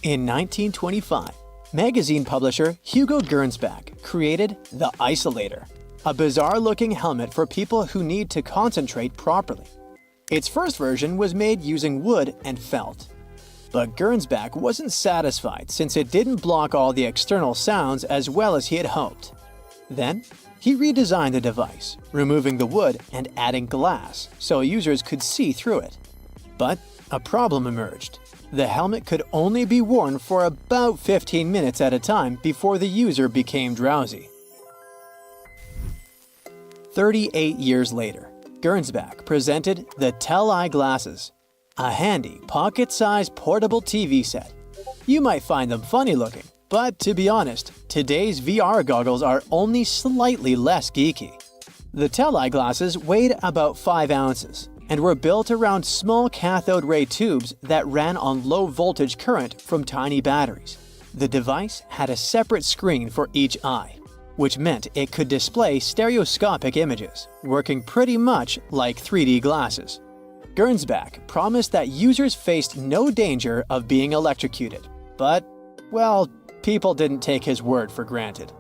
In 1925, magazine publisher Hugo Gernsback created the Isolator, a bizarre-looking helmet for people who need to concentrate properly. Its first version was made using wood and felt. But Gernsback wasn't satisfied since it didn't block all the external sounds as well as he had hoped. Then, he redesigned the device, removing the wood and adding glass so users could see through it. But a problem emerged. The helmet could only be worn for about 15 minutes at a time before the user became drowsy. 38 years later, Gernsback presented the Tell-Eye glasses, a handy, pocket-sized portable TV set. You might find them funny looking, but to be honest, today's VR goggles are only slightly less geeky. The Tell-Eye glasses weighed about 5 ounces and were built around small cathode ray tubes that ran on low-voltage current from tiny batteries. The device had a separate screen for each eye, which meant it could display stereoscopic images, working pretty much like 3D glasses. Gernsback promised that users faced no danger of being electrocuted, but, well, people didn't take his word for granted.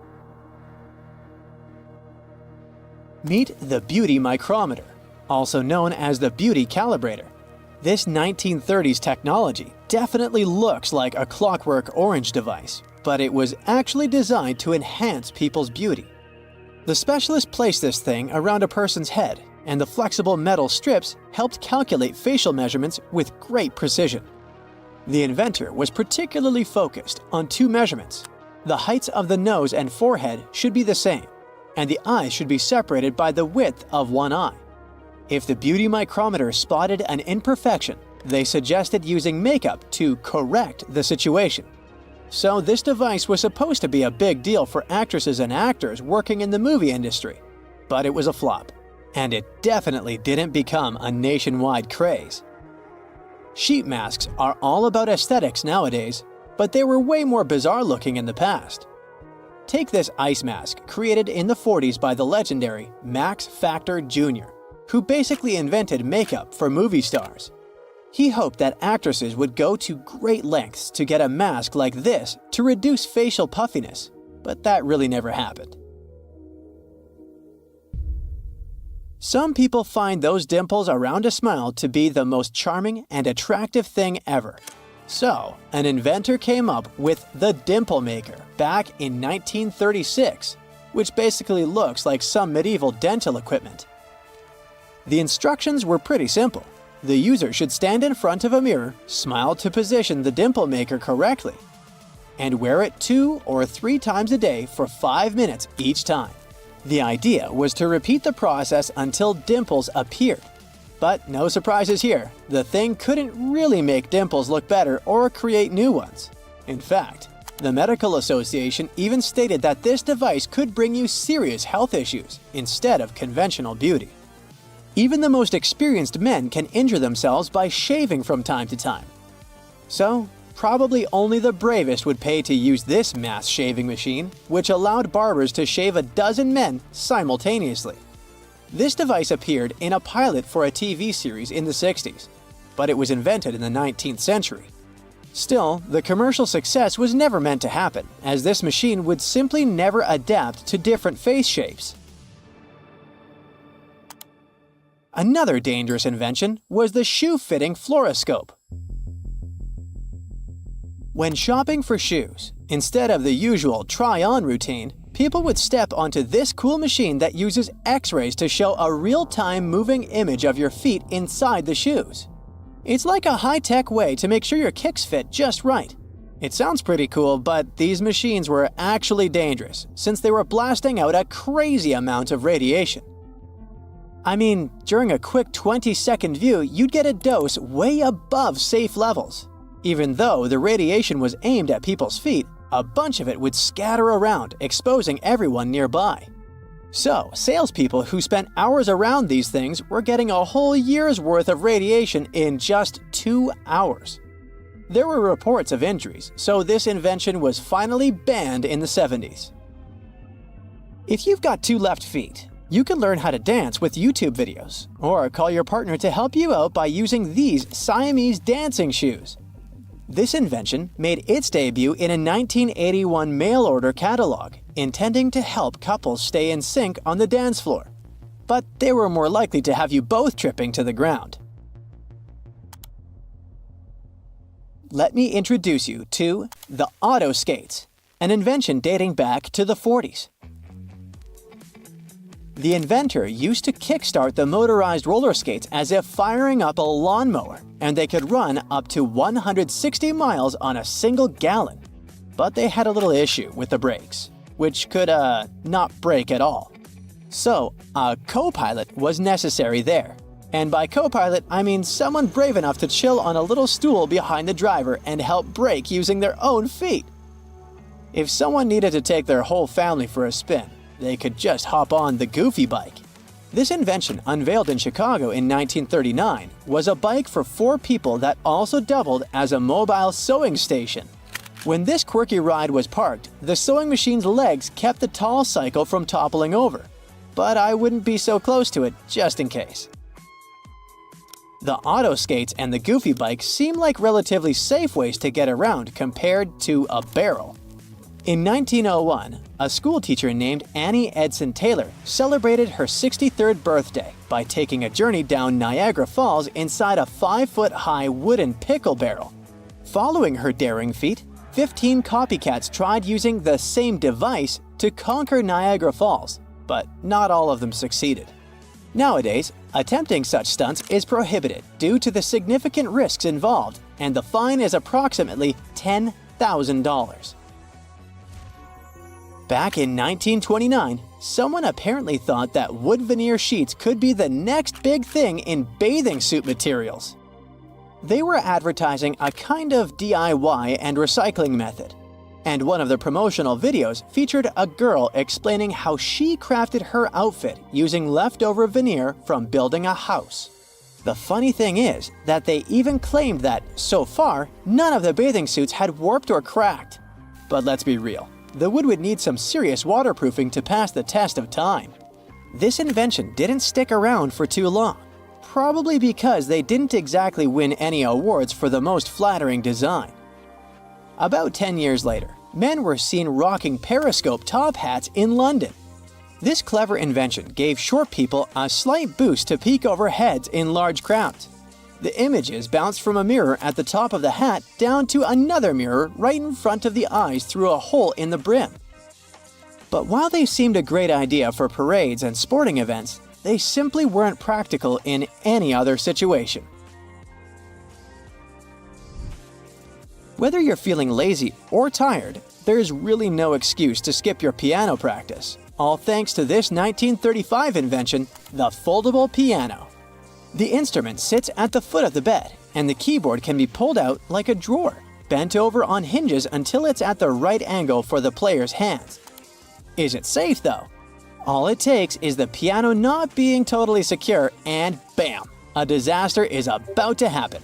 Meet the beauty micrometer, also known as the beauty calibrator. This 1930s technology definitely looks like a Clockwork Orange device, but it was actually designed to enhance people's beauty. The specialist placed this thing around a person's head, and the flexible metal strips helped calculate facial measurements with great precision. The inventor was particularly focused on 2 measurements. The heights of the nose and forehead should be the same, and the eyes should be separated by the width of one eye. If the beauty micrometer spotted an imperfection, they suggested using makeup to correct the situation. So this device was supposed to be a big deal for actresses and actors working in the movie industry, but it was a flop, and it definitely didn't become a nationwide craze. Sheet masks are all about aesthetics nowadays, but they were way more bizarre looking in the past. Take this ice mask created in the 40s by the legendary Max Factor Jr., who basically invented makeup for movie stars. He hoped that actresses would go to great lengths to get a mask like this to reduce facial puffiness, but that really never happened. Some people find those dimples around a smile to be the most charming and attractive thing ever. So, an inventor came up with the Dimple Maker back in 1936, which basically looks like some medieval dental equipment. The instructions were pretty simple. The user should stand in front of a mirror, smile to position the dimple maker correctly, and wear it 2 or 3 times a day for 5 minutes each time. The idea was to repeat the process until dimples appeared. But no surprises here, the thing couldn't really make dimples look better or create new ones. In fact, the Medical Association even stated that this device could bring you serious health issues instead of conventional beauty. Even the most experienced men can injure themselves by shaving from time to time. So, probably only the bravest would pay to use this mass shaving machine, which allowed barbers to shave a dozen men simultaneously. This device appeared in a pilot for a TV series in the 60s, but it was invented in the 19th century. Still, the commercial success was never meant to happen, as this machine would simply never adapt to different face shapes. Another dangerous invention was the shoe-fitting fluoroscope. When shopping for shoes, instead of the usual try-on routine, people would step onto this cool machine that uses X-rays to show a real-time moving image of your feet inside the shoes. It's like a high-tech way to make sure your kicks fit just right. It sounds pretty cool, but these machines were actually dangerous since they were blasting out a crazy amount of radiation. I mean, during a quick 20-second view, you'd get a dose way above safe levels. Even though the radiation was aimed at people's feet, a bunch of it would scatter around, exposing everyone nearby. So, salespeople who spent hours around these things were getting a whole year's worth of radiation in just 2 hours. There were reports of injuries, so this invention was finally banned in the 70s. If you've got 2 left feet, you can learn how to dance with YouTube videos, or call your partner to help you out by using these Siamese dancing shoes. This invention made its debut in a 1981 mail-order catalog, intending to help couples stay in sync on the dance floor. But they were more likely to have you both tripping to the ground. Let me introduce you to the auto skates, an invention dating back to the 40s. The inventor used to kickstart the motorized roller skates as if firing up a lawnmower, and they could run up to 160 miles on a single gallon. But they had a little issue with the brakes, which could, not brake at all. So, a co-pilot was necessary there. And by co-pilot, I mean someone brave enough to chill on a little stool behind the driver and help brake using their own feet. If someone needed to take their whole family for a spin, they could just hop on the Goofy bike. This invention, unveiled in Chicago in 1939, was a bike for 4 people that also doubled as a mobile sewing station. When this quirky ride was parked, the sewing machine's legs kept the tall cycle from toppling over. But I wouldn't be so close to it, just in case. The auto skates and the Goofy bike seem like relatively safe ways to get around compared to a barrel. In 1901, a schoolteacher named Annie Edson Taylor celebrated her 63rd birthday by taking a journey down Niagara Falls inside a 5-foot-high wooden pickle barrel. Following her daring feat, 15 copycats tried using the same device to conquer Niagara Falls, but not all of them succeeded. Nowadays, attempting such stunts is prohibited due to the significant risks involved, and the fine is approximately $10,000. Back in 1929, someone apparently thought that wood veneer sheets could be the next big thing in bathing suit materials. They were advertising a kind of DIY and recycling method, and one of the promotional videos featured a girl explaining how she crafted her outfit using leftover veneer from building a house. The funny thing is that they even claimed that, so far, none of the bathing suits had warped or cracked. But let's be real. The wood would need some serious waterproofing to pass the test of time. This invention didn't stick around for too long, probably because they didn't exactly win any awards for the most flattering design. About 10 years later, men were seen rocking periscope top hats in London. This clever invention gave short people a slight boost to peek over heads in large crowds. The images bounced from a mirror at the top of the hat down to another mirror right in front of the eyes through a hole in the brim. But while they seemed a great idea for parades and sporting events, they simply weren't practical in any other situation. Whether you're feeling lazy or tired, there's really no excuse to skip your piano practice, all thanks to this 1935 invention, the foldable piano. The instrument sits at the foot of the bed, and the keyboard can be pulled out like a drawer, bent over on hinges until it's at the right angle for the player's hands. Is it safe though? All it takes is the piano not being totally secure and bam, a disaster is about to happen.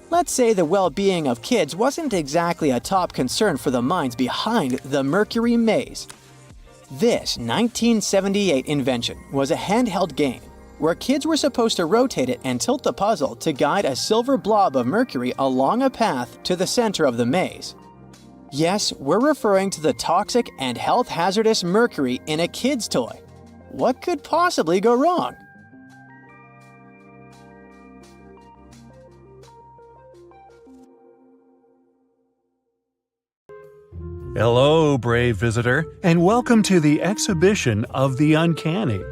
Let's say the well-being of kids wasn't exactly a top concern for the minds behind the Mercury maze. This 1978 invention was a handheld game where kids were supposed to rotate it and tilt the puzzle to guide a silver blob of mercury along a path to the center of the maze. Yes, we're referring to the toxic and health hazardous mercury in a kid's toy. What could possibly go wrong? Hello, brave visitor, and welcome to the exhibition of the Uncanny.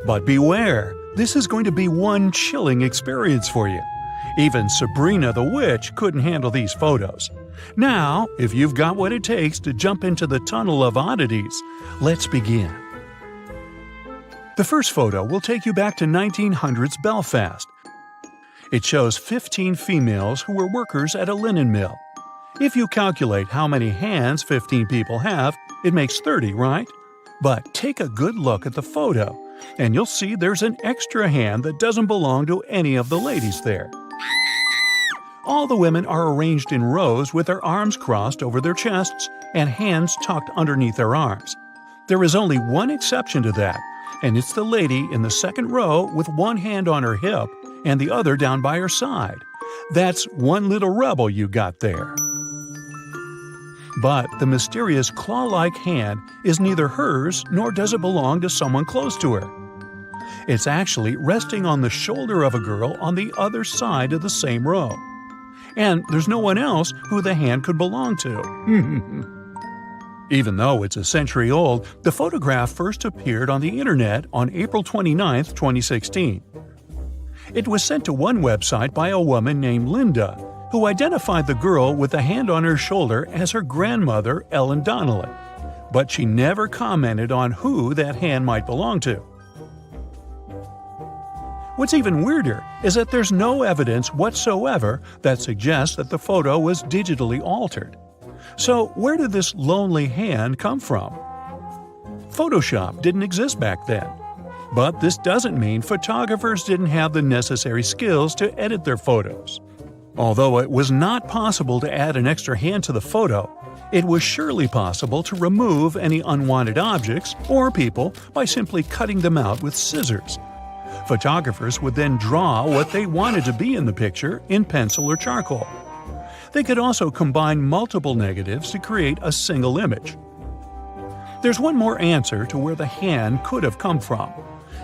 But beware, this is going to be one chilling experience for you. Even Sabrina the Witch couldn't handle these photos. Now, if you've got what it takes to jump into the tunnel of oddities, let's begin. The first photo will take you back to 1900s Belfast. It shows 15 females who were workers at a linen mill. If you calculate how many hands 15 people have, it makes 30, right? But take a good look at the photo, and you'll see there's an extra hand that doesn't belong to any of the ladies there. All the women are arranged in rows with their arms crossed over their chests and hands tucked underneath their arms. There is only one exception to that, and it's the lady in the second row with one hand on her hip and the other down by her side. That's one little rebel you got there. But the mysterious claw-like hand is neither hers nor does it belong to someone close to her. It's actually resting on the shoulder of a girl on the other side of the same row. And there's no one else who the hand could belong to. Even though it's a century old, the photograph first appeared on the internet on April 29, 2016. It was sent to one website by a woman named Linda, who identified the girl with the hand on her shoulder as her grandmother, Ellen Donnelly. But she never commented on who that hand might belong to. What's even weirder is that there's no evidence whatsoever that suggests that the photo was digitally altered. So where did this lonely hand come from? Photoshop didn't exist back then. But this doesn't mean photographers didn't have the necessary skills to edit their photos. Although it was not possible to add an extra hand to the photo, it was surely possible to remove any unwanted objects or people by simply cutting them out with scissors. Photographers would then draw what they wanted to be in the picture in pencil or charcoal. They could also combine multiple negatives to create a single image. There's one more answer to where the hand could have come from.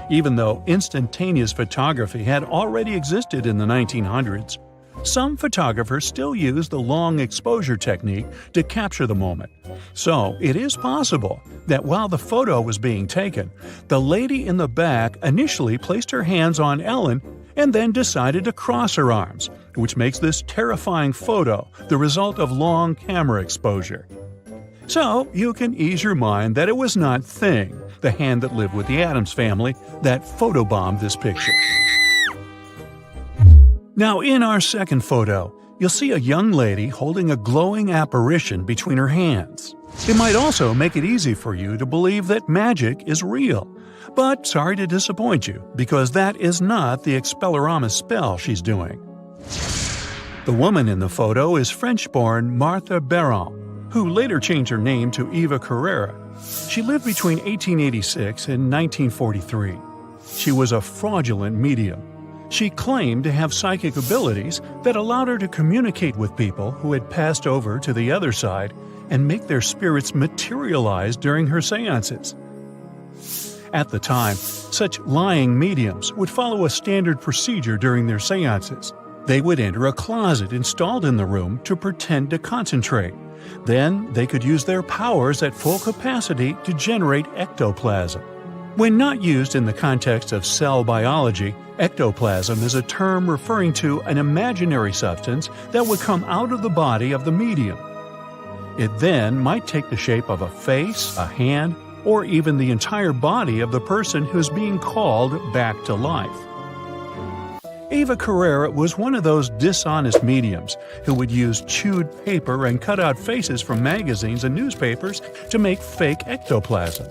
Even though instantaneous photography had already existed in the 1900s, some photographers still use the long exposure technique to capture the moment. So it is possible that while the photo was being taken, the lady in the back initially placed her hands on Ellen and then decided to cross her arms, which makes this terrifying photo the result of long camera exposure. So you can ease your mind that it was not Thing, the hand that lived with the Addams family, that photobombed this picture. Now in our second photo, you'll see a young lady holding a glowing apparition between her hands. It might also make it easy for you to believe that magic is real. But sorry to disappoint you, because that is not the Expelliarmus spell she's doing. The woman in the photo is French-born Martha Baron, who later changed her name to Eva Carrera. She lived between 1886 and 1943. She was a fraudulent medium. She claimed to have psychic abilities that allowed her to communicate with people who had passed over to the other side and make their spirits materialize during her seances. At the time, such lying mediums would follow a standard procedure during their seances. They would enter a closet installed in the room to pretend to concentrate. Then they could use their powers at full capacity to generate ectoplasm. When not used in the context of cell biology, ectoplasm is a term referring to an imaginary substance that would come out of the body of the medium. It then might take the shape of a face, a hand, or even the entire body of the person who's being called back to life. Eva Carrera was one of those dishonest mediums who would use chewed paper and cut out faces from magazines and newspapers to make fake ectoplasm.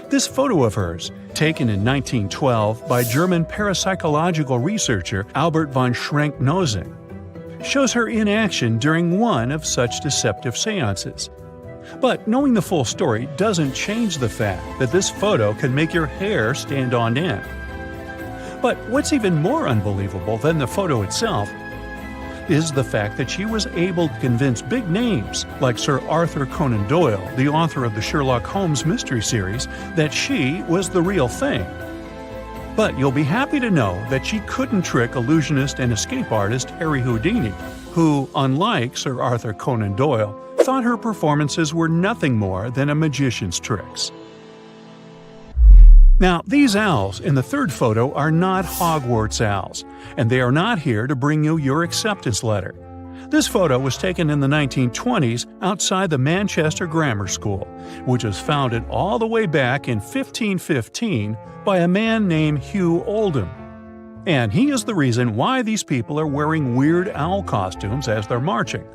This photo of hers, taken in 1912 by German parapsychological researcher Albert von Schrenck-Nozick, shows her in action during one of such deceptive seances. But knowing the full story doesn't change the fact that this photo can make your hair stand on end. But what's even more unbelievable than the photo itself is the fact that she was able to convince big names like Sir Arthur Conan Doyle, the author of the Sherlock Holmes mystery series, that she was the real thing. But you'll be happy to know that she couldn't trick illusionist and escape artist Harry Houdini, who, unlike Sir Arthur Conan Doyle, thought her performances were nothing more than a magician's tricks. Now, these owls in the third photo are not Hogwarts owls, and they are not here to bring you your acceptance letter. This photo was taken in the 1920s outside the Manchester Grammar School, which was founded all the way back in 1515 by a man named Hugh Oldham. And he is the reason why these people are wearing weird owl costumes as they're marching.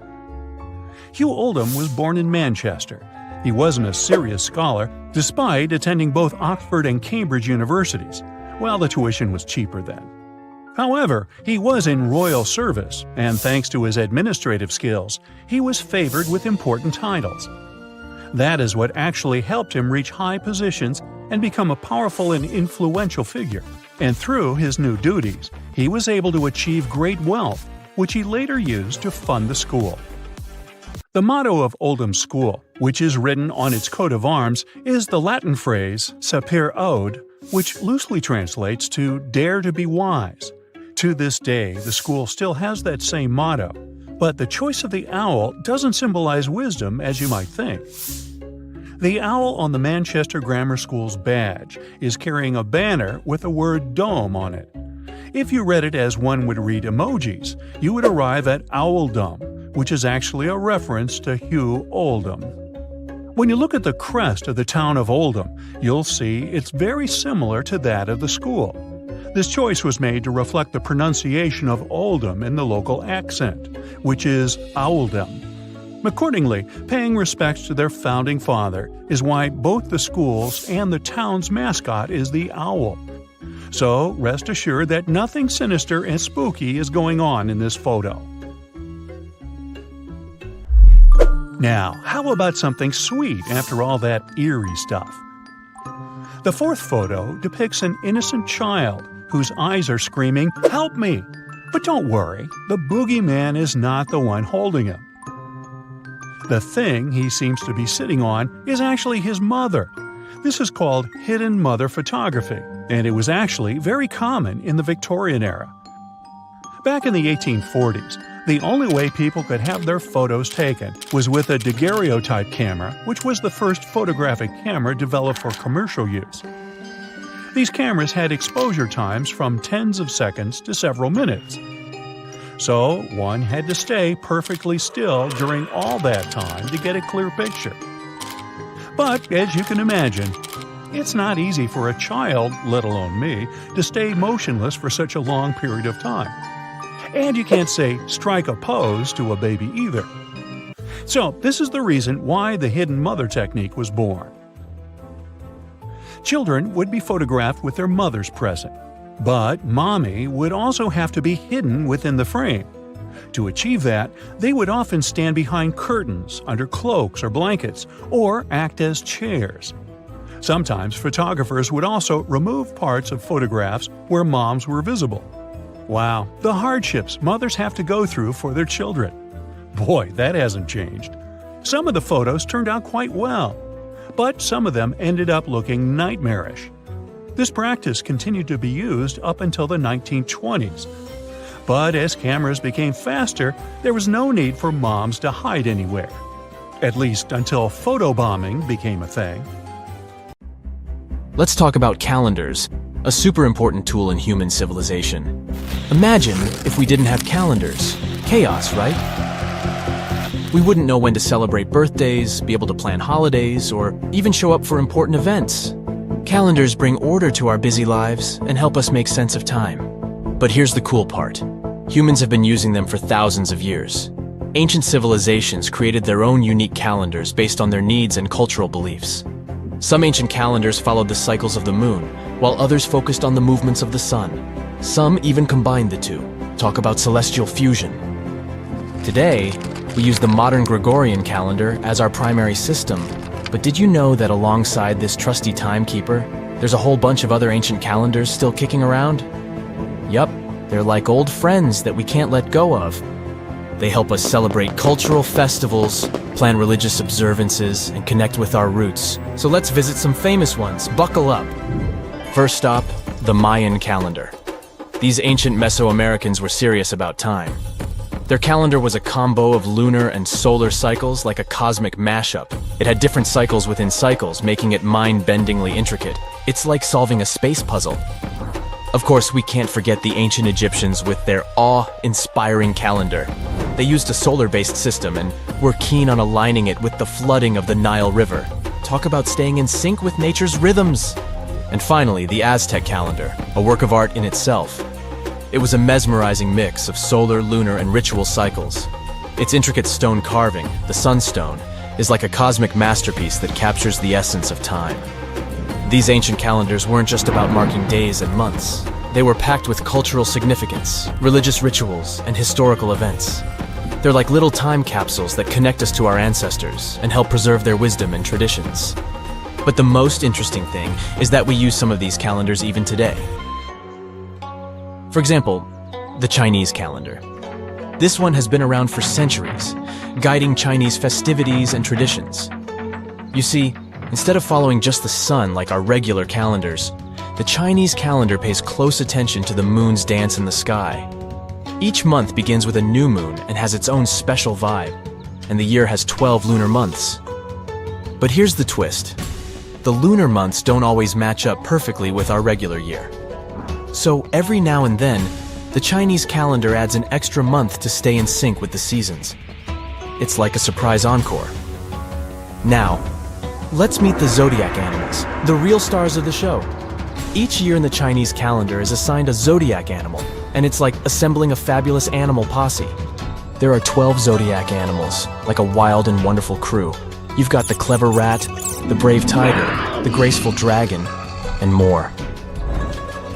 Hugh Oldham was born in Manchester. He wasn't a serious scholar, despite attending both Oxford and Cambridge universities. Well, the tuition was cheaper then. However, he was in royal service, and thanks to his administrative skills, he was favored with important titles. That is what actually helped him reach high positions and become a powerful and influential figure. and through his new duties, he was able to achieve great wealth, which he later used to fund the school. The motto of Oldham's school, which is written on its coat of arms, is the Latin phrase sapere aude, which loosely translates to dare to be wise. To this day, the school still has that same motto, but the choice of the owl doesn't symbolize wisdom as you might think. The owl on the Manchester Grammar School's badge is carrying a banner with the word dome on it. If you read it as one would read emojis, you would arrive at Owldom, which is actually a reference to Hugh Oldham. When you look at the crest of the town of Oldham, you'll see it's very similar to that of the school. This choice was made to reflect the pronunciation of Oldham in the local accent, which is Owldom. Accordingly, paying respects to their founding father is why both the school's and the town's mascot is the owl. So rest assured that nothing sinister and spooky is going on in this photo. Now, how about something sweet after all that eerie stuff? The fourth photo depicts an innocent child whose eyes are screaming, "Help me!" But don't worry, the boogeyman is not the one holding him. The thing he seems to be sitting on is actually his mother. This is called hidden mother photography, and it was actually very common in the Victorian era. Back in the 1840s, the only way people could have their photos taken was with a daguerreotype camera, which was the first photographic camera developed for commercial use. These cameras had exposure times from tens of seconds to several minutes. So one had to stay perfectly still during all that time to get a clear picture. But as you can imagine, it's not easy for a child, let alone me, to stay motionless for such a long period of time. And you can't say strike a pose to a baby either. So this is the reason why the hidden mother technique was born. Children would be photographed with their mothers present, but mommy would also have to be hidden within the frame. To achieve that, they would often stand behind curtains, under cloaks or blankets, or act as chairs. Sometimes photographers would also remove parts of photographs where moms were visible. Wow, the hardships mothers have to go through for their children. Boy, that hasn't changed. Some of the photos turned out quite well, but some of them ended up looking nightmarish. This practice continued to be used up until the 1920s. But as cameras became faster, there was no need for moms to hide anywhere. At least until photobombing became a thing. Let's talk about calendars, a super important tool in human civilization. Imagine if we didn't have calendars. Chaos, right? We wouldn't know when to celebrate birthdays, be able to plan holidays, or even show up for important events. Calendars bring order to our busy lives and help us make sense of time. But here's the cool part. Humans have been using them for thousands of years. Ancient civilizations created their own unique calendars based on their needs and cultural beliefs. Some ancient calendars followed the cycles of the moon, while others focused on the movements of the sun. Some even combined the two. Talk about celestial fusion. Today, we use the modern Gregorian calendar as our primary system. But did you know that alongside this trusty timekeeper, there's a whole bunch of other ancient calendars still kicking around? Yup, they're like old friends that we can't let go of. They help us celebrate cultural festivals, plan religious observances, and connect with our roots. So let's visit some famous ones. Buckle up. First stop, the Mayan calendar. These ancient Mesoamericans were serious about time. Their calendar was a combo of lunar and solar cycles, like a cosmic mashup. It had different cycles within cycles, making it mind-bendingly intricate. It's like solving a space puzzle. Of course, we can't forget the ancient Egyptians with their awe-inspiring calendar. They used a solar-based system and were keen on aligning it with the flooding of the Nile River. Talk about staying in sync with nature's rhythms. And finally, the Aztec calendar, a work of art in itself. It was a mesmerizing mix of solar, lunar, and ritual cycles. Its intricate stone carving, the sunstone, is like a cosmic masterpiece that captures the essence of time. These ancient calendars weren't just about marking days and months. They were packed with cultural significance, religious rituals, and historical events. They're like little time capsules that connect us to our ancestors and help preserve their wisdom and traditions. But the most interesting thing is that we use some of these calendars even today. For example, the Chinese calendar. This one has been around for centuries, guiding Chinese festivities and traditions. You see, instead of following just the sun like our regular calendars, the Chinese calendar pays close attention to the moon's dance in the sky. Each month begins with a new moon and has its own special vibe, and the year has 12 lunar months. But here's the twist. The lunar months don't always match up perfectly with our regular year. So every now and then, the Chinese calendar adds an extra month to stay in sync with the seasons. It's like a surprise encore. Now, let's meet the zodiac animals, the real stars of the show. Each year in the Chinese calendar is assigned a zodiac animal, and it's like assembling a fabulous animal posse. There are 12 zodiac animals, like a wild and wonderful crew. You've got the clever rat, the brave tiger, the graceful dragon, and more.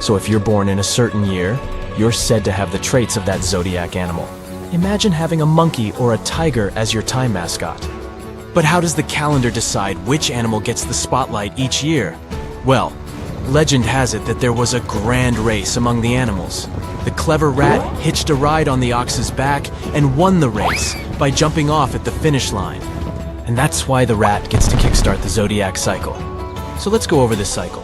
So if you're born in a certain year, you're said to have the traits of that zodiac animal. Imagine having a monkey or a tiger as your time mascot. But how does the calendar decide which animal gets the spotlight each year? Well, legend has it that there was a grand race among the animals. The clever rat hitched a ride on the ox's back and won the race by jumping off at the finish line. And that's why the rat gets to kickstart the zodiac cycle. So let's go over this cycle.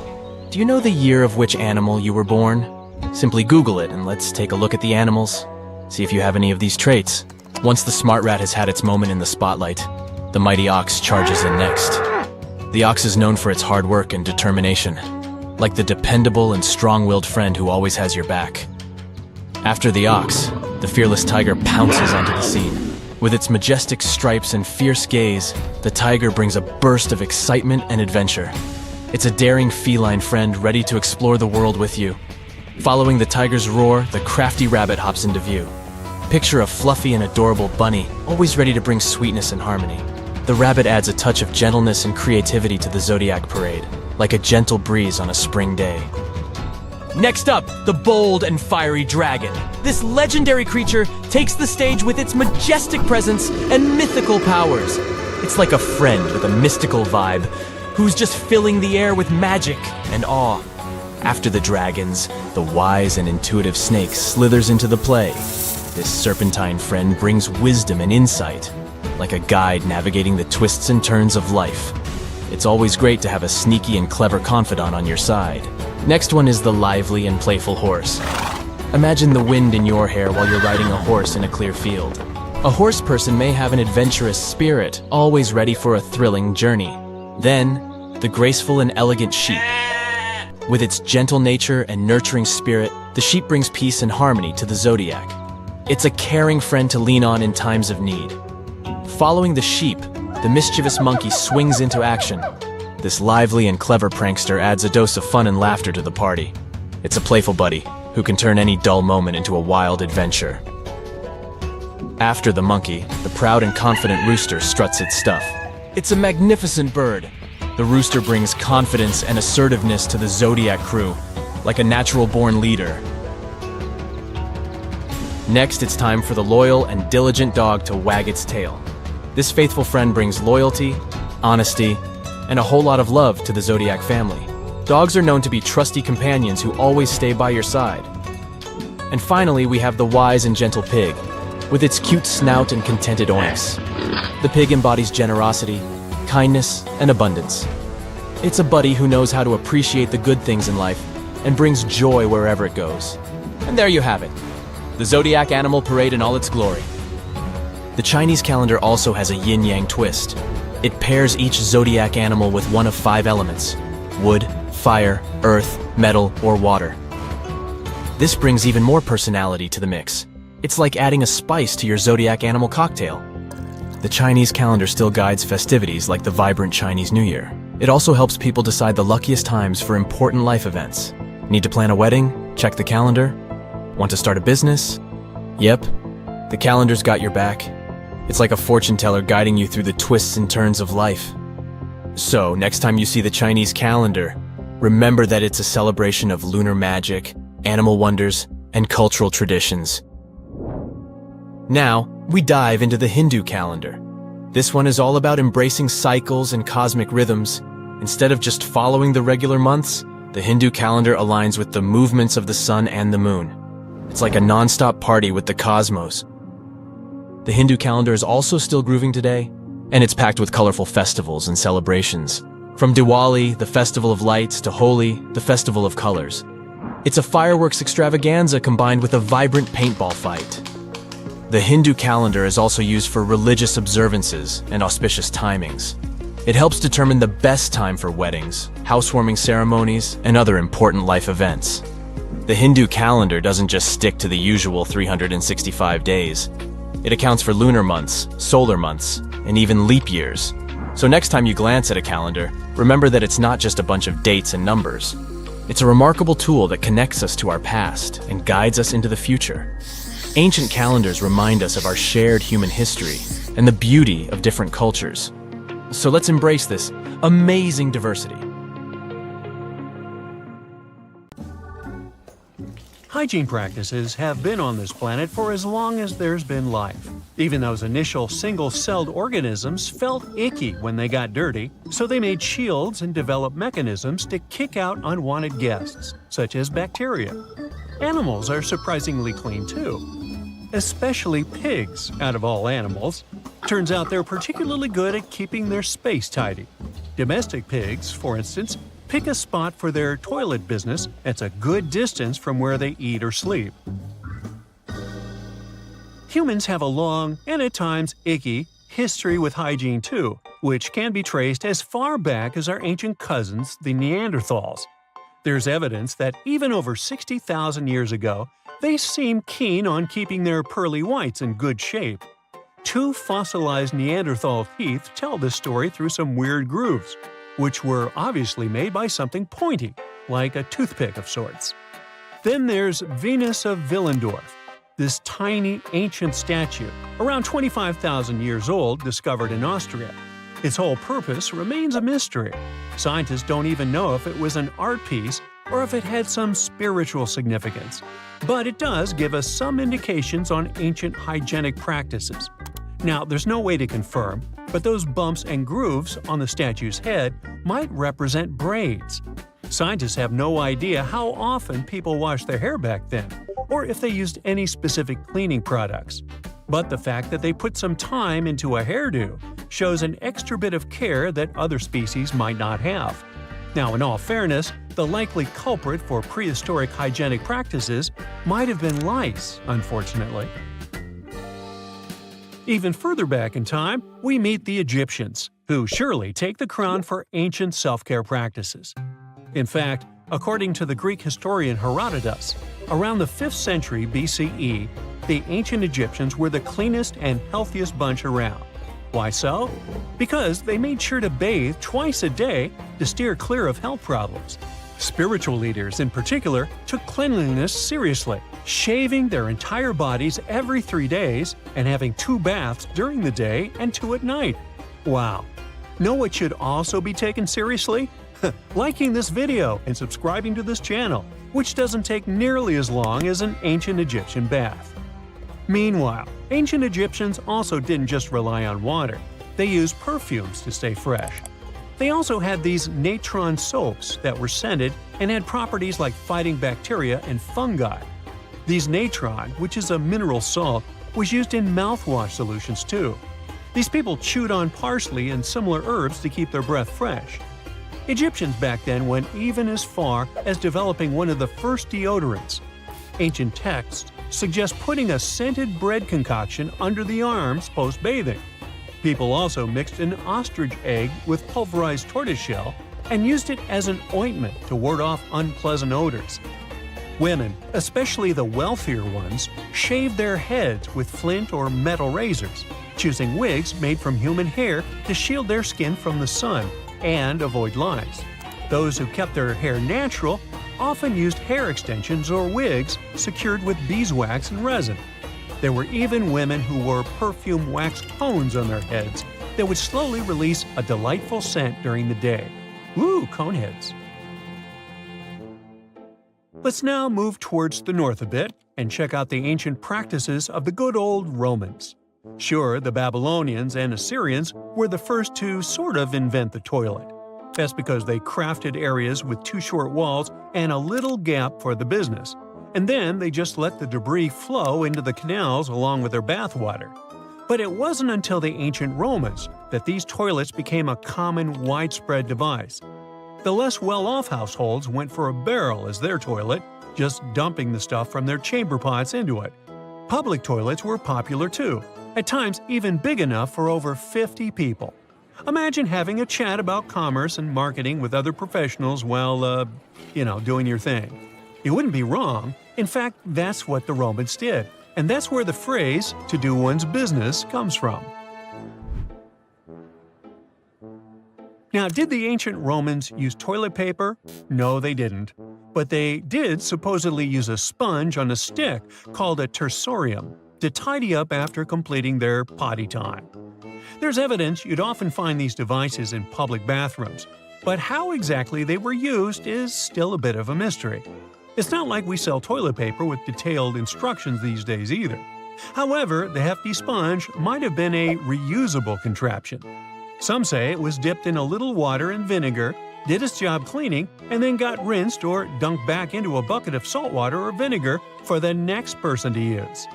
Do you know the year of which animal you were born? Simply Google it and let's take a look at the animals. See if you have any of these traits. Once the smart rat has had its moment in the spotlight, the mighty ox charges in next. The ox is known for its hard work and determination, like the dependable and strong-willed friend who always has your back. After the ox, the fearless tiger pounces onto the scene. With its majestic stripes and fierce gaze, the tiger brings a burst of excitement and adventure. It's a daring feline friend ready to explore the world with you. Following the tiger's roar, the crafty rabbit hops into view. Picture a fluffy and adorable bunny, always ready to bring sweetness and harmony. The rabbit adds a touch of gentleness and creativity to the zodiac parade, like a gentle breeze on a spring day. Next up, the bold and fiery dragon. This legendary creature takes the stage with its majestic presence and mythical powers. It's like a friend with a mystical vibe, who's just filling the air with magic and awe. After the dragons, the wise and intuitive snake slithers into the play. This serpentine friend brings wisdom and insight, like a guide navigating the twists and turns of life. It's always great to have a sneaky and clever confidant on your side. Next one is the lively and playful horse. Imagine the wind in your hair while you're riding a horse in a clear field. A horse person may have an adventurous spirit, always ready for a thrilling journey. Then, the graceful and elegant sheep. With its gentle nature and nurturing spirit, the sheep brings peace and harmony to the zodiac. It's a caring friend to lean on in times of need. Following the sheep, the mischievous monkey swings into action. This lively and clever prankster adds a dose of fun and laughter to the party. It's a playful buddy who can turn any dull moment into a wild adventure. After the monkey, the proud and confident rooster struts its stuff. It's a magnificent bird. The rooster brings confidence and assertiveness to the zodiac crew, like a natural-born leader. Next, it's time for the loyal and diligent dog to wag its tail. This faithful friend brings loyalty, honesty, and a whole lot of love to the zodiac family. Dogs are known to be trusty companions who always stay by your side. And finally, we have the wise and gentle pig, with its cute snout and contented oinks. The pig embodies generosity, kindness, and abundance. It's a buddy who knows how to appreciate the good things in life and brings joy wherever it goes. And there you have it, the zodiac animal parade in all its glory. The Chinese calendar also has a yin-yang twist. It pairs each zodiac animal with one of 5 elements: wood, fire, earth, metal, or water. This brings even more personality to the mix. It's like adding a spice to your zodiac animal cocktail. The Chinese calendar still guides festivities like the vibrant Chinese New Year. It also helps people decide the luckiest times for important life events. Need to plan a wedding? Check the calendar. Want to start a business? Yep, the calendar's got your back. It's like a fortune teller guiding you through the twists and turns of life. So, next time you see the Chinese calendar, remember that it's a celebration of lunar magic, animal wonders, and cultural traditions. Now, we dive into the Hindu calendar. This one is all about embracing cycles and cosmic rhythms. Instead of just following the regular months, the Hindu calendar aligns with the movements of the sun and the moon. It's like a non-stop party with the cosmos. The Hindu calendar is also still grooving today, and it's packed with colorful festivals and celebrations. From Diwali, the festival of lights, to Holi, the festival of colors. It's a fireworks extravaganza combined with a vibrant paintball fight. The Hindu calendar is also used for religious observances and auspicious timings. It helps determine the best time for weddings, housewarming ceremonies, and other important life events. The Hindu calendar doesn't just stick to the usual 365 days. It accounts for lunar months, solar months, and even leap years. So next time you glance at a calendar, remember that it's not just a bunch of dates and numbers. It's a remarkable tool that connects us to our past and guides us into the future. Ancient calendars remind us of our shared human history and the beauty of different cultures. So let's embrace this amazing diversity. Hygiene practices have been on this planet for as long as there's been life. Even those initial single-celled organisms felt icky when they got dirty, so they made shields and developed mechanisms to kick out unwanted guests, such as bacteria. Animals are surprisingly clean too, especially pigs, out of all animals. Turns out they're particularly good at keeping their space tidy. Domestic pigs, for instance, pick a spot for their toilet business that's a good distance from where they eat or sleep. Humans have a long, and at times icky, history with hygiene too, which can be traced as far back as our ancient cousins, the Neanderthals. There's evidence that even over 60,000 years ago, they seemed keen on keeping their pearly whites in good shape. 2 fossilized Neanderthal teeth tell this story through some weird grooves, which were obviously made by something pointy, like a toothpick of sorts. Then there's Venus of Willendorf, this tiny ancient statue, around 25,000 years old, discovered in Austria. Its whole purpose remains a mystery. Scientists don't even know if it was an art piece or if it had some spiritual significance. But it does give us some indications on ancient hygienic practices. Now, there's no way to confirm, but those bumps and grooves on the statue's head might represent braids. Scientists have no idea how often people washed their hair back then, or if they used any specific cleaning products. But the fact that they put some time into a hairdo shows an extra bit of care that other species might not have. Now, in all fairness, the likely culprit for prehistoric hygienic practices might have been lice, unfortunately. Even further back in time, we meet the Egyptians, who surely take the crown for ancient self-care practices. In fact, according to the Greek historian Herodotus, around the 5th century BCE, the ancient Egyptians were the cleanest and healthiest bunch around. Why so? Because they made sure to bathe twice a day to steer clear of health problems. Spiritual leaders, in particular, took cleanliness seriously, shaving their entire bodies every 3 days and having 2 baths during the day and 2 at night. Wow! Know what should also be taken seriously? Liking this video and subscribing to this channel, which doesn't take nearly as long as an ancient Egyptian bath. Meanwhile, ancient Egyptians also didn't just rely on water. They used perfumes to stay fresh. They also had these natron soaps that were scented and had properties like fighting bacteria and fungi. These natron, which is a mineral salt, was used in mouthwash solutions too. These people chewed on parsley and similar herbs to keep their breath fresh. Egyptians back then went even as far as developing one of the first deodorants. Ancient texts suggest putting a scented bread concoction under the arms post-bathing. People also mixed an ostrich egg with pulverized tortoiseshell and used it as an ointment to ward off unpleasant odors. Women, especially the wealthier ones, shaved their heads with flint or metal razors, choosing wigs made from human hair to shield their skin from the sun and avoid lice. Those who kept their hair natural often used hair extensions or wigs secured with beeswax and resin. There were even women who wore perfume wax cones on their heads that would slowly release a delightful scent during the day. Woo, coneheads! Let's now move towards the north a bit and check out the ancient practices of the good old Romans. Sure, the Babylonians and Assyrians were the first to sort of invent the toilet. That's because they crafted areas with 2 short walls and a little gap for the business. and then they just let the debris flow into the canals along with their bathwater. But it wasn't until the ancient Romans that these toilets became a common, widespread device. The less well-off households went for a barrel as their toilet, just dumping the stuff from their chamber pots into it. Public toilets were popular too, at times even big enough for over 50 people. Imagine having a chat about commerce and marketing with other professionals while, doing your thing. It wouldn't be wrong. In fact, that's what the Romans did. And that's where the phrase, to do one's business, comes from. Now, did the ancient Romans use toilet paper? No, they didn't. But they did supposedly use a sponge on a stick called a tersorium to tidy up after completing their potty time. There's evidence you'd often find these devices in public bathrooms, but how exactly they were used is still a bit of a mystery. It's not like we sell toilet paper with detailed instructions these days either. However, the hefty sponge might have been a reusable contraption. Some say it was dipped in a little water and vinegar, did its job cleaning, and then got rinsed or dunked back into a bucket of salt water or vinegar for the next person to use.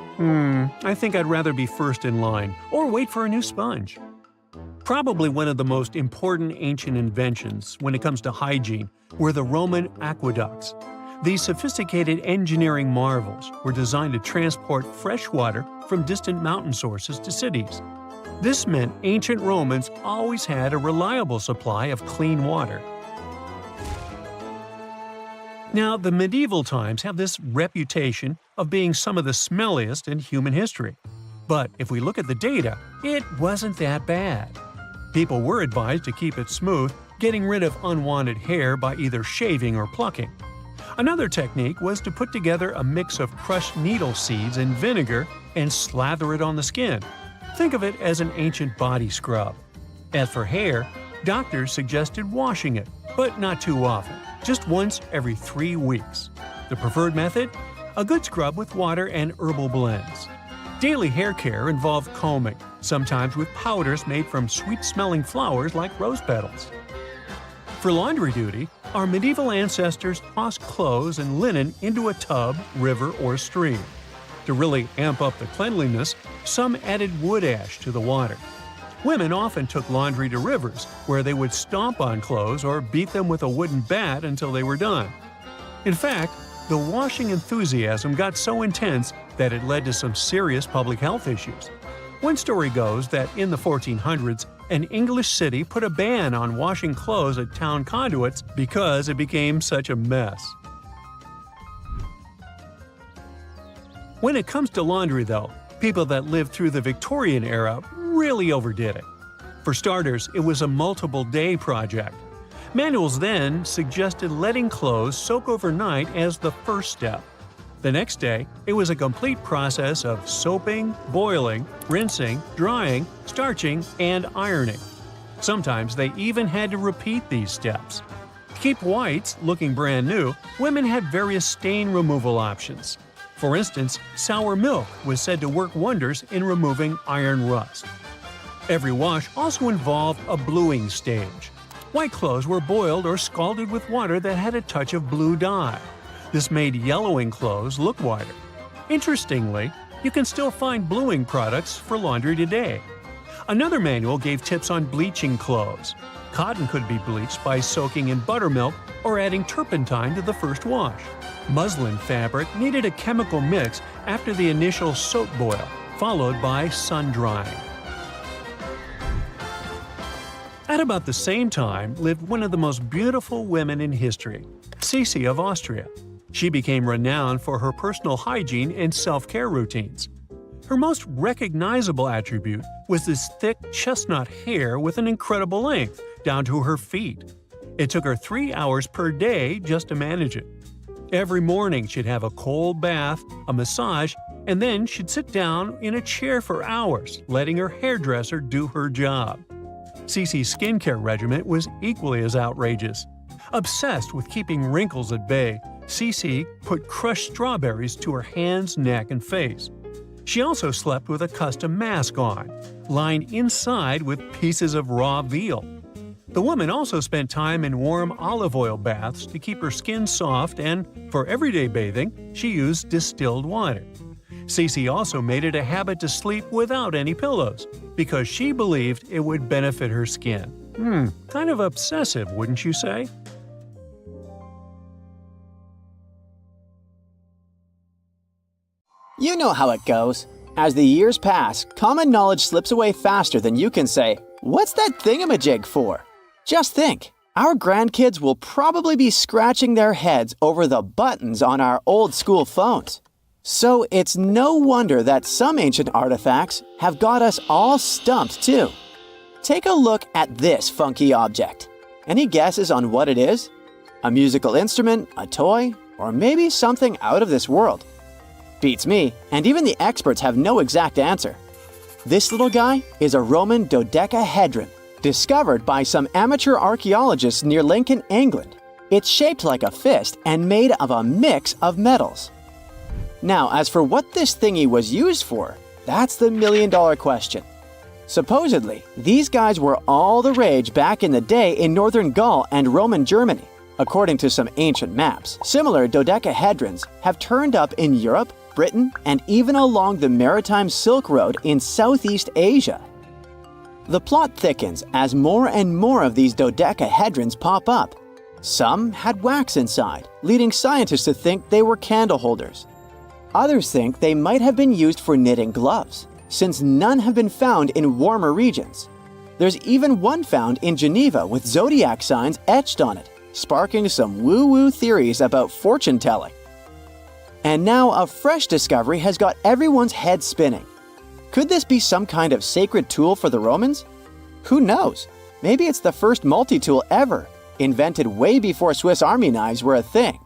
I think I'd rather be first in line, or wait for a new sponge. Probably one of the most important ancient inventions when it comes to hygiene were the Roman aqueducts. These sophisticated engineering marvels were designed to transport fresh water from distant mountain sources to cities. This meant ancient Romans always had a reliable supply of clean water. Now, the medieval times have this reputation of being some of the smelliest in human history. But if we look at the data, it wasn't that bad. People were advised to keep it smooth, getting rid of unwanted hair by either shaving or plucking. Another technique was to put together a mix of crushed needle seeds and vinegar and slather it on the skin. Think of it as an ancient body scrub. As for hair, doctors suggested washing it, but not too often, just once every 3 weeks. The preferred method? A good scrub with water and herbal blends. Daily hair care involved combing, sometimes with powders made from sweet-smelling flowers like rose petals. For laundry duty, our medieval ancestors tossed clothes and linen into a tub, river, or stream. To really amp up the cleanliness, some added wood ash to the water. Women often took laundry to rivers, where they would stomp on clothes or beat them with a wooden bat until they were done. In fact, the washing enthusiasm got so intense that it led to some serious public health issues. One story goes that in the 1400s, an English city put a ban on washing clothes at town conduits because it became such a mess. When it comes to laundry, though, people that lived through the Victorian era really overdid it. For starters, it was a multiple-day project. Manuals then suggested letting clothes soak overnight as the first step. The next day, it was a complete process of soaping, boiling, rinsing, drying, starching, and ironing. Sometimes they even had to repeat these steps. To keep whites looking brand new, women had various stain removal options. For instance, sour milk was said to work wonders in removing iron rust. Every wash also involved a bluing stage. White clothes were boiled or scalded with water that had a touch of blue dye. This made yellowing clothes look whiter. Interestingly, you can still find bluing products for laundry today. Another manual gave tips on bleaching clothes. Cotton could be bleached by soaking in buttermilk or adding turpentine to the first wash. Muslin fabric needed a chemical mix after the initial soap boil, followed by sun drying. At about the same time lived one of the most beautiful women in history, Sisi of Austria. She became renowned for her personal hygiene and self-care routines. Her most recognizable attribute was this thick chestnut hair with an incredible length, down to her feet. It took her 3 hours per day just to manage it. Every morning she'd have a cold bath, a massage, and then she'd sit down in a chair for hours, letting her hairdresser do her job. Sisi's skincare regimen was equally as outrageous. Obsessed with keeping wrinkles at bay, Sisi put crushed strawberries to her hands, neck, and face. She also slept with a custom mask on, lined inside with pieces of raw veal. The woman also spent time in warm olive oil baths to keep her skin soft, and for everyday bathing, she used distilled water. Cece also made it a habit to sleep without any pillows, because she believed it would benefit her skin. Kind of obsessive, wouldn't you say? You know how it goes. As the years pass, common knowledge slips away faster than you can say, "What's that thingamajig for?" Just think, our grandkids will probably be scratching their heads over the buttons on our old school phones. So it's no wonder that some ancient artifacts have got us all stumped too. Take a look at this funky object. Any guesses on what it is? A musical instrument, a toy, or maybe something out of this world? Beats me, and even the experts have no exact answer. This little guy is a Roman dodecahedron, discovered by some amateur archaeologists near Lincoln, England. It's shaped like a fist and made of a mix of metals. Now, as for what this thingy was used for, that's the million-dollar question. Supposedly, these guys were all the rage back in the day in northern Gaul and Roman Germany. According to some ancient maps, similar dodecahedrons have turned up in Europe, Britain, and even along the maritime Silk Road in Southeast Asia. The plot thickens as more and more of these dodecahedrons pop up. Some had wax inside, leading scientists to think they were candle holders. Others think they might have been used for knitting gloves, since none have been found in warmer regions. There's even one found in Geneva with zodiac signs etched on it, sparking some woo-woo theories about fortune-telling. And now a fresh discovery has got everyone's head spinning. Could this be some kind of sacred tool for the Romans? Who knows? Maybe it's the first multi-tool ever, invented way before Swiss Army knives were a thing.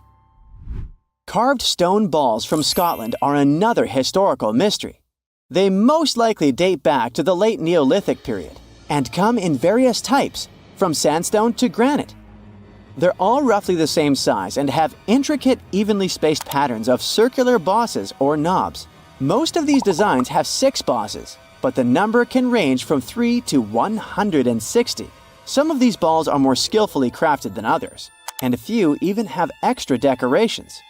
Carved stone balls from Scotland are another historical mystery. They most likely date back to the late Neolithic period and come in various types, from sandstone to granite. They're all roughly the same size and have intricate, evenly spaced patterns of circular bosses or knobs. Most of these designs have 6 bosses, but the number can range from 3 to 160. Some of these balls are more skillfully crafted than others, and a few even have extra decorations.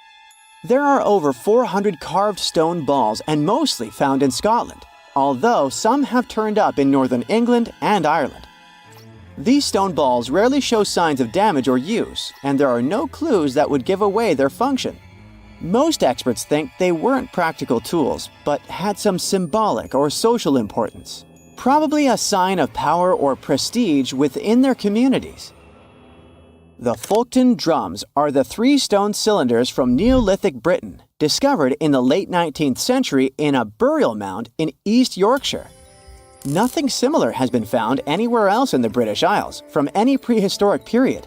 There are over 400 carved stone balls and mostly found in Scotland, although some have turned up in northern England and Ireland. These stone balls rarely show signs of damage or use, and there are no clues that would give away their function. Most experts think they weren't practical tools, but had some symbolic or social importance, probably a sign of power or prestige within their communities. The Fulton drums are the 3 stone cylinders from Neolithic Britain, discovered in the late 19th century in a burial mound in East Yorkshire. Nothing similar has been found anywhere else in the British Isles from any prehistoric period.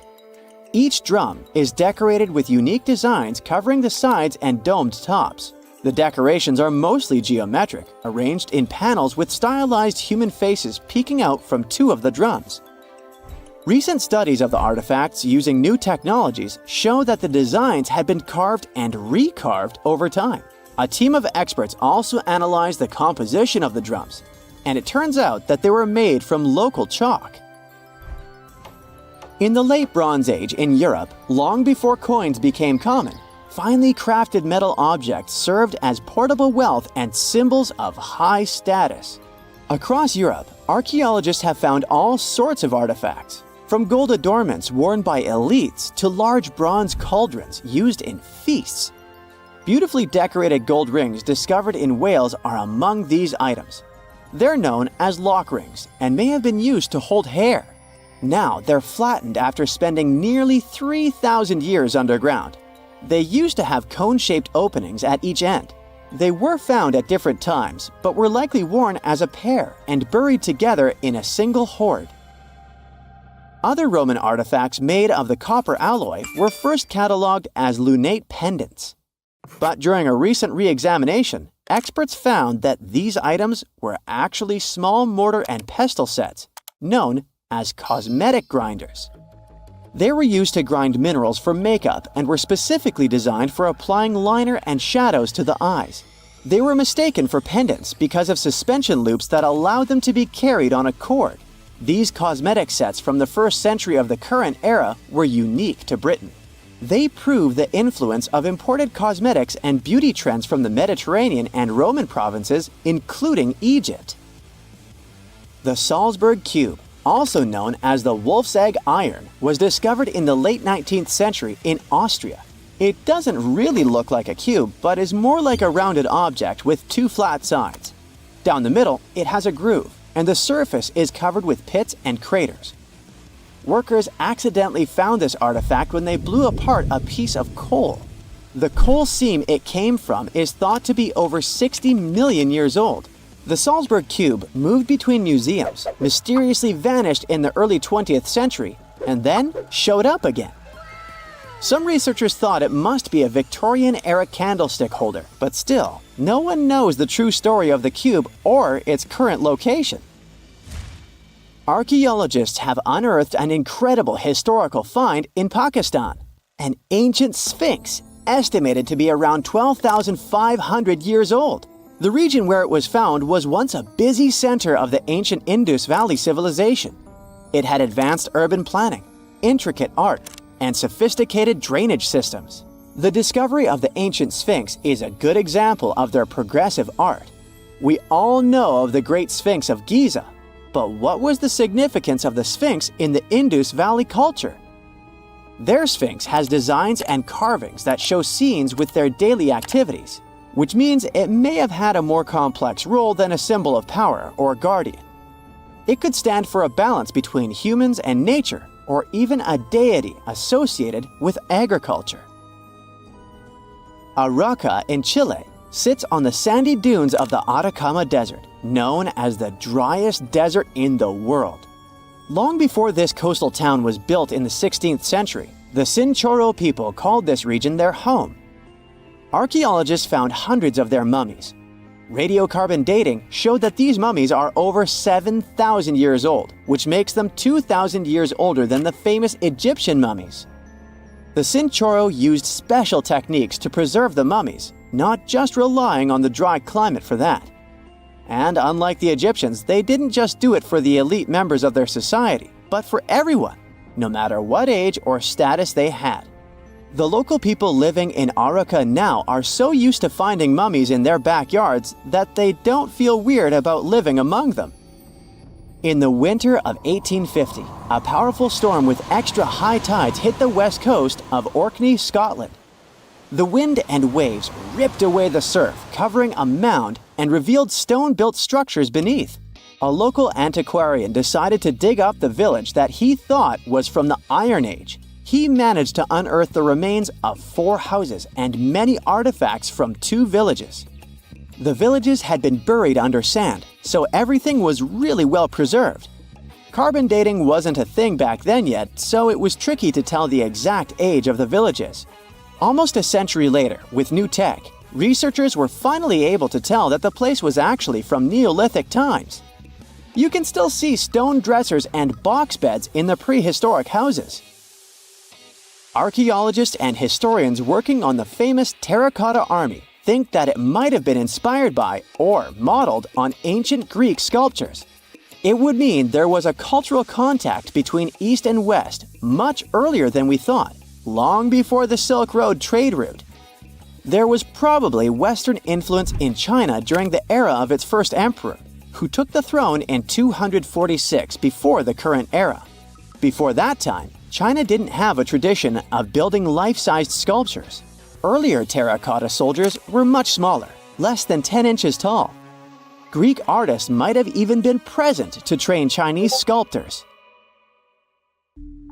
Each drum is decorated with unique designs covering the sides and domed tops. The decorations are mostly geometric, arranged in panels with stylized human faces peeking out from 2 of the drums. Recent studies of the artifacts using new technologies show that the designs had been carved and recarved over time. A team of experts also analyzed the composition of the drums, and it turns out that they were made from local chalk. In the late Bronze Age in Europe, long before coins became common, finely crafted metal objects served as portable wealth and symbols of high status. Across Europe, archaeologists have found all sorts of artifacts, from gold adornments worn by elites to large bronze cauldrons used in feasts. Beautifully decorated gold rings discovered in Wales are among these items. They're known as lock rings and may have been used to hold hair. Now they're flattened after spending nearly 3,000 years underground. They used to have cone-shaped openings at each end. They were found at different times, but were likely worn as a pair and buried together in a single hoard. Other Roman artifacts made of the copper alloy were first catalogued as lunate pendants. But during a recent re-examination, experts found that these items were actually small mortar and pestle sets, known as cosmetic grinders. They were used to grind minerals for makeup and were specifically designed for applying liner and shadows to the eyes. They were mistaken for pendants because of suspension loops that allowed them to be carried on a cord. These cosmetic sets from the 1st century of the current era were unique to Britain. They prove the influence of imported cosmetics and beauty trends from the Mediterranean and Roman provinces, including Egypt. The Salzburg Cube, also known as the Wolf's Egg Iron, was discovered in the late 19th century in Austria. It doesn't really look like a cube, but is more like a rounded object with 2 flat sides. Down the middle, it has a groove, and the surface is covered with pits and craters. Workers accidentally found this artifact when they blew apart a piece of coal. The coal seam it came from is thought to be over 60 million years old. The Salzburg Cube moved between museums, mysteriously vanished in the early 20th century, and then showed up again. Some researchers thought it must be a Victorian-era candlestick holder, but still, no one knows the true story of the cube or its current location. Archaeologists have unearthed an incredible historical find in Pakistan, an ancient sphinx estimated to be around 12,500 years old. The region where it was found was once a busy center of the ancient Indus Valley civilization. It had advanced urban planning, intricate art, and sophisticated drainage systems. The discovery of the ancient Sphinx is a good example of their progressive art. We all know of the Great Sphinx of Giza, but what was the significance of the Sphinx in the Indus Valley culture? Their Sphinx has designs and carvings that show scenes with their daily activities, which means it may have had a more complex role than a symbol of power or guardian. It could stand for a balance between humans and nature, or even a deity associated with agriculture. Arauca in Chile sits on the sandy dunes of the Atacama Desert, known as the driest desert in the world. Long before this coastal town was built in the 16th century, the Chinchorro people called this region their home. Archaeologists found hundreds of their mummies. Radiocarbon dating showed that these mummies are over 7,000 years old, which makes them 2,000 years older than the famous Egyptian mummies. The Chinchorro used special techniques to preserve the mummies, not just relying on the dry climate for that. And unlike the Egyptians, they didn't just do it for the elite members of their society, but for everyone, no matter what age or status they had. The local people living in Arauca now are so used to finding mummies in their backyards that they don't feel weird about living among them. In the winter of 1850, a powerful storm with extra high tides hit the west coast of Orkney, Scotland. The wind and waves ripped away the surf, covering a mound, and revealed stone-built structures beneath. A local antiquarian decided to dig up the village that he thought was from the Iron Age. He managed to unearth the remains of 4 houses and many artifacts from 2 villages. The villages had been buried under sand, so everything was really well preserved. Carbon dating wasn't a thing back then yet, so it was tricky to tell the exact age of the villages. Almost a century later, with new tech, researchers were finally able to tell that the place was actually from Neolithic times. You can still see stone dressers and box beds in the prehistoric houses. Archaeologists and historians working on the famous Terracotta Army think that it might have been inspired by or modeled on ancient Greek sculptures. It would mean there was a cultural contact between East and West much earlier than we thought, long before the Silk Road trade route. There was probably Western influence in China during the era of its first emperor, who took the throne in 246 before the current era. Before that time, China didn't have a tradition of building life-sized sculptures. Earlier terracotta soldiers were much smaller, less than 10 inches tall. Greek artists might have even been present to train Chinese sculptors.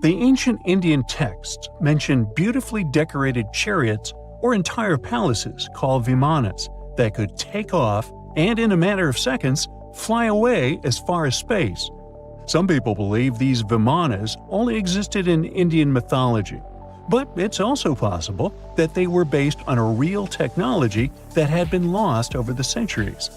The ancient Indian texts mention beautifully decorated chariots or entire palaces called vimanas that could take off and, in a matter of seconds, fly away as far as space. Some people believe these vimanas only existed in Indian mythology, but it's also possible that they were based on a real technology that had been lost over the centuries.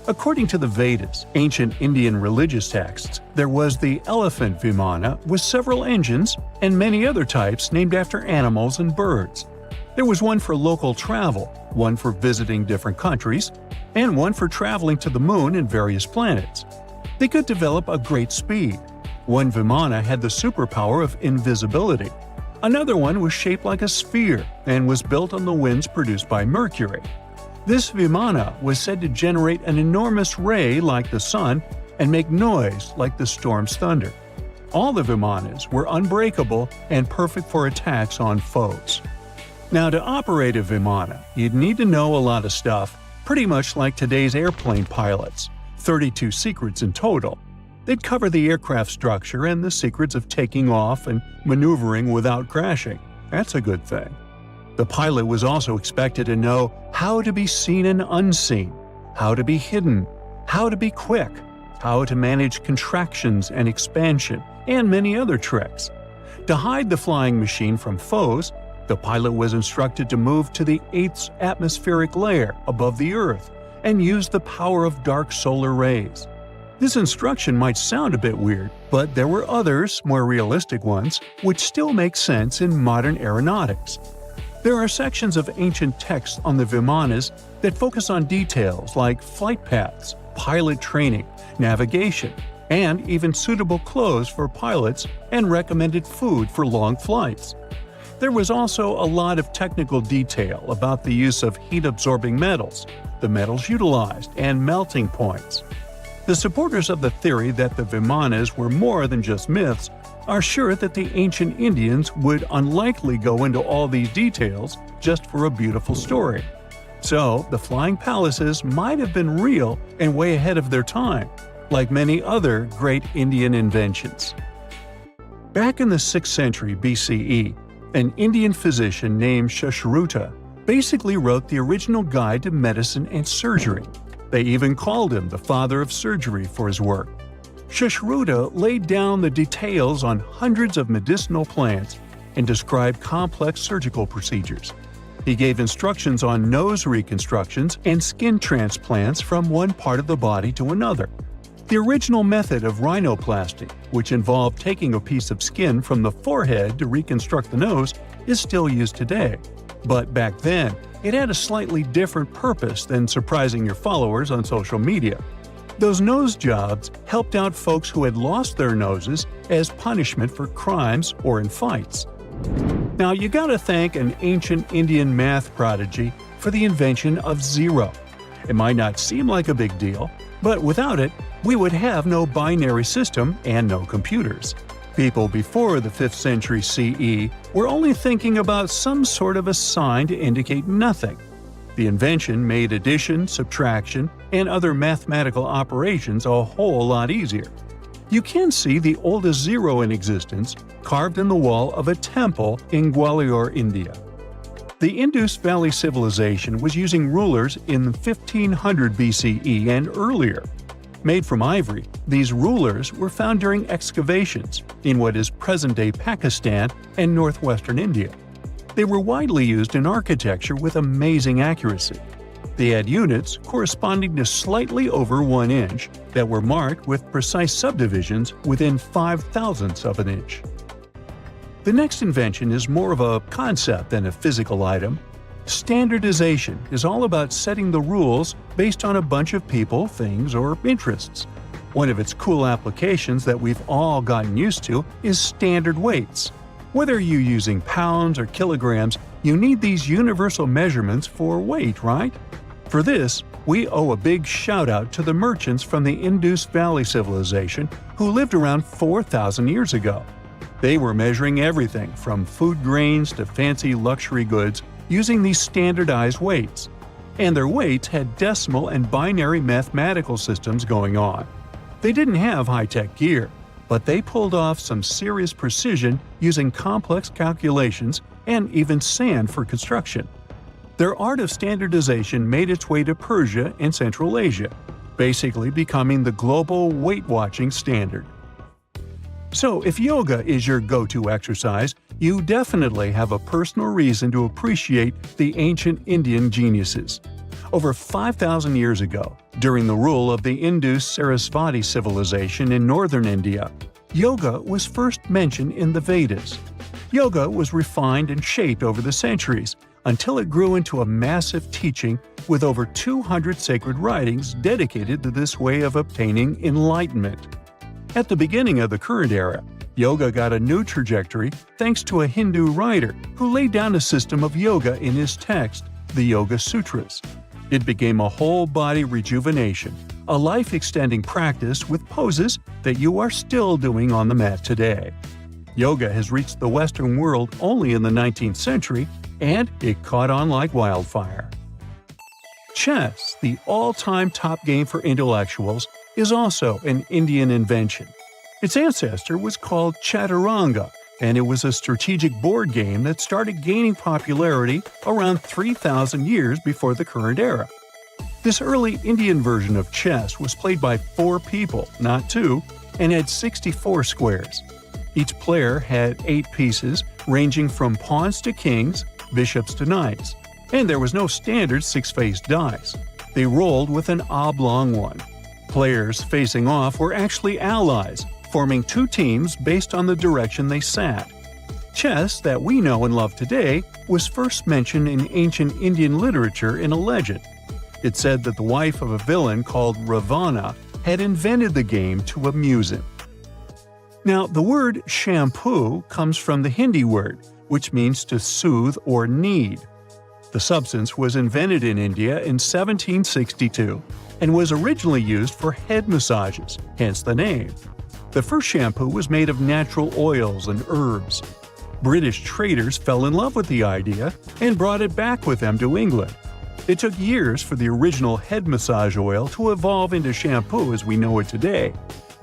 According to the Vedas, ancient Indian religious texts, there was the elephant vimana with several engines and many other types named after animals and birds. There was one for local travel, one for visiting different countries, and one for traveling to the moon and various planets. They could develop a great speed, One Vimana had the superpower of invisibility. Another one was shaped like a sphere and was built on the winds produced by Mercury. This Vimana was said to generate an enormous ray like the sun and make noise like the storm's thunder. All the Vimanas were unbreakable and perfect for attacks on foes. Now, to operate a Vimana, you'd need to know a lot of stuff, pretty much like today's airplane pilots, 32 secrets in total. They'd cover the aircraft structure and the secrets of taking off and maneuvering without crashing. That's a good thing. The pilot was also expected to know how to be seen and unseen, how to be hidden, how to be quick, how to manage contractions and expansion, and many other tricks. To hide the flying machine from foes, the pilot was instructed to move to the 8th atmospheric layer above the Earth and use the power of dark solar rays. This instruction might sound a bit weird, but there were others, more realistic ones, which still make sense in modern aeronautics. There are sections of ancient texts on the Vimanas that focus on details like flight paths, pilot training, navigation, and even suitable clothes for pilots and recommended food for long flights. There was also a lot of technical detail about the use of heat-absorbing metals, the metals utilized, and melting points. The supporters of the theory that the Vimanas were more than just myths are sure that the ancient Indians would unlikely go into all these details just for a beautiful story. So, the flying palaces might have been real and way ahead of their time, like many other great Indian inventions. Back in the 6th century BCE, an Indian physician named Sushruta basically wrote the original guide to medicine and surgery. They even called him the father of surgery for his work. Sushruta laid down the details on hundreds of medicinal plants and described complex surgical procedures. He gave instructions on nose reconstructions and skin transplants from one part of the body to another. The original method of rhinoplasty, which involved taking a piece of skin from the forehead to reconstruct the nose, is still used today. But back then, it had a slightly different purpose than surprising your followers on social media. Those nose jobs helped out folks who had lost their noses as punishment for crimes or in fights. Now, you gotta thank an ancient Indian math prodigy for the invention of zero. It might not seem like a big deal, but without it, we would have no binary system and no computers. People before the 5th century CE were only thinking about some sort of a sign to indicate nothing. The invention made addition, subtraction, and other mathematical operations a whole lot easier. You can see the oldest zero in existence carved in the wall of a temple in Gwalior, India. The Indus Valley Civilization was using rulers in 1500 BCE and earlier. Made from ivory, these rulers were found during excavations in what is present-day Pakistan and northwestern India. They were widely used in architecture with amazing accuracy. They had units corresponding to slightly over 1 inch that were marked with precise subdivisions within 5/1000ths of an inch. The next invention is more of a concept than a physical item. Standardization is all about setting the rules based on a bunch of people, things, or interests. One of its cool applications that we've all gotten used to is standard weights. Whether you're using pounds or kilograms, you need these universal measurements for weight, right? For this, we owe a big shout-out to the merchants from the Indus Valley Civilization who lived around 4,000 years ago. They were measuring everything from food grains to fancy luxury goods using these standardized weights. And their weights had decimal and binary mathematical systems going on. They didn't have high-tech gear, but they pulled off some serious precision using complex calculations and even sand for construction. Their art of standardization made its way to Persia and Central Asia, basically becoming the global weight-watching standard. So, if yoga is your go-to exercise, you definitely have a personal reason to appreciate the ancient Indian geniuses. Over 5,000 years ago, during the rule of the Indus-Sarasvati civilization in northern India, yoga was first mentioned in the Vedas. Yoga was refined and shaped over the centuries until it grew into a massive teaching with over 200 sacred writings dedicated to this way of obtaining enlightenment. At the beginning of the current era, yoga got a new trajectory thanks to a Hindu writer who laid down a system of yoga in his text, the Yoga Sutras. It became a whole-body rejuvenation, a life-extending practice with poses that you are still doing on the mat today. Yoga has reached the Western world only in the 19th century, and it caught on like wildfire. Chess, the all-time top game for intellectuals, is also an Indian invention. Its ancestor was called Chaturanga, and it was a strategic board game that started gaining popularity around 3,000 years before the current era. This early Indian version of chess was played by 4 people, not 2, and had 64 squares. Each player had 8 pieces, ranging from pawns to kings, bishops to knights, and there was no standard 6-faced dice. They rolled with an oblong one. Players facing off were actually allies, forming 2 teams based on the direction they sat. Chess, that we know and love today, was first mentioned in ancient Indian literature in a legend. It said that the wife of a villain called Ravana had invented the game to amuse him. Now, the word shampoo comes from the Hindi word, which means to soothe or knead. The substance was invented in India in 1762 and was originally used for head massages, hence the name. The first shampoo was made of natural oils and herbs. British traders fell in love with the idea and brought it back with them to England. It took years for the original head massage oil to evolve into shampoo as we know it today,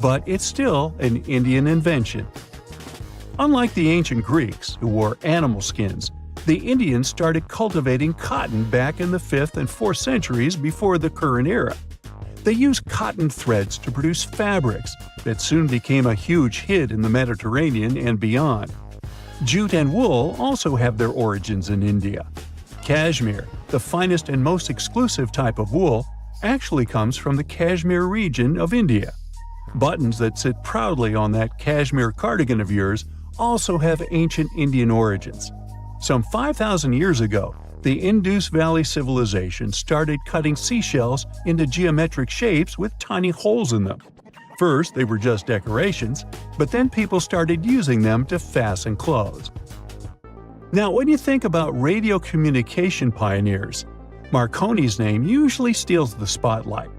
but it's still an Indian invention. Unlike the ancient Greeks, who wore animal skins, the Indians started cultivating cotton back in the 5th and 4th centuries before the current era. They used cotton threads to produce fabrics that soon became a huge hit in the Mediterranean and beyond. Jute and wool also have their origins in India. Cashmere, the finest and most exclusive type of wool, actually comes from the Kashmir region of India. Buttons that sit proudly on that cashmere cardigan of yours also have ancient Indian origins. Some 5,000 years ago, the Indus Valley civilization started cutting seashells into geometric shapes with tiny holes in them. First, they were just decorations, but then people started using them to fasten clothes. Now, when you think about radio communication pioneers, Marconi's name usually steals the spotlight.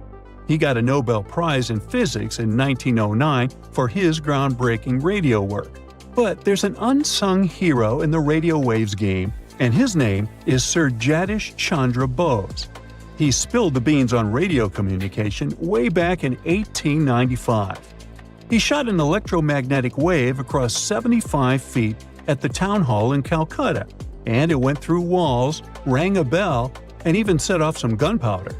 He got a Nobel Prize in Physics in 1909 for his groundbreaking radio work. But there's an unsung hero in the radio waves game, and his name is Sir Jagdish Chandra Bose. He spilled the beans on radio communication way back in 1895. He shot an electromagnetic wave across 75 feet at the town hall in Calcutta, and it went through walls, rang a bell, and even set off some gunpowder.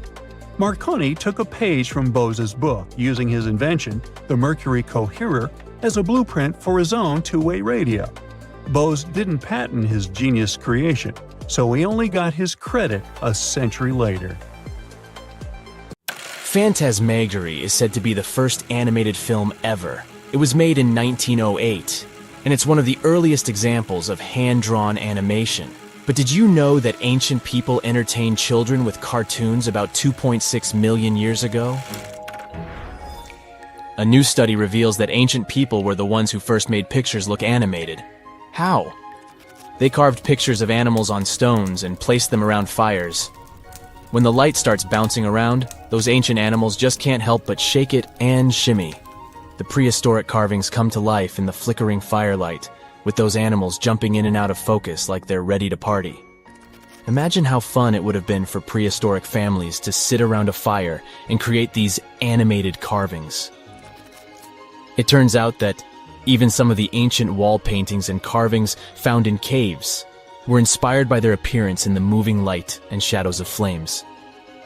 Marconi took a page from Bose's book, using his invention, the Mercury Coherer, as a blueprint for his own two-way radio. Bose didn't patent his genius creation, so he only got his credit a century later. Phantasmagory is said to be the first animated film ever. It was made in 1908, and it's one of the earliest examples of hand-drawn animation. But did you know that ancient people entertained children with cartoons about 2.6 million years ago? A new study reveals that ancient people were the ones who first made pictures look animated. How? They carved pictures of animals on stones and placed them around fires. When the light starts bouncing around, those ancient animals just can't help but shake it and shimmy. The prehistoric carvings come to life in the flickering firelight, with those animals jumping in and out of focus like they're ready to party. Imagine how fun it would have been for prehistoric families to sit around a fire and create these animated carvings. It turns out that even some of the ancient wall paintings and carvings found in caves were inspired by their appearance in the moving light and shadows of flames.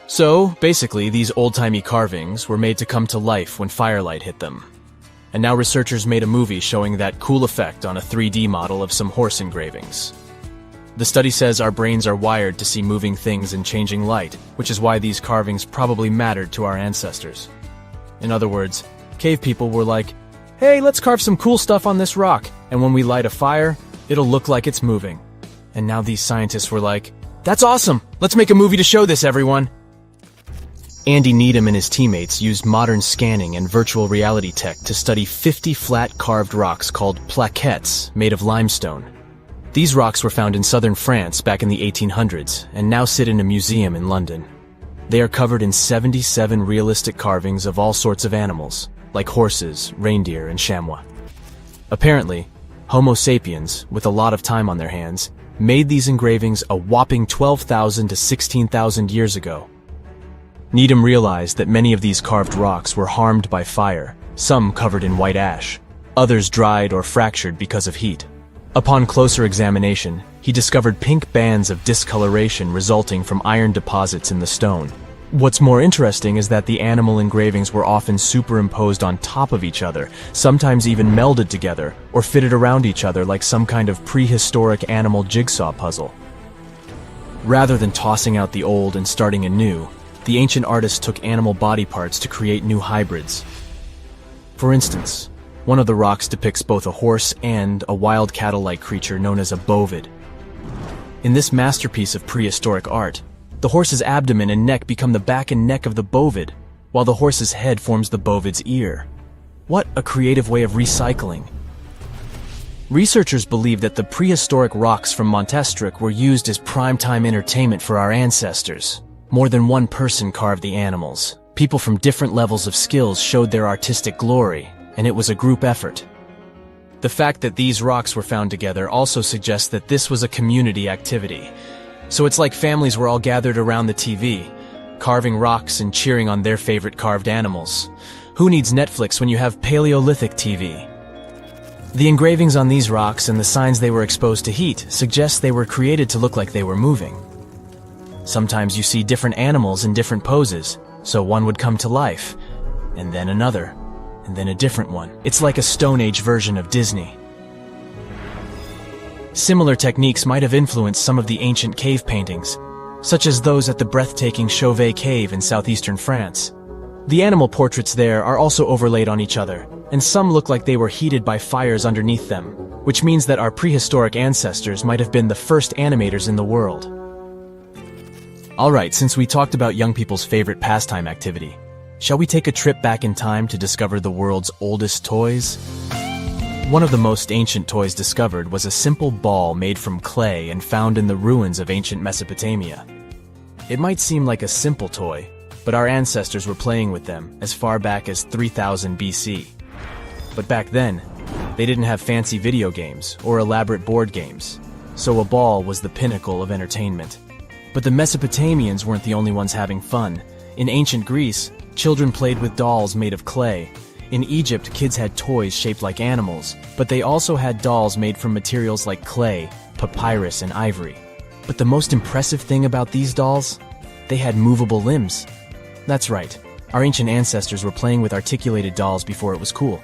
So, basically, these old-timey carvings were made to come to life when firelight hit them. And now researchers made a movie showing that cool effect on a 3D model of some horse engravings. The study says our brains are wired to see moving things in changing light, which is why these carvings probably mattered to our ancestors. In other words, cave people were like, hey, let's carve some cool stuff on this rock, and when we light a fire, it'll look like it's moving. And now these scientists were like, that's awesome! Let's make a movie to show this, everyone! Andy Needham and his teammates used modern scanning and virtual reality tech to study 50 flat carved rocks called plaquettes made of limestone. These rocks were found in southern France back in the 1800s and now sit in a museum in London. They are covered in 77 realistic carvings of all sorts of animals, like horses, reindeer, and chamois. Apparently, Homo sapiens, with a lot of time on their hands, made these engravings a whopping 12,000 to 16,000 years ago. Needham realized that many of these carved rocks were harmed by fire, some covered in white ash, others dried or fractured because of heat. Upon closer examination, he discovered pink bands of discoloration resulting from iron deposits in the stone. What's more interesting is that the animal engravings were often superimposed on top of each other, sometimes even melded together, or fitted around each other like some kind of prehistoric animal jigsaw puzzle. Rather than tossing out the old and starting anew, the ancient artists took animal body parts to create new hybrids. For instance, one of the rocks depicts both a horse and a wild cattle-like creature known as a bovid. In this masterpiece of prehistoric art, the horse's abdomen and neck become the back and neck of the bovid, while the horse's head forms the bovid's ear. What a creative way of recycling. Researchers believe that the prehistoric rocks from Montestruc were used as primetime entertainment for our ancestors. More than one person carved the animals. People from different levels of skills showed their artistic glory, and it was a group effort. The fact that these rocks were found together also suggests that this was a community activity. So it's like families were all gathered around the TV, carving rocks and cheering on their favorite carved animals. Who needs Netflix when you have Paleolithic TV? The engravings on these rocks and the signs they were exposed to heat suggest they were created to look like they were moving. Sometimes you see different animals in different poses, so one would come to life, and then another, and then a different one. It's like a Stone Age version of Disney. Similar techniques might have influenced some of the ancient cave paintings, such as those at the breathtaking Chauvet Cave in southeastern France. The animal portraits there are also overlaid on each other, and some look like they were heated by fires underneath them, which means that our prehistoric ancestors might have been the first animators in the world. Alright, since we talked about young people's favorite pastime activity, shall we take a trip back in time to discover the world's oldest toys? One of the most ancient toys discovered was a simple ball made from clay and found in the ruins of ancient Mesopotamia. It might seem like a simple toy, but our ancestors were playing with them as far back as 3000 BC. But back then, they didn't have fancy video games or elaborate board games, so a ball was the pinnacle of entertainment. But the Mesopotamians weren't the only ones having fun. In ancient Greece, children played with dolls made of clay. In Egypt, kids had toys shaped like animals, but they also had dolls made from materials like clay, papyrus, and ivory. But the most impressive thing about these dolls? They had movable limbs. That's right, our ancient ancestors were playing with articulated dolls before it was cool.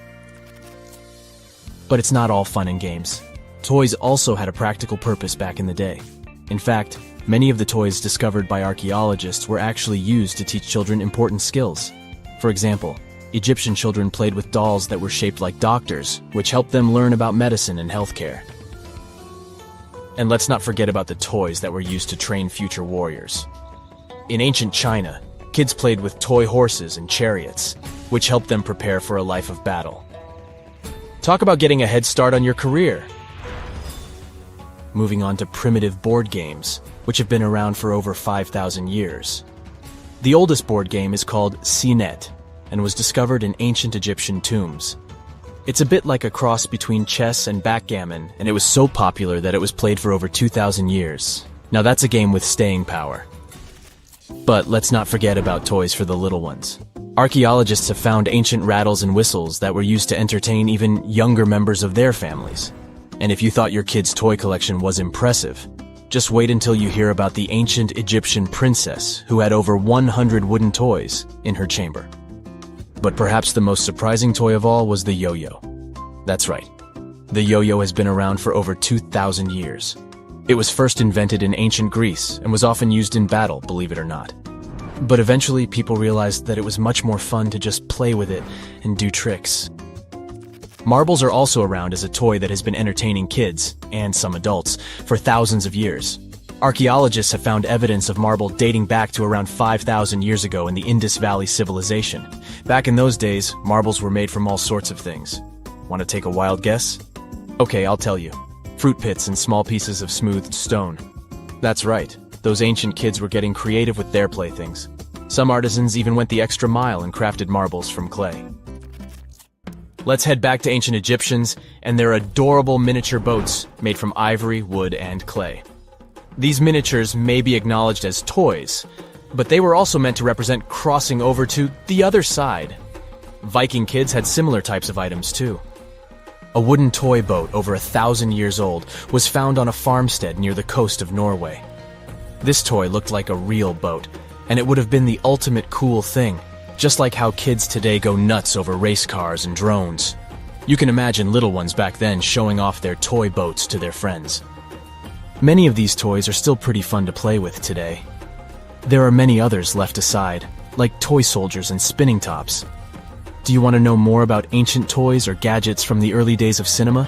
But it's not all fun and games. Toys also had a practical purpose back in the day. In fact, many of the toys discovered by archaeologists were actually used to teach children important skills. For example, Egyptian children played with dolls that were shaped like doctors, which helped them learn about medicine and healthcare. And let's not forget about the toys that were used to train future warriors. In ancient China, kids played with toy horses and chariots, which helped them prepare for a life of battle. Talk about getting a head start on your career! Moving on to primitive board games, which have been around for over 5,000 years. The oldest board game is called Senet, and was discovered in ancient Egyptian tombs. It's a bit like a cross between chess and backgammon, and it was so popular that it was played for over 2,000 years. Now that's a game with staying power. But let's not forget about toys for the little ones. Archaeologists have found ancient rattles and whistles that were used to entertain even younger members of their families. And if you thought your kid's toy collection was impressive, just wait until you hear about the ancient Egyptian princess who had over 100 wooden toys in her chamber. But perhaps the most surprising toy of all was the yo-yo. That's right. The yo-yo has been around for over 2,000 years. It was first invented in ancient Greece and was often used in battle, believe it or not. But eventually people realized that it was much more fun to just play with it and do tricks. Marbles are also around as a toy that has been entertaining kids, and some adults, for thousands of years. Archaeologists have found evidence of marble dating back to around 5,000 years ago in the Indus Valley civilization. Back in those days, marbles were made from all sorts of things. Want to take a wild guess? Okay, I'll tell you. Fruit pits and small pieces of smoothed stone. That's right, those ancient kids were getting creative with their playthings. Some artisans even went the extra mile and crafted marbles from clay. Let's head back to ancient Egyptians and their adorable miniature boats made from ivory, wood, and clay. These miniatures may be acknowledged as toys, but they were also meant to represent crossing over to the other side. Viking kids had similar types of items too. A wooden toy boat over 1,000 years old was found on a farmstead near the coast of Norway. This toy looked like a real boat, and it would have been the ultimate cool thing, just like how kids today go nuts over race cars and drones. You can imagine little ones back then showing off their toy boats to their friends. Many of these toys are still pretty fun to play with today. There are many others left aside, like toy soldiers and spinning tops. Do you want to know more about ancient toys or gadgets from the early days of cinema?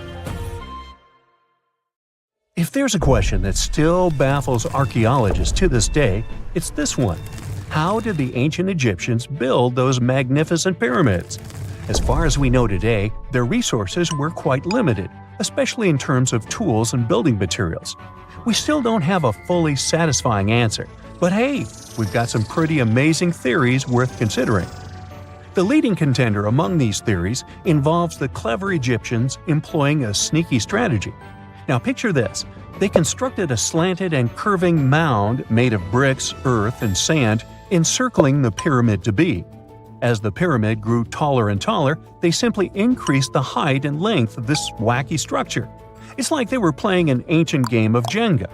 If there's a question that still baffles archaeologists to this day, it's this one. How did the ancient Egyptians build those magnificent pyramids? As far as we know today, their resources were quite limited, especially in terms of tools and building materials. We still don't have a fully satisfying answer, but hey, we've got some pretty amazing theories worth considering. The leading contender among these theories involves the clever Egyptians employing a sneaky strategy. Now picture this. They constructed a slanted and curving mound made of bricks, earth, and sand encircling the pyramid to be. As the pyramid grew taller and taller, they simply increased the height and length of this wacky structure. It's like they were playing an ancient game of Jenga.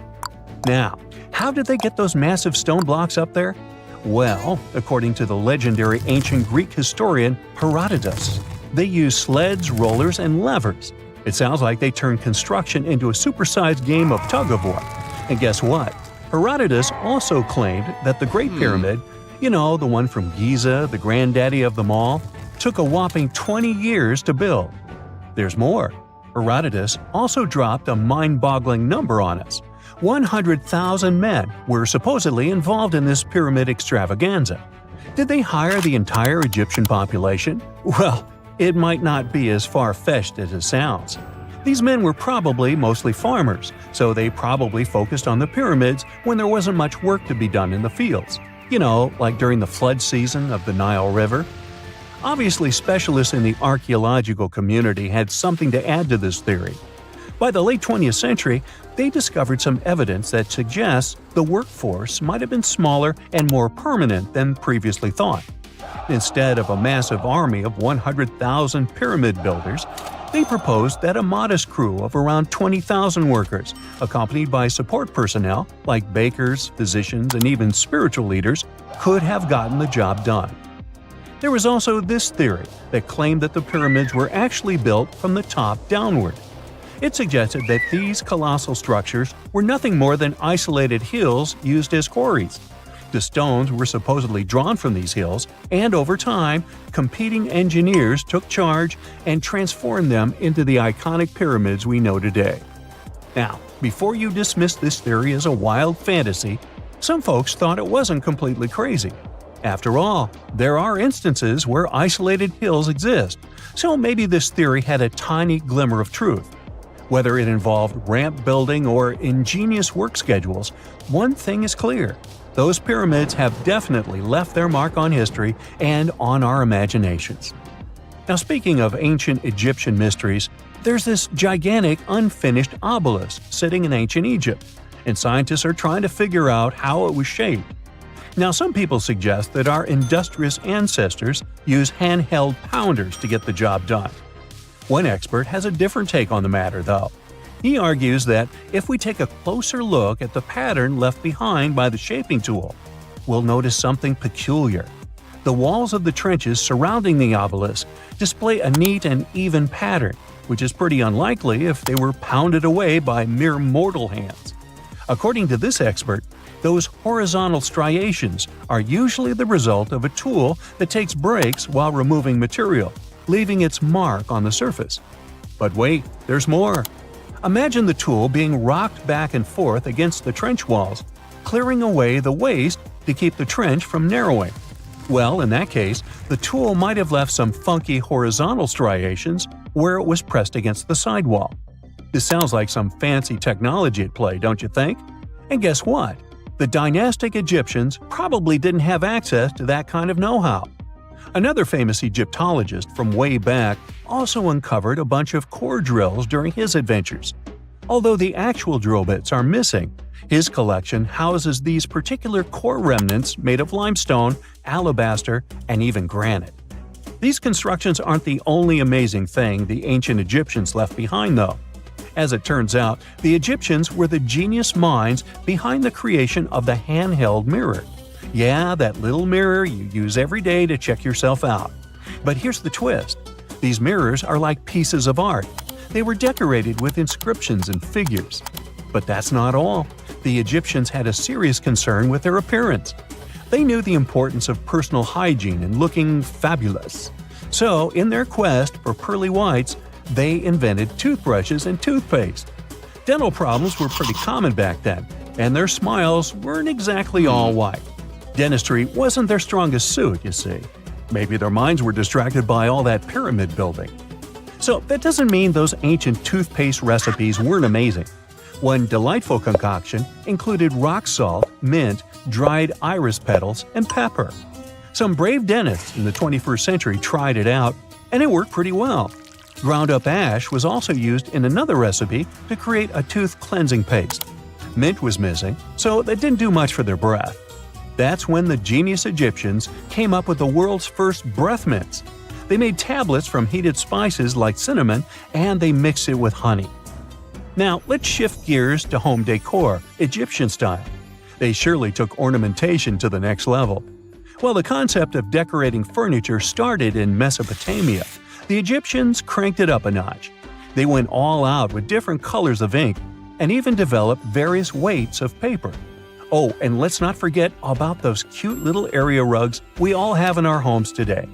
Now, how did they get those massive stone blocks up there? Well, according to the legendary ancient Greek historian Herodotus, they used sleds, rollers, and levers. It sounds like they turned construction into a supersized game of tug-of-war. And guess what? Herodotus also claimed that the Great Pyramid, you know, the one from Giza, the granddaddy of them all, took a whopping 20 years to build. There's more. Herodotus also dropped a mind-boggling number on us. 100,000 men were supposedly involved in this pyramid extravaganza. Did they hire the entire Egyptian population? Well, it might not be as far-fetched as it sounds. These men were probably mostly farmers, so they probably focused on the pyramids when there wasn't much work to be done in the fields. You know, like during the flood season of the Nile River. Obviously, specialists in the archaeological community had something to add to this theory. By the late 20th century, they discovered some evidence that suggests the workforce might have been smaller and more permanent than previously thought. Instead of a massive army of 100,000 pyramid builders, they proposed that a modest crew of around 20,000 workers, accompanied by support personnel like bakers, physicians, and even spiritual leaders, could have gotten the job done. There was also this theory that claimed that the pyramids were actually built from the top downward. It suggested that these colossal structures were nothing more than isolated hills used as quarries. The stones were supposedly drawn from these hills, and over time, competing engineers took charge and transformed them into the iconic pyramids we know today. Now, before you dismiss this theory as a wild fantasy, some folks thought it wasn't completely crazy. After all, there are instances where isolated hills exist, so maybe this theory had a tiny glimmer of truth. Whether it involved ramp building or ingenious work schedules, one thing is clear. Those pyramids have definitely left their mark on history and on our imaginations. Now, speaking of ancient Egyptian mysteries, there's this gigantic unfinished obelisk sitting in ancient Egypt, and scientists are trying to figure out how it was shaped. Now, some people suggest that our industrious ancestors used handheld pounders to get the job done. One expert has a different take on the matter, though. He argues that if we take a closer look at the pattern left behind by the shaping tool, we'll notice something peculiar. The walls of the trenches surrounding the obelisk display a neat and even pattern, which is pretty unlikely if they were pounded away by mere mortal hands. According to this expert, those horizontal striations are usually the result of a tool that takes breaks while removing material, leaving its mark on the surface. But wait, there's more. Imagine the tool being rocked back and forth against the trench walls, clearing away the waste to keep the trench from narrowing. Well, in that case, the tool might have left some funky horizontal striations where it was pressed against the sidewall. This sounds like some fancy technology at play, don't you think? And guess what? The dynastic Egyptians probably didn't have access to that kind of know-how. Another famous Egyptologist from way back also uncovered a bunch of core drills during his adventures. Although the actual drill bits are missing, his collection houses these particular core remnants made of limestone, alabaster, and even granite. These constructions aren't the only amazing thing the ancient Egyptians left behind, though. As it turns out, the Egyptians were the genius minds behind the creation of the handheld mirror. Yeah, that little mirror you use every day to check yourself out. But here's the twist. These mirrors are like pieces of art. They were decorated with inscriptions and figures. But that's not all. The Egyptians had a serious concern with their appearance. They knew the importance of personal hygiene and looking fabulous. So, in their quest for pearly whites, they invented toothbrushes and toothpaste. Dental problems were pretty common back then, and their smiles weren't exactly all white. Dentistry wasn't their strongest suit, you see. Maybe their minds were distracted by all that pyramid building. So that doesn't mean those ancient toothpaste recipes weren't amazing. One delightful concoction included rock salt, mint, dried iris petals, and pepper. Some brave dentists in the 21st century tried it out, and it worked pretty well. Ground-up ash was also used in another recipe to create a tooth cleansing paste. Mint was missing, so that didn't do much for their breath. That's when the genius Egyptians came up with the world's first breath mints. They made tablets from heated spices like cinnamon, and they mixed it with honey. Now, let's shift gears to home decor, Egyptian style. They surely took ornamentation to the next level. While the concept of decorating furniture started in Mesopotamia, the Egyptians cranked it up a notch. They went all out with different colors of ink and even developed various weights of paper. Oh, and let's not forget about those cute little area rugs we all have in our homes today.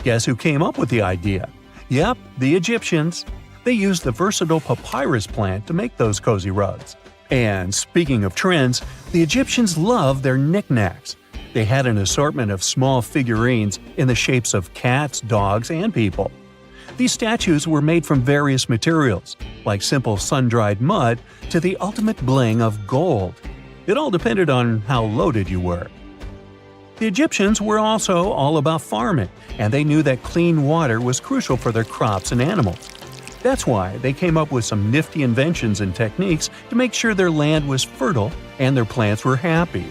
Guess who came up with the idea? Yep, the Egyptians. They used the versatile papyrus plant to make those cozy rugs. And speaking of trends, the Egyptians loved their knickknacks. They had an assortment of small figurines in the shapes of cats, dogs, and people. These statues were made from various materials, like simple sun-dried mud to the ultimate bling of gold. It all depended on how loaded you were. The Egyptians were also all about farming, and they knew that clean water was crucial for their crops and animals. That's why they came up with some nifty inventions and techniques to make sure their land was fertile and their plants were happy.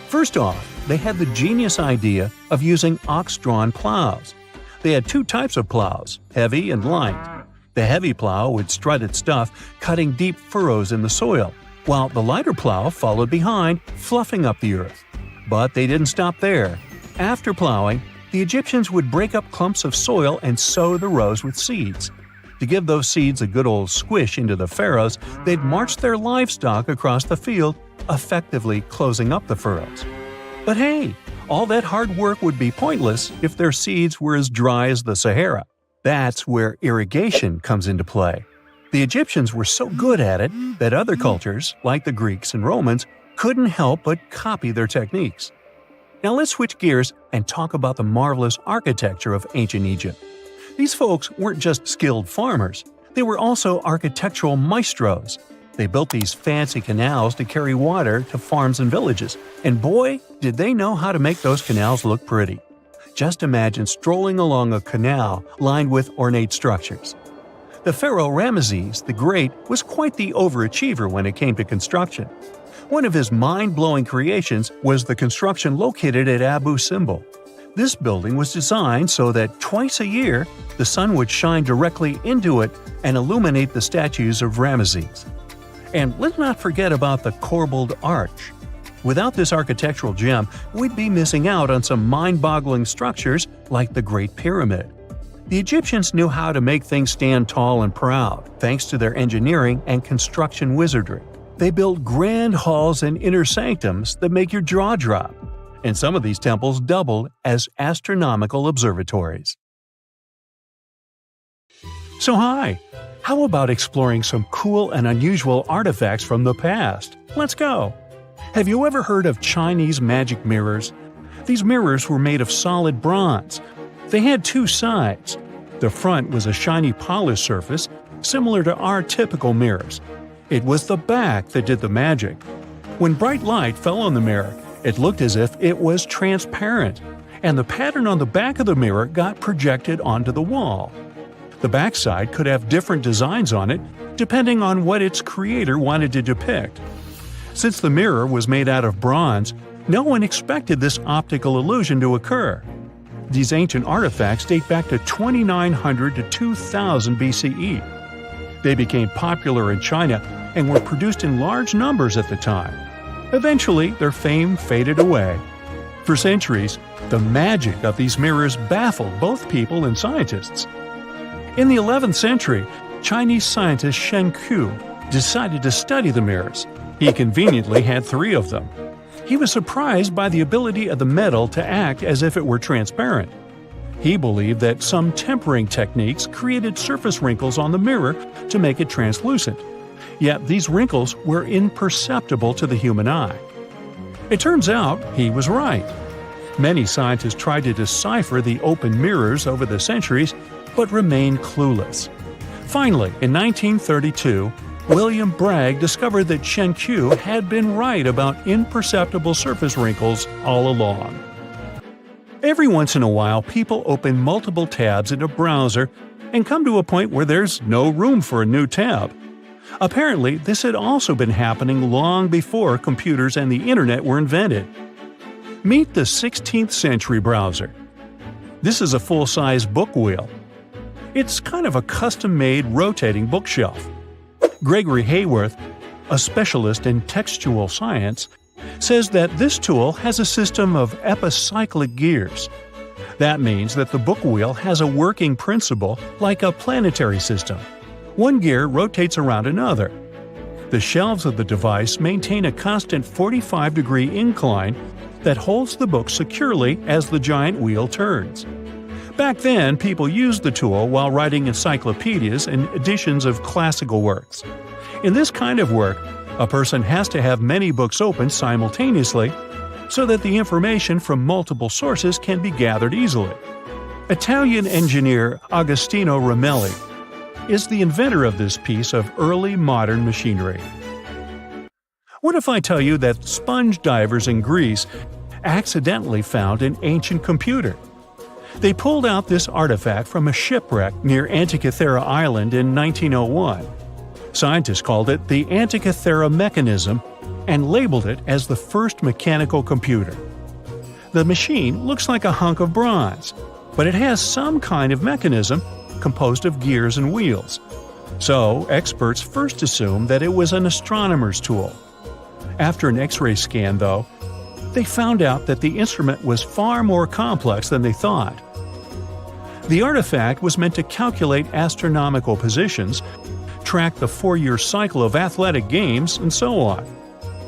First off, they had the genius idea of using ox-drawn plows. They had two types of plows, heavy and light. The heavy plow would strut its stuff, cutting deep furrows in the soil, while the lighter plow followed behind, fluffing up the earth. But they didn't stop there. After plowing, the Egyptians would break up clumps of soil and sow the rows with seeds. To give those seeds a good old squish into the furrows, they'd march their livestock across the field, effectively closing up the furrows. But hey, all that hard work would be pointless if their seeds were as dry as the Sahara. That's where irrigation comes into play. The Egyptians were so good at it that other cultures, like the Greeks and Romans, couldn't help but copy their techniques. Now let's switch gears and talk about the marvelous architecture of ancient Egypt. These folks weren't just skilled farmers, they were also architectural maestros. They built these fancy canals to carry water to farms and villages, and boy, did they know how to make those canals look pretty. Just imagine strolling along a canal lined with ornate structures. The pharaoh Ramesses the Great was quite the overachiever when it came to construction. One of his mind-blowing creations was the construction located at Abu Simbel. This building was designed so that twice a year, the sun would shine directly into it and illuminate the statues of Ramesses. And let's not forget about the corbelled arch. Without this architectural gem, we'd be missing out on some mind-boggling structures like the Great Pyramid. The Egyptians knew how to make things stand tall and proud, thanks to their engineering and construction wizardry. They built grand halls and inner sanctums that make your jaw drop, and some of these temples doubled as astronomical observatories. So hi, How about exploring some cool and unusual artifacts from the past? Let's go! Have you ever heard of Chinese magic mirrors? These mirrors were made of solid bronze. They had two sides. The front was a shiny polished surface, similar to our typical mirrors. It was the back that did the magic. When bright light fell on the mirror, it looked as if it was transparent, and the pattern on the back of the mirror got projected onto the wall. The backside could have different designs on it, depending on what its creator wanted to depict. Since the mirror was made out of bronze, no one expected this optical illusion to occur. These ancient artifacts date back to 2900 to 2000 BCE. They became popular in China and were produced in large numbers at the time. Eventually, their fame faded away. For centuries, the magic of these mirrors baffled both people and scientists. In the 11th century, Chinese scientist Shen Ku decided to study the mirrors. He conveniently had 3 of them. He was surprised by the ability of the metal to act as if it were transparent. He believed that some tempering techniques created surface wrinkles on the mirror to make it translucent. Yet these wrinkles were imperceptible to the human eye. It turns out he was right. Many scientists tried to decipher the open mirrors over the centuries, but remained clueless. Finally, in 1932, William Bragg discovered that Shen Ku had been right about imperceptible surface wrinkles all along. Every once in a while, people open multiple tabs in a browser and come to a point where there's no room for a new tab. Apparently, this had also been happening long before computers and the internet were invented. Meet the 16th century browser. This is a full-size book wheel. It's kind of a custom-made rotating bookshelf. Gregory Hayworth, a specialist in textual science, says that this tool has a system of epicyclic gears. That means that the book wheel has a working principle like a planetary system. One gear rotates around another. The shelves of the device maintain a constant 45-degree incline that holds the book securely as the giant wheel turns. Back then, people used the tool while writing encyclopedias and editions of classical works. In this kind of work, a person has to have many books open simultaneously so that the information from multiple sources can be gathered easily. Italian engineer Agostino Ramelli is the inventor of this piece of early modern machinery. What if I tell you that sponge divers in Greece accidentally found an ancient computer? They pulled out this artifact from a shipwreck near Antikythera Island in 1901. Scientists called it the Antikythera mechanism and labeled it as the first mechanical computer. The machine looks like a hunk of bronze, but it has some kind of mechanism composed of gears and wheels. So, experts first assumed that it was an astronomer's tool. After an X-ray scan, though, they found out that the instrument was far more complex than they thought. The artifact was meant to calculate astronomical positions, track the 4-year cycle of athletic games, and so on.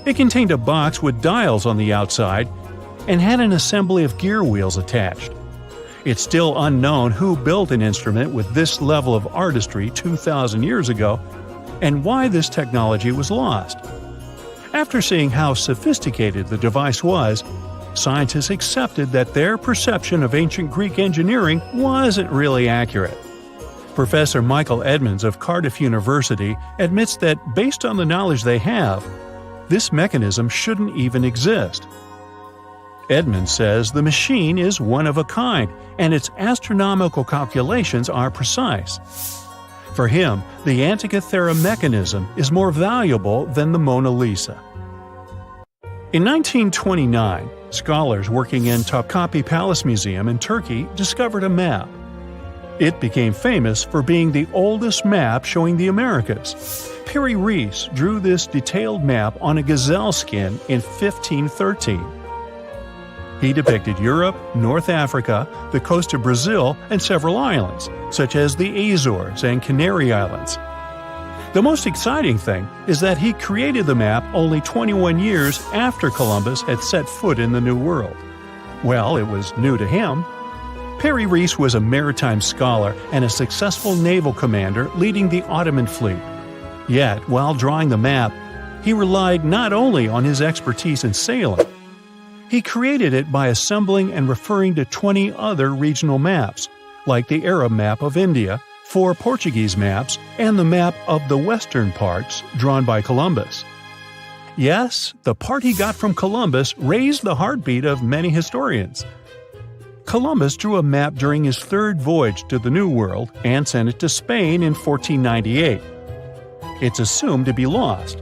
It contained a box with dials on the outside and had an assembly of gear wheels attached. It's still unknown who built an instrument with this level of artistry 2,000 years ago and why this technology was lost. After seeing how sophisticated the device was, scientists accepted that their perception of ancient Greek engineering wasn't really accurate. Professor Michael Edmonds of Cardiff University admits that, based on the knowledge they have, this mechanism shouldn't even exist. Edmonds says the machine is one of a kind, and its astronomical calculations are precise. For him, the Antikythera mechanism is more valuable than the Mona Lisa. In 1929, scholars working in Topkapi Palace Museum in Turkey discovered a map. It became famous for being the oldest map showing the Americas. Perry Rees drew this detailed map on a gazelle skin in 1513. He depicted Europe, North Africa, the coast of Brazil, and several islands, such as the Azores and Canary Islands. The most exciting thing is that he created the map only 21 years after Columbus had set foot in the New World. Well, it was new to him. Perry Rees was a maritime scholar and a successful naval commander leading the Ottoman fleet. Yet, while drawing the map, he relied not only on his expertise in sailing. He created it by assembling and referring to 20 other regional maps, like the Arab map of India, 4 Portuguese maps, and the map of the western parts drawn by Columbus. Yes, the part he got from Columbus raised the heartbeat of many historians. Columbus drew a map during his 3rd voyage to the New World and sent it to Spain in 1498. It's assumed to be lost.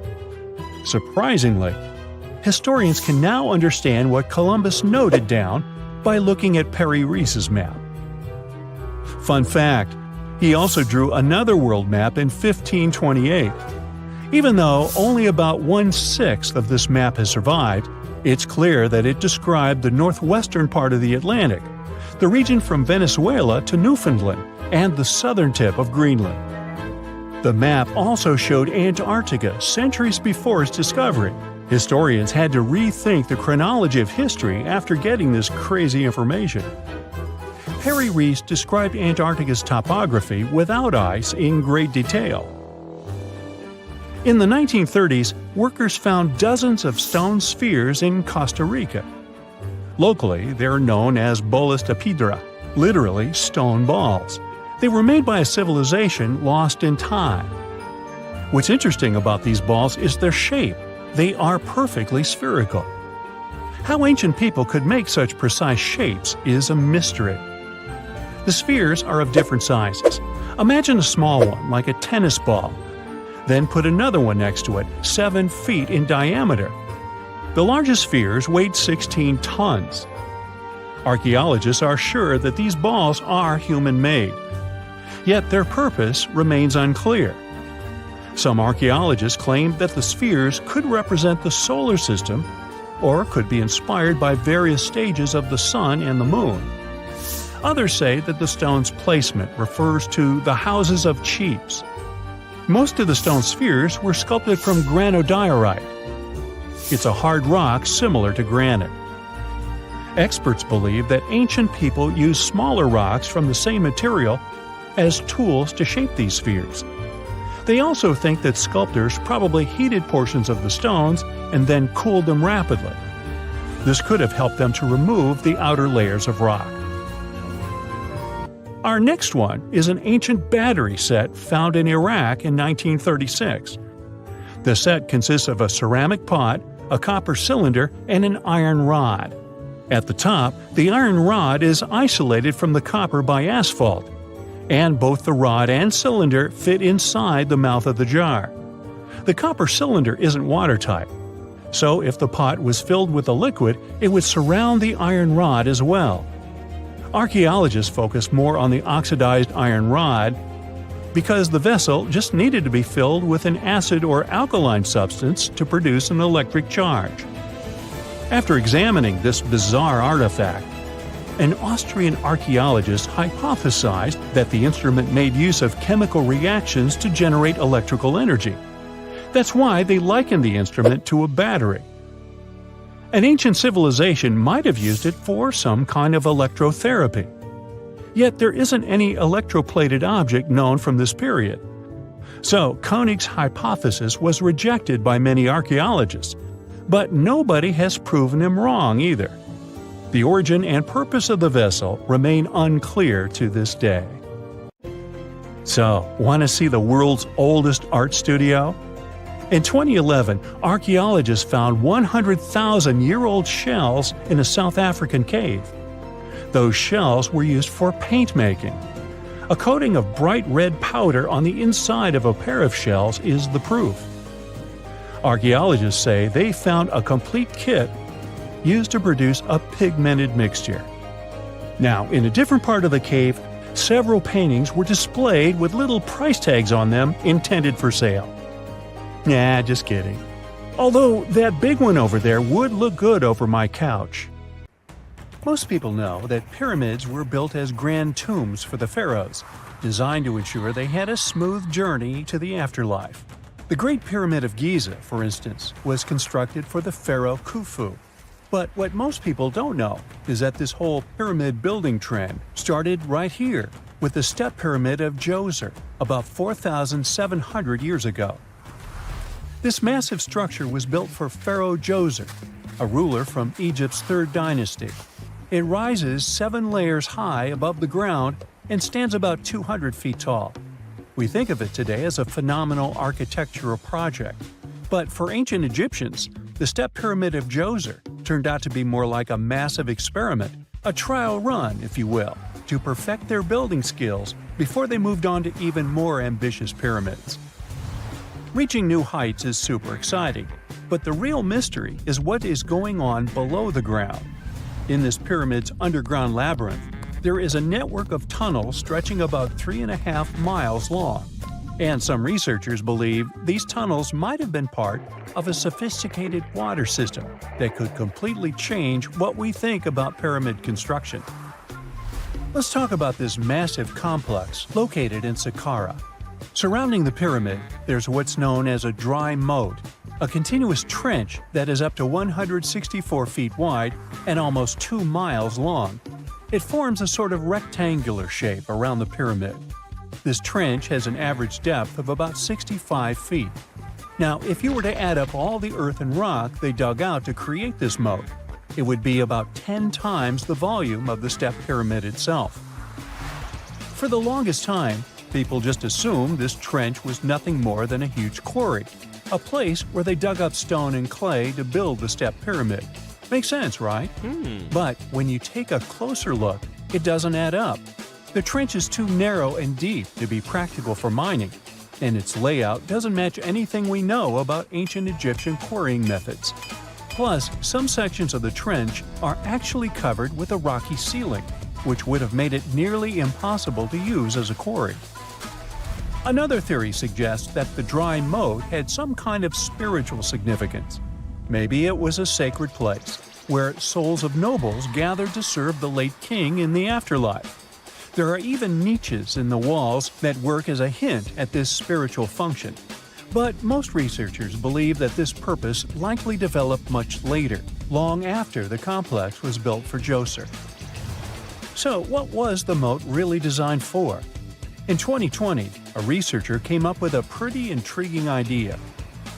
Surprisingly, historians can now understand what Columbus noted down by looking at Perry Rees's map. Fun fact, he also drew another world map in 1528. Even though only about 1/6 of this map has survived, it's clear that it described the northwestern part of the Atlantic, the region from Venezuela to Newfoundland, and the southern tip of Greenland. The map also showed Antarctica centuries before its discovery. Historians had to rethink the chronology of history after getting this crazy information. Perry Rees described Antarctica's topography without ice in great detail. In the 1930s, workers found dozens of stone spheres in Costa Rica. Locally, they're known as bolas de piedra, literally stone balls. They were made by a civilization lost in time. What's interesting about these balls is their shape. They are perfectly spherical. How ancient people could make such precise shapes is a mystery. The spheres are of different sizes. Imagine a small one, like a tennis ball. Then put another one next to it, 7 feet in diameter. The largest spheres weighed 16 tons. Archaeologists are sure that these balls are human-made. Yet their purpose remains unclear. Some archaeologists claim that the spheres could represent the solar system or could be inspired by various stages of the sun and the moon. Others say that the stone's placement refers to the houses of chiefs. Most of the stone spheres were sculpted from granodiorite. It's a hard rock similar to granite. Experts believe that ancient people used smaller rocks from the same material as tools to shape these spheres. They also think that sculptors probably heated portions of the stones and then cooled them rapidly. This could have helped them to remove the outer layers of rock. Our next one is an ancient battery set found in Iraq in 1936. The set consists of a ceramic pot, a copper cylinder, and an iron rod. At the top, the iron rod is isolated from the copper by asphalt, and both the rod and cylinder fit inside the mouth of the jar. The copper cylinder isn't watertight, so if the pot was filled with a liquid, it would surround the iron rod as well. Archaeologists focus more on the oxidized iron rod because the vessel just needed to be filled with an acid or alkaline substance to produce an electric charge. After examining this bizarre artifact, an Austrian archaeologist hypothesized that the instrument made use of chemical reactions to generate electrical energy. That's why they likened the instrument to a battery. An ancient civilization might have used it for some kind of electrotherapy. Yet there isn't any electroplated object known from this period. So Koenig's hypothesis was rejected by many archaeologists, but nobody has proven him wrong either. The origin and purpose of the vessel remain unclear to this day. So, want to see the world's oldest art studio? In 2011, archaeologists found 100,000-year-old shells in a South African cave. Those shells were used for paint making. A coating of bright red powder on the inside of a pair of shells is the proof. Archaeologists say they found a complete kit used to produce a pigmented mixture. Now, in a different part of the cave, several paintings were displayed with little price tags on them intended for sale. Nah, just kidding. Although that big one over there would look good over my couch. Most people know that pyramids were built as grand tombs for the pharaohs, designed to ensure they had a smooth journey to the afterlife. The Great Pyramid of Giza, for instance, was constructed for the pharaoh Khufu. But what most people don't know is that this whole pyramid building trend started right here with the step pyramid of Djoser about 4,700 years ago. This massive structure was built for Pharaoh Djoser, a ruler from Egypt's 3rd dynasty. It rises 7 layers high above the ground and stands about 200 feet tall. We think of it today as a phenomenal architectural project, but for ancient Egyptians, the step pyramid of Djoser turned out to be more like a massive experiment, a trial run, if you will, to perfect their building skills before they moved on to even more ambitious pyramids. Reaching new heights is super exciting, but the real mystery is what is going on below the ground. In this pyramid's underground labyrinth, there is a network of tunnels stretching about 3.5 miles long, and some researchers believe these tunnels might have been part of a sophisticated water system that could completely change what we think about pyramid construction. Let's talk about this massive complex located in Sakara. Surrounding the pyramid, there's what's known as a dry moat, a continuous trench that is up to 164 feet wide and almost 2 miles long. It forms a sort of rectangular shape around the pyramid. This trench has an average depth of about 65 feet. Now, if you were to add up all the earth and rock they dug out to create this moat, it would be about 10 times the volume of the step pyramid itself. For the longest time, people just assumed this trench was nothing more than a huge quarry, a place where they dug up stone and clay to build the step pyramid. Makes sense, right? But when you take a closer look, it doesn't add up. The trench is too narrow and deep to be practical for mining, and its layout doesn't match anything we know about ancient Egyptian quarrying methods. Plus, some sections of the trench are actually covered with a rocky ceiling, which would have made it nearly impossible to use as a quarry. Another theory suggests that the dry moat had some kind of spiritual significance. Maybe it was a sacred place, where souls of nobles gathered to serve the late king in the afterlife. There are even niches in the walls that work as a hint at this spiritual function. But most researchers believe that this purpose likely developed much later, long after the complex was built for Djoser. So, what was the moat really designed for? In 2020, a researcher came up with a pretty intriguing idea.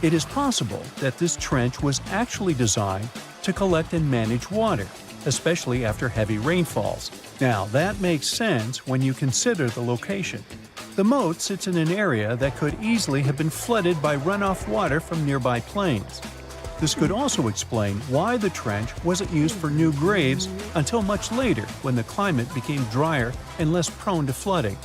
It is possible that this trench was actually designed to collect and manage water, especially after heavy rainfalls. Now, that makes sense when you consider the location. The moat sits in an area that could easily have been flooded by runoff water from nearby plains. This could also explain why the trench wasn't used for new graves until much later when the climate became drier and less prone to flooding.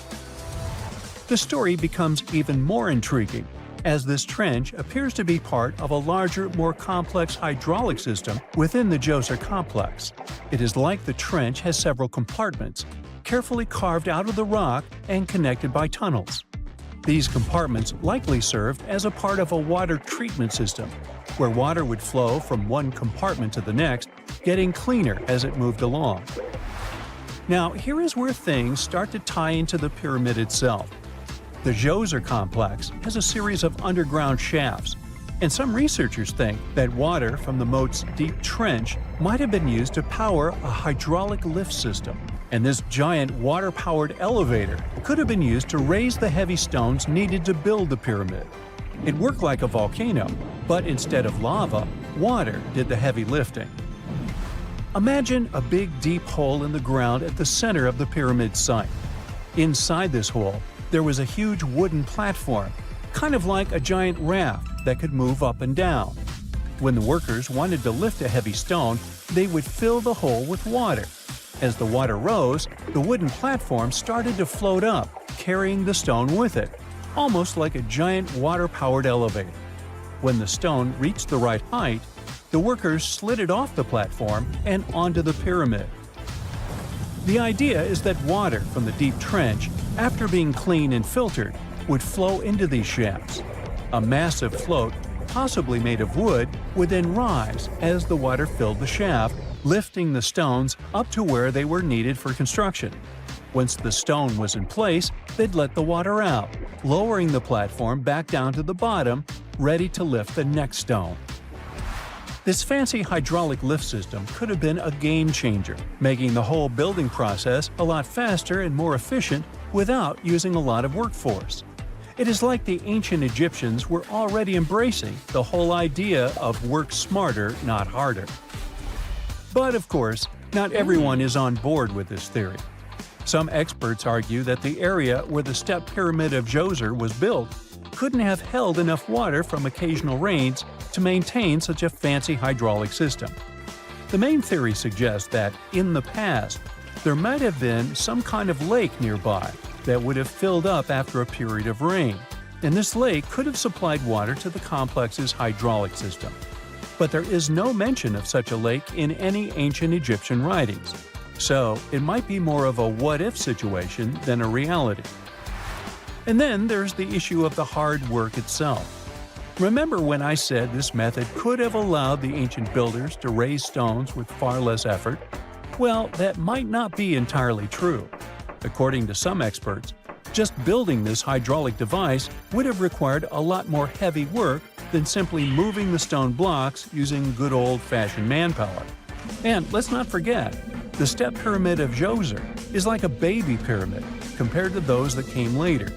The story becomes even more intriguing as this trench appears to be part of a larger, more complex hydraulic system within the Djoser complex. It is like the trench has several compartments, carefully carved out of the rock and connected by tunnels. These compartments likely served as a part of a water treatment system, where water would flow from one compartment to the next, getting cleaner as it moved along. Now, here is where things start to tie into the pyramid itself. The Djoser complex has a series of underground shafts, and some researchers think that water from the moat's deep trench might have been used to power a hydraulic lift system, and this giant water-powered elevator could have been used to raise the heavy stones needed to build the pyramid. It worked like a volcano, but instead of lava, water did the heavy lifting. Imagine a big deep hole in the ground at the center of the pyramid site. Inside this hole, there was a huge wooden platform, kind of like a giant raft that could move up and down. When the workers wanted to lift a heavy stone, they would fill the hole with water. As the water rose, the wooden platform started to float up, carrying the stone with it, almost like a giant water-powered elevator. When the stone reached the right height, the workers slid it off the platform and onto the pyramid. The idea is that water from the deep trench, after being cleaned and filtered, would flow into these shafts. A massive float, possibly made of wood, would then rise as the water filled the shaft, lifting the stones up to where they were needed for construction. Once the stone was in place, they'd let the water out, lowering the platform back down to the bottom, ready to lift the next stone. This fancy hydraulic lift system could have been a game changer, making the whole building process a lot faster and more efficient without using a lot of workforce. It is like the ancient Egyptians were already embracing the whole idea of work smarter, not harder. But of course, not everyone is on board with this theory. Some experts argue that the area where the step pyramid of Djoser was built couldn't have held enough water from occasional rains to maintain such a fancy hydraulic system. The main theory suggests that, in the past, there might have been some kind of lake nearby that would have filled up after a period of rain, and this lake could have supplied water to the complex's hydraulic system. But there is no mention of such a lake in any ancient Egyptian writings, so it might be more of a what-if situation than a reality. And then there's the issue of the hard work itself. Remember when I said this method could have allowed the ancient builders to raise stones with far less effort? Well, that might not be entirely true. According to some experts, just building this hydraulic device would have required a lot more heavy work than simply moving the stone blocks using good old-fashioned manpower. And let's not forget, the step pyramid of Djoser is like a baby pyramid compared to those that came later.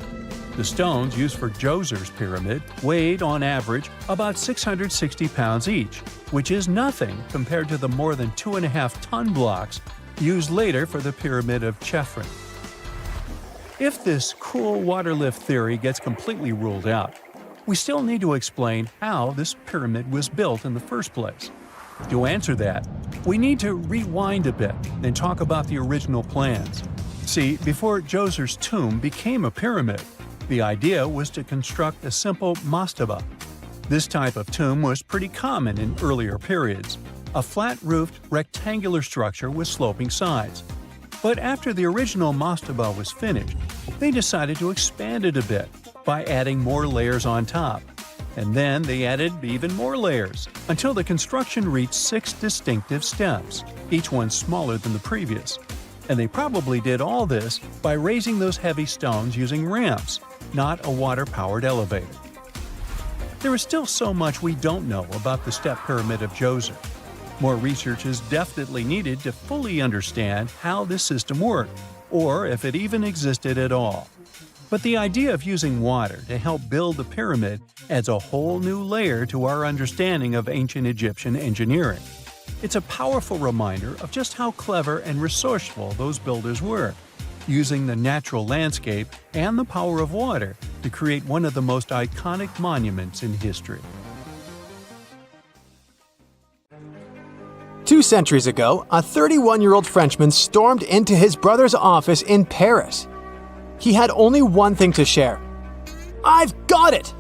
The stones used for Djoser's pyramid weighed, on average, about 660 pounds each, which is nothing compared to the more than 2.5-ton blocks used later for the pyramid of Chephren. If this cool water lift theory gets completely ruled out, we still need to explain how this pyramid was built in the first place. To answer that, we need to rewind a bit and talk about the original plans. See, before Djoser's tomb became a pyramid, the idea was to construct a simple mastaba. This type of tomb was pretty common in earlier periods, a flat-roofed, rectangular structure with sloping sides. But after the original mastaba was finished, they decided to expand it a bit by adding more layers on top. And then they added even more layers, until the construction reached 6 distinctive steps, each one smaller than the previous. And they probably did all this by raising those heavy stones using ramps, not a water-powered elevator. There is still so much we don't know about the step pyramid of Djoser. More research is definitely needed to fully understand how this system worked, or if it even existed at all. But the idea of using water to help build the pyramid adds a whole new layer to our understanding of ancient Egyptian engineering. It's a powerful reminder of just how clever and resourceful those builders were, using the natural landscape and the power of water to create one of the most iconic monuments in history. 2 centuries ago, a 31-year-old Frenchman stormed into his brother's office in Paris. He had only one thing to share. "I've got it!"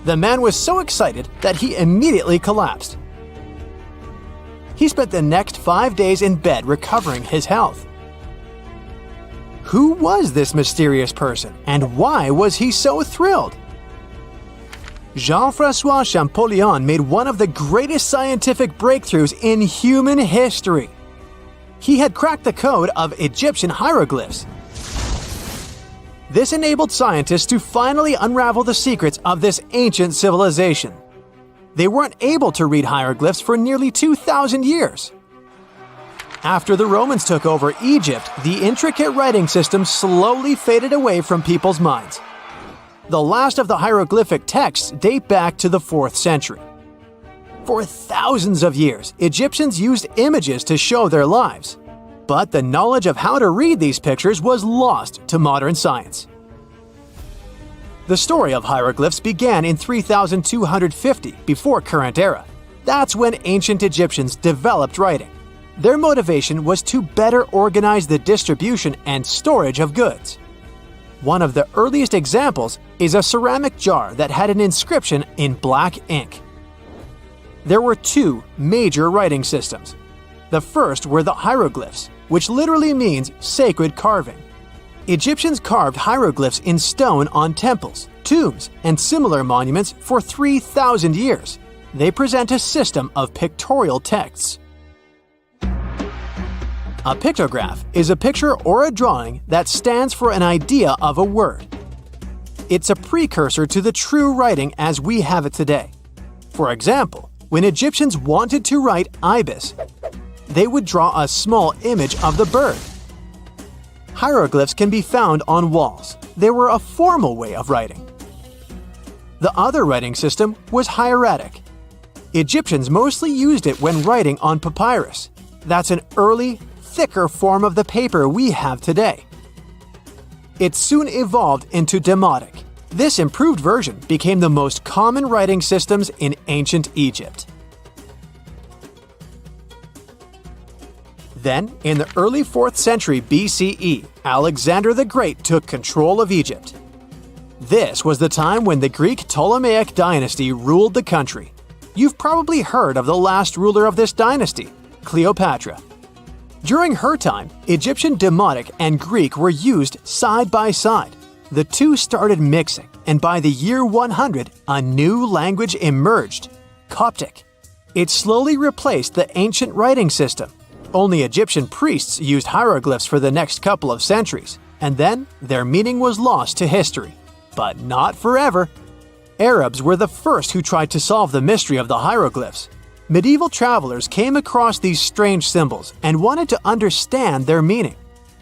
The man was so excited that he immediately collapsed. He spent the next 5 days in bed recovering his health. Who was this mysterious person, and why was he so thrilled? Jean-François Champollion made one of the greatest scientific breakthroughs in human history. He had cracked the code of Egyptian hieroglyphs. This enabled scientists to finally unravel the secrets of this ancient civilization. They weren't able to read hieroglyphs for nearly 2,000 years. After the Romans took over Egypt, the intricate writing system slowly faded away from people's minds. The last of the hieroglyphic texts date back to the 4th century. For thousands of years, Egyptians used images to show their lives. But the knowledge of how to read these pictures was lost to modern science. The story of hieroglyphs began in 3250 before current era. That's when ancient Egyptians developed writing. Their motivation was to better organize the distribution and storage of goods. One of the earliest examples is a ceramic jar that had an inscription in black ink. There were 2 major writing systems. The first were the hieroglyphs, which literally means sacred carving. Egyptians carved hieroglyphs in stone on temples, tombs, and similar monuments for 3,000 years. They present a system of pictorial texts. A pictograph is a picture or a drawing that stands for an idea of a word. It's a precursor to the true writing as we have it today. For example, when Egyptians wanted to write ibis, they would draw a small image of the bird. Hieroglyphs can be found on walls. They were a formal way of writing. The other writing system was hieratic. Egyptians mostly used it when writing on papyrus. That's an early, thicker form of the paper we have today. It soon evolved into demotic. This improved version became the most common writing systems in ancient Egypt. Then, in the early 4th century BCE, Alexander the Great took control of Egypt. This was the time when the Greek Ptolemaic dynasty ruled the country. You've probably heard of the last ruler of this dynasty, Cleopatra. During her time, Egyptian Demotic and Greek were used side by side. The two started mixing, and by the year 100, a new language emerged, Coptic. It slowly replaced the ancient writing system. Only Egyptian priests used hieroglyphs for the next couple of centuries, and then their meaning was lost to history. But not forever. Arabs were the first who tried to solve the mystery of the hieroglyphs. Medieval travelers came across these strange symbols and wanted to understand their meaning.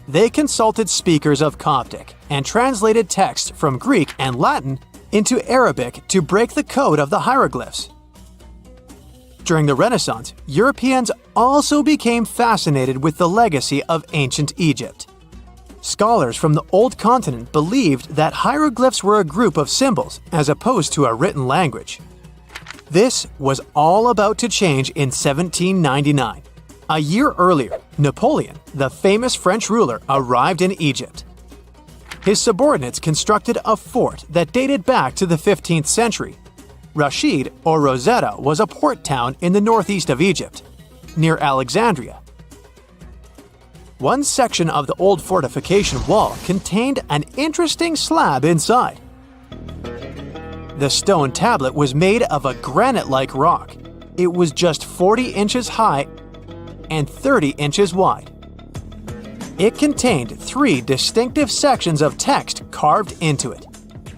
They consulted speakers of Coptic and translated text from Greek and Latin into Arabic to break the code of the hieroglyphs. During the Renaissance, Europeans also became fascinated with the legacy of ancient Egypt. Scholars from the Old Continent believed that hieroglyphs were a group of symbols as opposed to a written language. This was all about to change in 1799. A year earlier, Napoleon, the famous French ruler, arrived in Egypt. His subordinates constructed a fort that dated back to the 15th century. Rashid, or Rosetta, was a port town in the northeast of Egypt, near Alexandria. One section of the old fortification wall contained an interesting slab inside. The stone tablet was made of a granite-like rock. It was just 40 inches high and 30 inches wide. It contained 3 distinctive sections of text carved into it.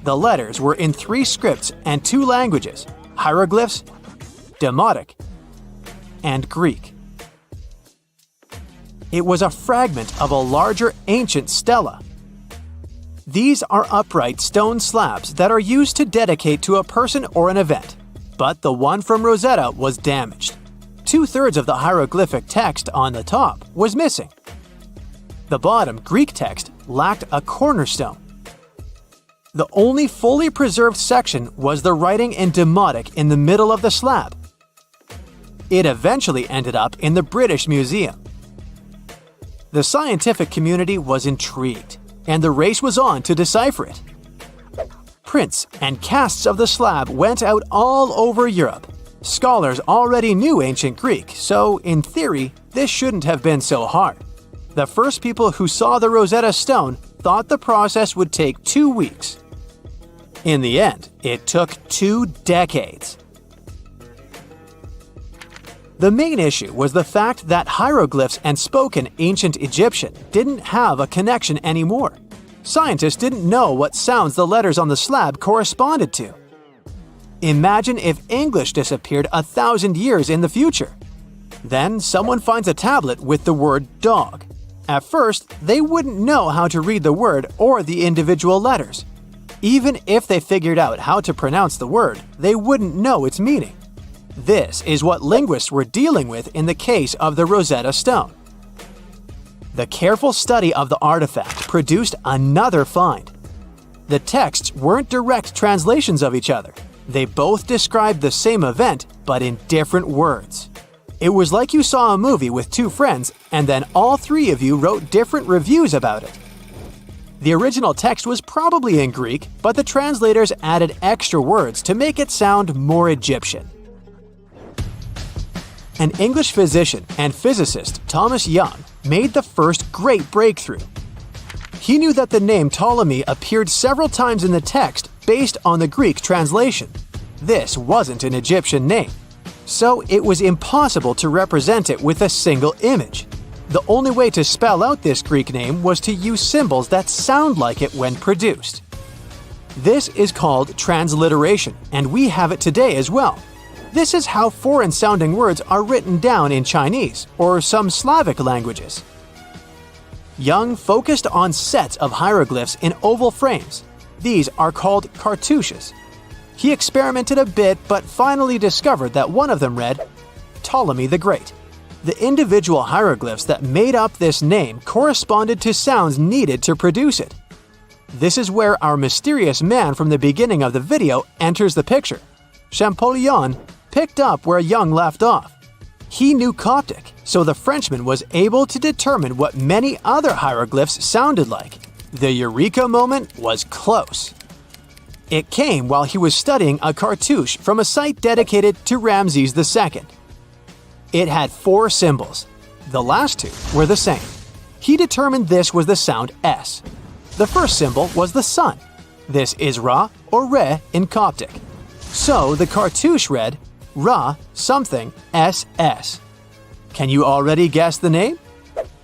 The letters were in 3 scripts and 2 languages: hieroglyphs, Demotic, and Greek. It was a fragment of a larger ancient stela. These are upright stone slabs that are used to dedicate to a person or an event, but the one from Rosetta was damaged. 2/3 of the hieroglyphic text on the top was missing. The bottom Greek text lacked a cornerstone. The only fully preserved section was the writing in Demotic in the middle of the slab. It eventually ended up in the British Museum. The scientific community was intrigued, and the race was on to decipher it. Prints and casts of the slab went out all over Europe. Scholars already knew ancient Greek, so in theory, this shouldn't have been so hard. The first people who saw the Rosetta Stone thought the process would take 2 weeks. In the end, it took 2 decades. The main issue was the fact that hieroglyphs and spoken ancient Egyptian didn't have a connection anymore. Scientists didn't know what sounds the letters on the slab corresponded to. Imagine if English disappeared 1,000 years in the future. Then someone finds a tablet with the word dog. At first, they wouldn't know how to read the word or the individual letters. Even if they figured out how to pronounce the word, they wouldn't know its meaning. This is what linguists were dealing with in the case of the Rosetta Stone. The careful study of the artifact produced another find. The texts weren't direct translations of each other. They both described the same event, but in different words. It was like you saw a movie with 2 friends, and then all 3 of you wrote different reviews about it. The original text was probably in Greek, but the translators added extra words to make it sound more Egyptian. An English physician and physicist, Thomas Young, made the first great breakthrough. He knew that the name Ptolemy appeared several times in the text based on the Greek translation. This wasn't an Egyptian name, so it was impossible to represent it with a single image. The only way to spell out this Greek name was to use symbols that sound like it when produced. This is called transliteration, and we have it today as well. This is how foreign-sounding words are written down in Chinese or some Slavic languages. Young focused on sets of hieroglyphs in oval frames. These are called cartouches. He experimented a bit but finally discovered that one of them read, Ptolemy the Great. The individual hieroglyphs that made up this name corresponded to sounds needed to produce it. This is where our mysterious man from the beginning of the video enters the picture. Champollion picked up where Young left off. He knew Coptic, so the Frenchman was able to determine what many other hieroglyphs sounded like. The eureka moment was close. It came while he was studying a cartouche from a site dedicated to Ramses II. It had 4 symbols. The last 2 were the same. He determined this was the sound S. The first symbol was the sun. This is Ra or Re in Coptic. So the cartouche read Ra something SS. Can you already guess the name?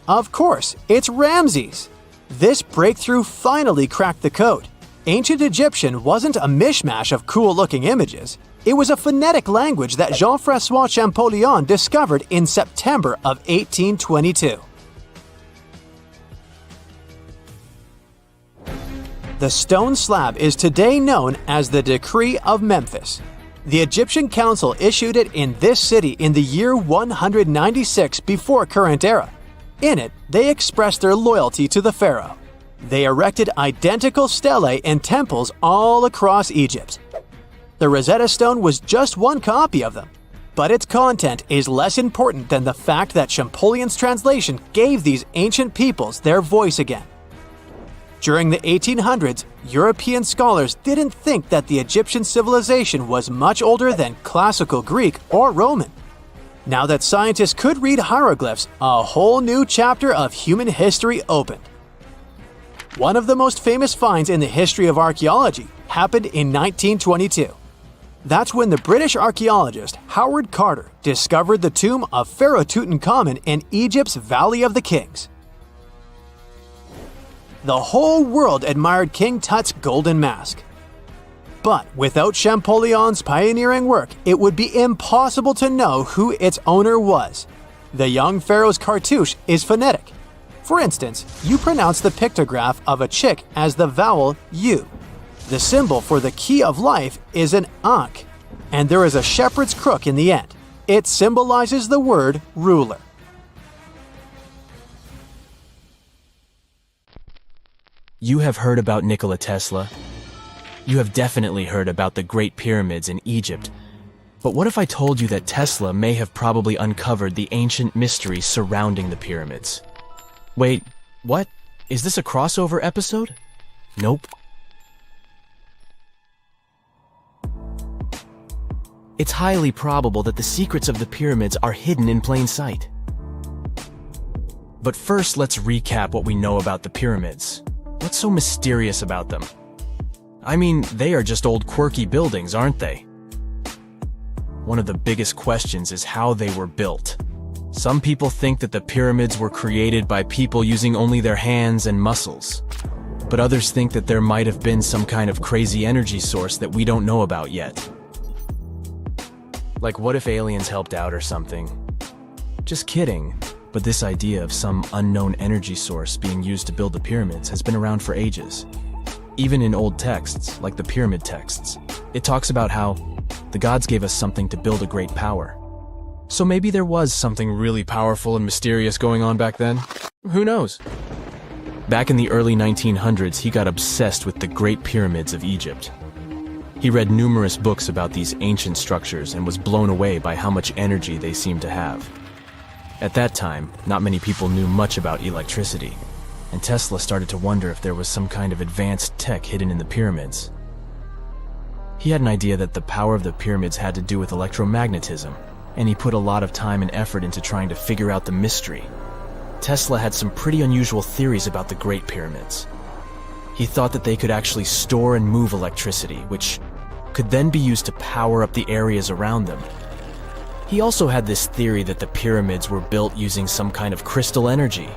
Of course, it's Ramses. This breakthrough finally cracked the code. Ancient Egyptian wasn't a mishmash of cool-looking images. It was a phonetic language that Jean-François Champollion discovered in September of 1822. The stone slab is today known as the Decree of Memphis. The Egyptian council issued it in this city in the year 196 before current era. In it, they expressed their loyalty to the pharaoh. They erected identical stelae in temples all across Egypt. The Rosetta Stone was just one copy of them, but its content is less important than the fact that Champollion's translation gave these ancient peoples their voice again. During the 1800s, European scholars didn't think that the Egyptian civilization was much older than classical Greek or Roman. Now that scientists could read hieroglyphs, a whole new chapter of human history opened. One of the most famous finds in the history of archaeology happened in 1922. That's when the British archaeologist Howard Carter discovered the tomb of Pharaoh Tutankhamun in Egypt's Valley of the Kings. The whole world admired King Tut's golden mask. But without Champollion's pioneering work, it would be impossible to know who its owner was. The young pharaoh's cartouche is phonetic. For instance, you pronounce the pictograph of a chick as the vowel U. The symbol for the key of life is an ankh, and there is a shepherd's crook in the end. It symbolizes the word ruler. You have heard about Nikola Tesla. You have definitely heard about the Great Pyramids in Egypt. But what if I told you that Tesla may have probably uncovered the ancient mysteries surrounding the pyramids? Wait, what? Is this a crossover episode? Nope. It's highly probable that the secrets of the pyramids are hidden in plain sight. But first, let's recap what we know about the pyramids. What's so mysterious about them? I mean, they are just old quirky buildings, aren't they? One of the biggest questions is how they were built. Some people think that the pyramids were created by people using only their hands and muscles. But others think that there might have been some kind of crazy energy source that we don't know about yet. Like, what if aliens helped out or something? Just kidding. But this idea of some unknown energy source being used to build the pyramids has been around for ages. Even in old texts, like the pyramid texts, it talks about how the gods gave us something to build a great power. So maybe there was something really powerful and mysterious going on back then? Who knows? Back in the early 1900s, he got obsessed with the Great Pyramids of Egypt. He read numerous books about these ancient structures and was blown away by how much energy they seemed to have. At that time, not many people knew much about electricity, and Tesla started to wonder if there was some kind of advanced tech hidden in the pyramids. He had an idea that the power of the pyramids had to do with electromagnetism, and he put a lot of time and effort into trying to figure out the mystery. Tesla had some pretty unusual theories about the Great Pyramids. He thought that they could actually store and move electricity, which could then be used to power up the areas around them. He also had this theory that the pyramids were built using some kind of crystal energy.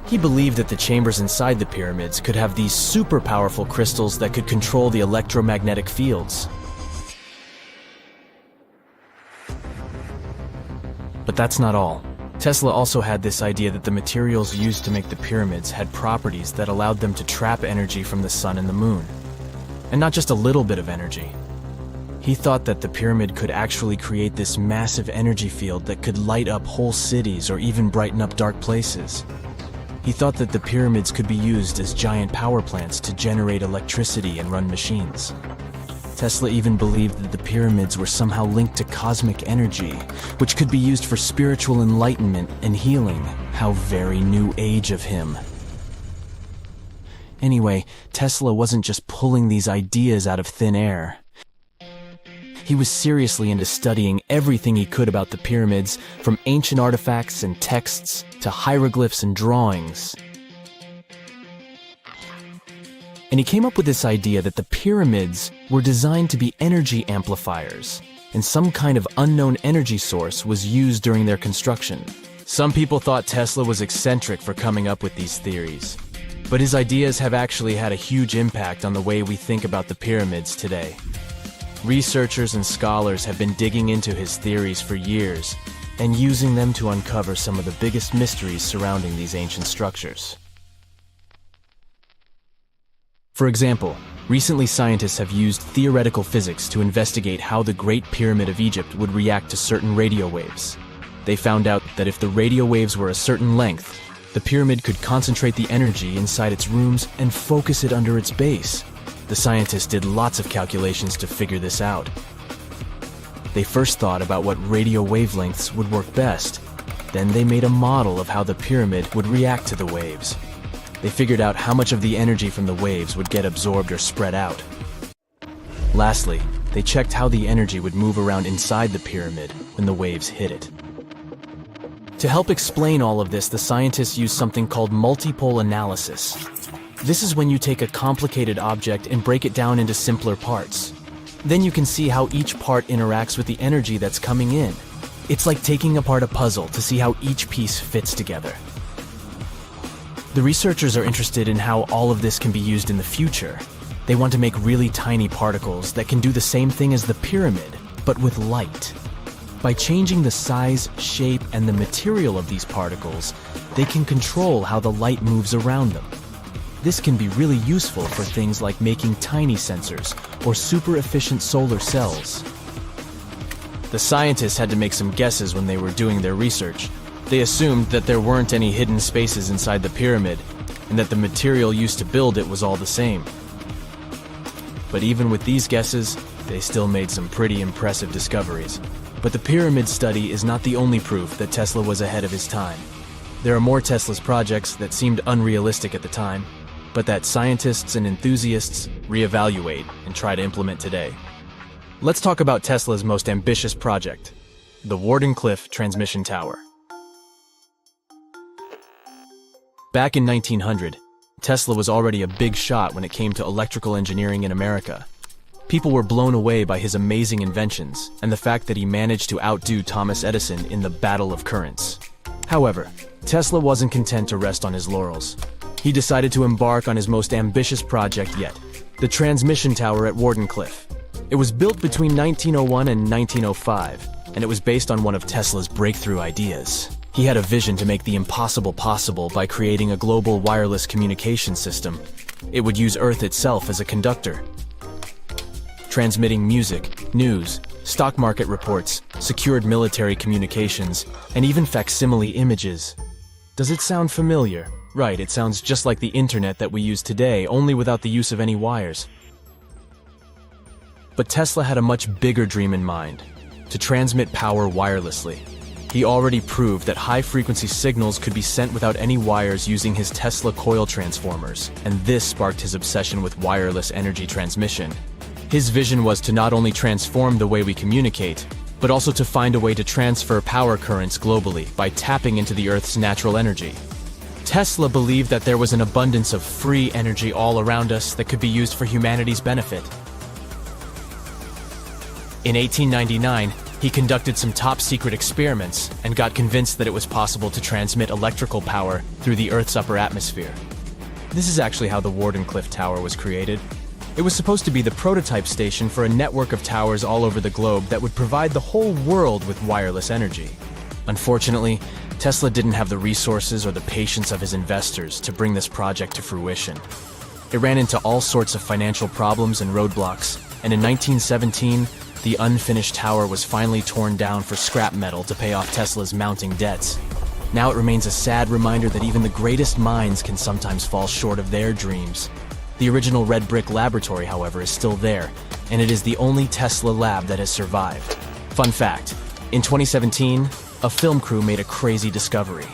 He believed that the chambers inside the pyramids could have these super powerful crystals that could control the electromagnetic fields. But that's not all. Tesla also had this idea that the materials used to make the pyramids had properties that allowed them to trap energy from the sun and the moon. And not just a little bit of energy. He thought that the pyramid could actually create this massive energy field that could light up whole cities or even brighten up dark places. He thought that the pyramids could be used as giant power plants to generate electricity and run machines. Tesla even believed that the pyramids were somehow linked to cosmic energy, which could be used for spiritual enlightenment and healing. How very new age of him. Anyway, Tesla wasn't just pulling these ideas out of thin air. He was seriously into studying everything he could about the pyramids, from ancient artifacts and texts to hieroglyphs and drawings. And he came up with this idea that the pyramids were designed to be energy amplifiers, and some kind of unknown energy source was used during their construction. Some people thought Tesla was eccentric for coming up with these theories, but his ideas have actually had a huge impact on the way we think about the pyramids today. Researchers and scholars have been digging into his theories for years and using them to uncover some of the biggest mysteries surrounding these ancient structures. For example, recently scientists have used theoretical physics to investigate how the Great Pyramid of Egypt would react to certain radio waves. They found out that if the radio waves were a certain length, the pyramid could concentrate the energy inside its rooms and focus it under its base. The scientists did lots of calculations to figure this out. They first thought about what radio wavelengths would work best. Then they made a model of how the pyramid would react to the waves. They figured out how much of the energy from the waves would get absorbed or spread out. Lastly, they checked how the energy would move around inside the pyramid when the waves hit it. To help explain all of this, the scientists used something called multipole analysis. This is when you take a complicated object and break it down into simpler parts. Then you can see how each part interacts with the energy that's coming in. It's like taking apart a puzzle to see how each piece fits together. The researchers are interested in how all of this can be used in the future. They want to make really tiny particles that can do the same thing as the pyramid, but with light. By changing the size, shape, and the material of these particles, they can control how the light moves around them. This can be really useful for things like making tiny sensors or super efficient solar cells. The scientists had to make some guesses when they were doing their research. They assumed that there weren't any hidden spaces inside the pyramid, and that the material used to build it was all the same. But even with these guesses, they still made some pretty impressive discoveries. But the pyramid study is not the only proof that Tesla was ahead of his time. There are more Tesla's projects that seemed unrealistic at the time, but that scientists and enthusiasts reevaluate and try to implement today. Let's talk about Tesla's most ambitious project, the Wardenclyffe Transmission Tower. Back in 1900, Tesla was already a big shot when it came to electrical engineering in America. People were blown away by his amazing inventions and the fact that he managed to outdo Thomas Edison in the battle of currents. However, Tesla wasn't content to rest on his laurels. He decided to embark on his most ambitious project yet, the transmission tower at Wardenclyffe. It was built between 1901 and 1905, and it was based on one of Tesla's breakthrough ideas. He had a vision to make the impossible possible by creating a global wireless communication system. It would use Earth itself as a conductor, transmitting music, news, stock market reports, secured military communications, and even facsimile images. Does it sound familiar? Right, it sounds just like the internet that we use today, only without the use of any wires. But Tesla had a much bigger dream in mind: to transmit power wirelessly. He already proved that high-frequency signals could be sent without any wires using his Tesla coil transformers, and this sparked his obsession with wireless energy transmission. His vision was to not only transform the way we communicate, but also to find a way to transfer power currents globally by tapping into the Earth's natural energy. Tesla believed that there was an abundance of free energy all around us that could be used for humanity's benefit. In 1899, he conducted some top-secret experiments and got convinced that it was possible to transmit electrical power through the Earth's upper atmosphere. This is actually how the Wardenclyffe Tower was created. It was supposed to be the prototype station for a network of towers all over the globe that would provide the whole world with wireless energy. Unfortunately, Tesla didn't have the resources or the patience of his investors to bring this project to fruition. It ran into all sorts of financial problems and roadblocks, and in 1917, the unfinished tower was finally torn down for scrap metal to pay off Tesla's mounting debts. Now it remains a sad reminder that even the greatest minds can sometimes fall short of their dreams. The original red brick laboratory, however, is still there, and it is the only Tesla lab that has survived. Fun fact, in 2017, a film crew made a crazy discovery.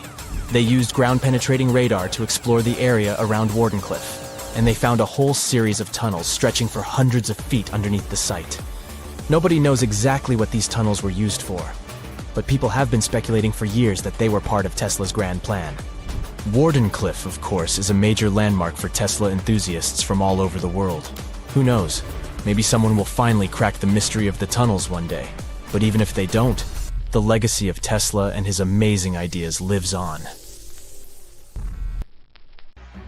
They used ground-penetrating radar to explore the area around Wardenclyffe, and they found a whole series of tunnels stretching for hundreds of feet underneath the site. Nobody knows exactly what these tunnels were used for, but people have been speculating for years that they were part of Tesla's grand plan. Wardenclyffe, of course, is a major landmark for Tesla enthusiasts from all over the world. Who knows? Maybe someone will finally crack the mystery of the tunnels one day. But even if they don't, the legacy of Tesla and his amazing ideas lives on.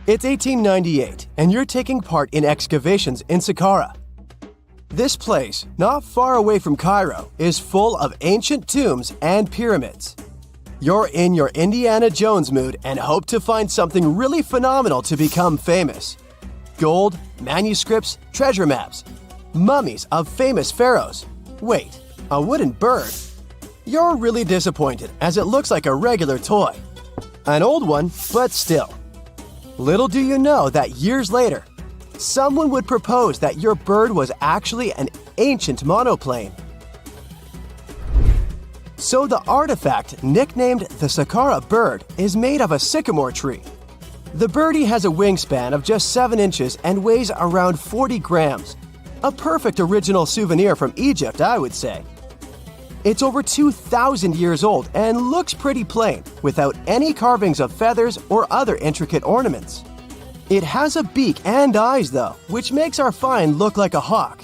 It's 1898, and you're taking part in excavations in Sakara. This place, not far away from Cairo, is full of ancient tombs and pyramids. You're in your Indiana Jones mood and hope to find something really phenomenal to become famous. Gold, manuscripts, treasure maps, mummies of famous pharaohs. Wait, a wooden bird? You're really disappointed as it looks like a regular toy. An old one, but still. Little do you know that years later, someone would propose that your bird was actually an ancient monoplane. So the artifact, nicknamed the Sakara bird, is made of a sycamore tree. The birdie has a wingspan of just 7 inches and weighs around 40 grams. A perfect original souvenir from Egypt, I would say. It's over 2,000 years old and looks pretty plain, without any carvings of feathers or other intricate ornaments. It has a beak and eyes, though, which makes our find look like a hawk,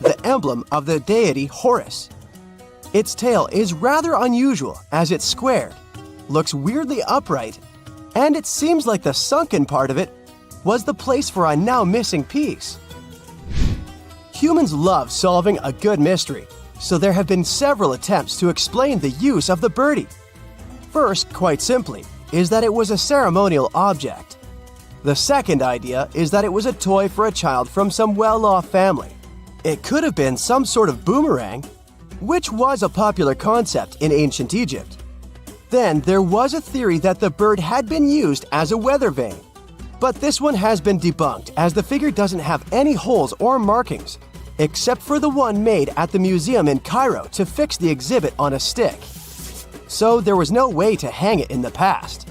the emblem of the deity Horus. Its tail is rather unusual as it's squared, looks weirdly upright, and it seems like the sunken part of it was the place for a now missing piece. Humans love solving a good mystery, so there have been several attempts to explain the use of the birdie. First, quite simply, is that it was a ceremonial object. The second idea is that it was a toy for a child from some well-off family. It could have been some sort of boomerang, which was a popular concept in ancient Egypt. Then there was a theory that the bird had been used as a weather vane. But this one has been debunked as the figure doesn't have any holes or markings, except for the one made at the museum in Cairo to fix the exhibit on a stick. So there was no way to hang it in the past.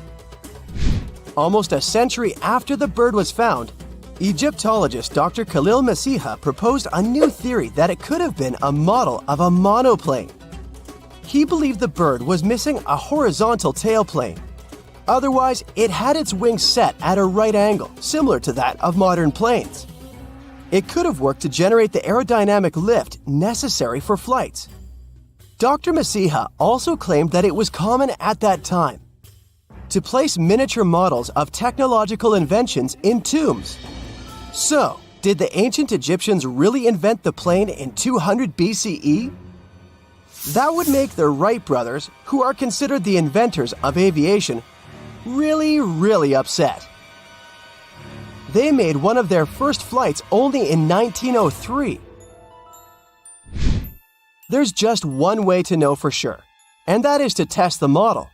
Almost a century after the bird was found, Egyptologist Dr. Khalil Masiha proposed a new theory that it could have been a model of a monoplane. He believed the bird was missing a horizontal tailplane. Otherwise, it had its wings set at a right angle, similar to that of modern planes. It could have worked to generate the aerodynamic lift necessary for flights. Dr. Masiha also claimed that it was common at that time to place miniature models of technological inventions in tombs. So, did the ancient Egyptians really invent the plane in 200 BCE? That would make the Wright brothers, who are considered the inventors of aviation, really upset. They made one of their first flights only in 1903. There's just one way to know for sure, and that is to test the model.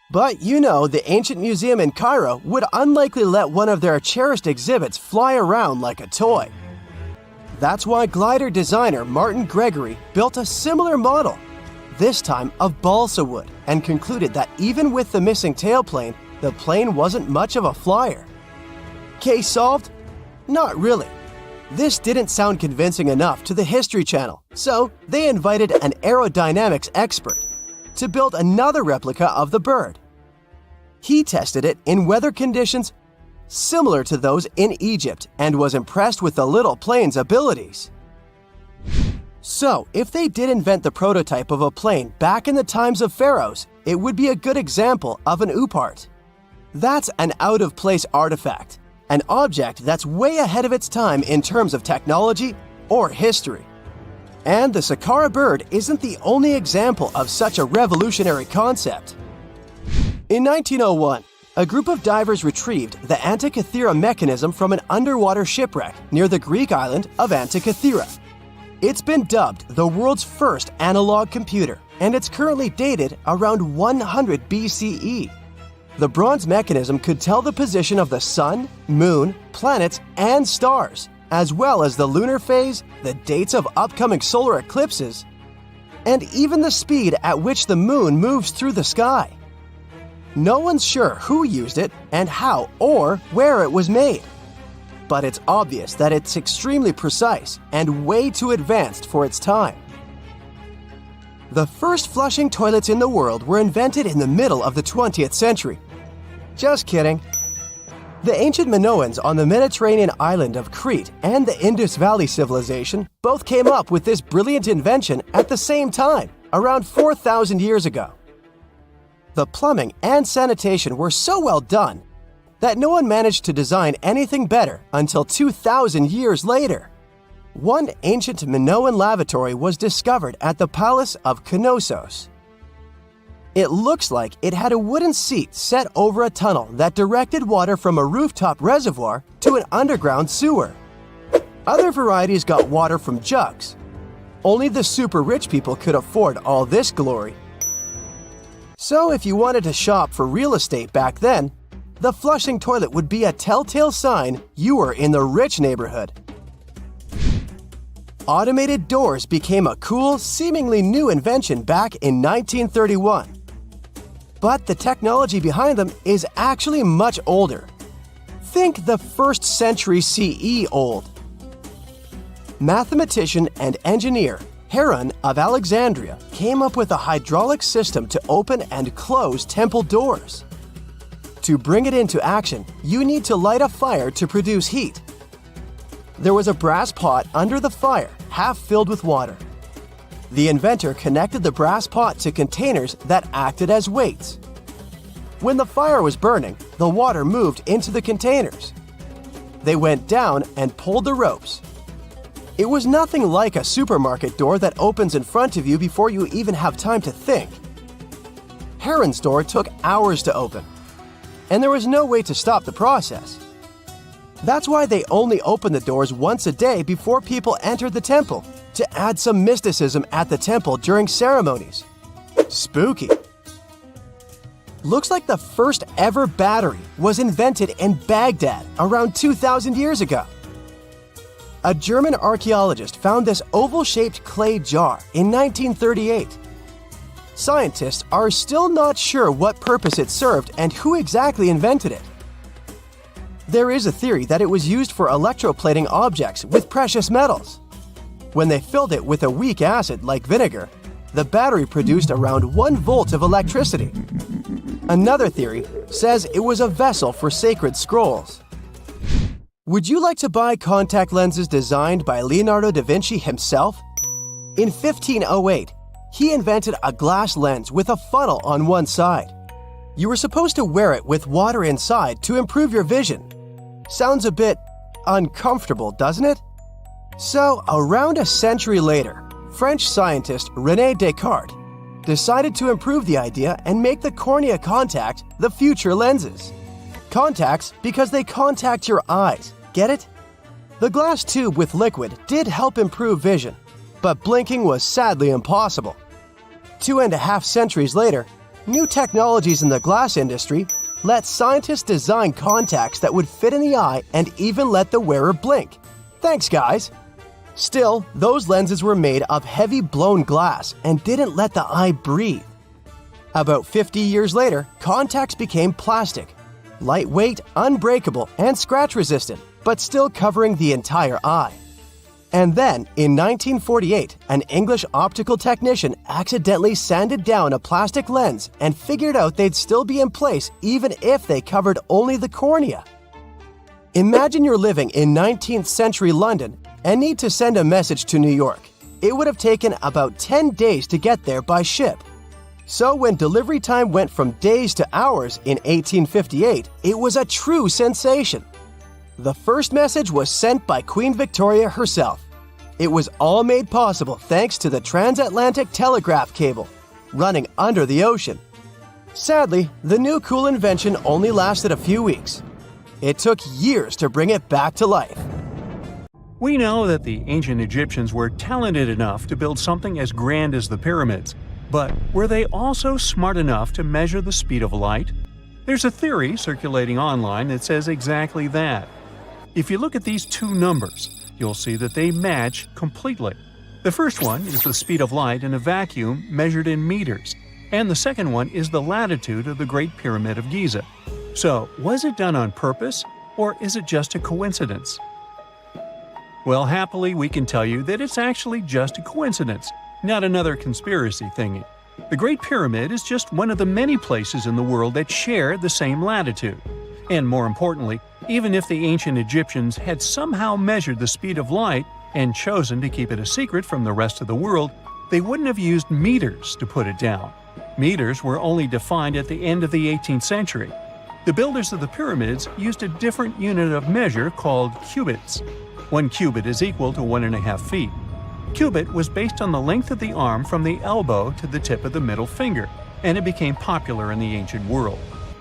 But you know, the ancient museum in Cairo would unlikely let one of their cherished exhibits fly around like a toy. That's why glider designer Martin Gregory built a similar model, this time of balsa wood, and concluded that even with the missing tailplane, the plane wasn't much of a flyer. Case solved? Not really. This didn't sound convincing enough to the History Channel, so they invited an aerodynamics expert to build another replica of the bird. He tested it in weather conditions similar to those in Egypt and was impressed with the little plane's abilities. So, if they did invent the prototype of a plane back in the times of pharaohs, it would be a good example of an oopart. That's an out-of-place artifact, an object that's way ahead of its time in terms of technology or history. And the Sakara bird isn't the only example of such a revolutionary concept. In 1901, a group of divers retrieved the Antikythera mechanism from an underwater shipwreck near the Greek island of Antikythera. It's been dubbed the world's first analog computer, and it's currently dated around 100 BCE. The bronze mechanism could tell the position of the sun, moon, planets, and stars, as well as the lunar phase, the dates of upcoming solar eclipses, and even the speed at which the moon moves through the sky. No one's sure who used it and how or where it was made. But it's obvious that it's extremely precise and way too advanced for its time. The first flushing toilets in the world were invented in the middle of the 20th century. Just kidding. The ancient Minoans on the Mediterranean island of Crete and the Indus Valley civilization both came up with this brilliant invention at the same time, around 4,000 years ago. The plumbing and sanitation were so well done that no one managed to design anything better until 2,000 years later. One ancient Minoan lavatory was discovered at the Palace of Knossos. It looks like it had a wooden seat set over a tunnel that directed water from a rooftop reservoir to an underground sewer. Other varieties got water from jugs. Only the super rich people could afford all this glory. So if you wanted to shop for real estate back then, the flushing toilet would be a telltale sign you were in the rich neighborhood. Automated doors became a cool, seemingly new invention back in 1931. But the technology behind them is actually much older. Think the 1st century CE old. Mathematician and engineer Heron of Alexandria came up with a hydraulic system to open and close temple doors. To bring it into action, you need to light a fire to produce heat. There was a brass pot under the fire, half filled with water. The inventor connected the brass pot to containers that acted as weights. When the fire was burning, the water moved into the containers. They went down and pulled the ropes. It was nothing like a supermarket door that opens in front of you before you even have time to think. Heron's door took hours to open, and there was no way to stop the process. That's why they only opened the doors once a day before people entered the temple, to add some mysticism at the temple during ceremonies. Spooky. Looks like the first ever battery was invented in Baghdad around 2,000 years ago. A German archaeologist found this oval-shaped clay jar in 1938. Scientists are still not sure what purpose it served and who exactly invented it. There is a theory that it was used for electroplating objects with precious metals. When they filled it with a weak acid like vinegar, the battery produced around 1 volt of electricity. Another theory says it was a vessel for sacred scrolls. Would you like to buy contact lenses designed by Leonardo da Vinci himself? In 1508, he invented a glass lens with a funnel on one side. You were supposed to wear it with water inside to improve your vision. Sounds a bit uncomfortable, doesn't it? So, around a century later, French scientist René Descartes decided to improve the idea and make the cornea contact the future lenses. Contacts because they contact your eyes, get it? The glass tube with liquid did help improve vision, but blinking was sadly impossible. 2.5 centuries later, new technologies in the glass industry let scientists design contacts that would fit in the eye and even let the wearer blink. Thanks, guys! Still, those lenses were made of heavy blown glass and didn't let the eye breathe. About 50 years later, contacts became plastic, lightweight, unbreakable, and scratch-resistant, but still covering the entire eye. And then, in 1948, an English optical technician accidentally sanded down a plastic lens and figured out they'd still be in place even if they covered only the cornea. Imagine you're living in 19th century London and need to send a message to New York. It would have taken about 10 days to get there by ship. So when delivery time went from days to hours in 1858, it was a true sensation. The first message was sent by Queen Victoria herself. It was all made possible thanks to the transatlantic telegraph cable, running under the ocean. Sadly, the new cool invention only lasted a few weeks. It took years to bring it back to life. We know that the ancient Egyptians were talented enough to build something as grand as the pyramids, but were they also smart enough to measure the speed of light? There's a theory circulating online that says exactly that. If you look at these two numbers, you'll see that they match completely. The first one is the speed of light in a vacuum measured in meters, and the second one is the latitude of the Great Pyramid of Giza. So, was it done on purpose, or is it just a coincidence? Well, happily, we can tell you that it's actually just a coincidence, not another conspiracy thingy. The Great Pyramid is just one of the many places in the world that share the same latitude. And more importantly, even if the ancient Egyptians had somehow measured the speed of light and chosen to keep it a secret from the rest of the world, they wouldn't have used meters to put it down. Meters were only defined at the end of the 18th century. The builders of the pyramids used a different unit of measure called cubits. 1 cubit is equal to 1.5 feet. Cubit was based on the length of the arm from the elbow to the tip of the middle finger, and it became popular in the ancient world.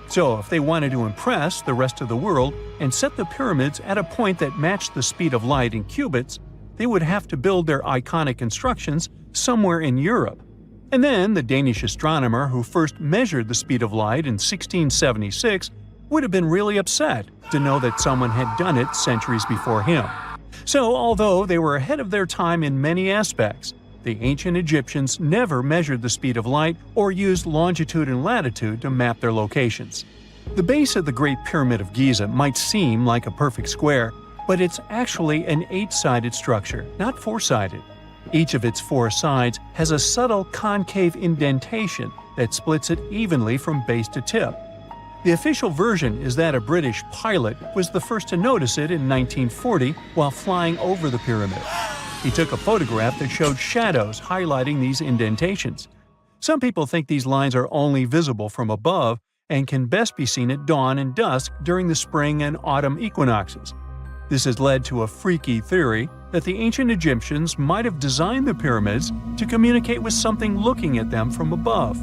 So if they wanted to impress the rest of the world and set the pyramids at a point that matched the speed of light in cubits, they would have to build their iconic constructions somewhere in Europe. And then the Danish astronomer who first measured the speed of light in 1676 would have been really upset to know that someone had done it centuries before him. So, although they were ahead of their time in many aspects, the ancient Egyptians never measured the speed of light or used longitude and latitude to map their locations. The base of the Great Pyramid of Giza might seem like a perfect square, but it's actually an 8-sided structure, not 4-sided. Each of its 4 sides has a subtle concave indentation that splits it evenly from base to tip. The official version is that a British pilot was the first to notice it in 1940 while flying over the pyramid. He took a photograph that showed shadows highlighting these indentations. Some people think these lines are only visible from above and can best be seen at dawn and dusk during the spring and autumn equinoxes. This has led to a freaky theory that the ancient Egyptians might have designed the pyramids to communicate with something looking at them from above.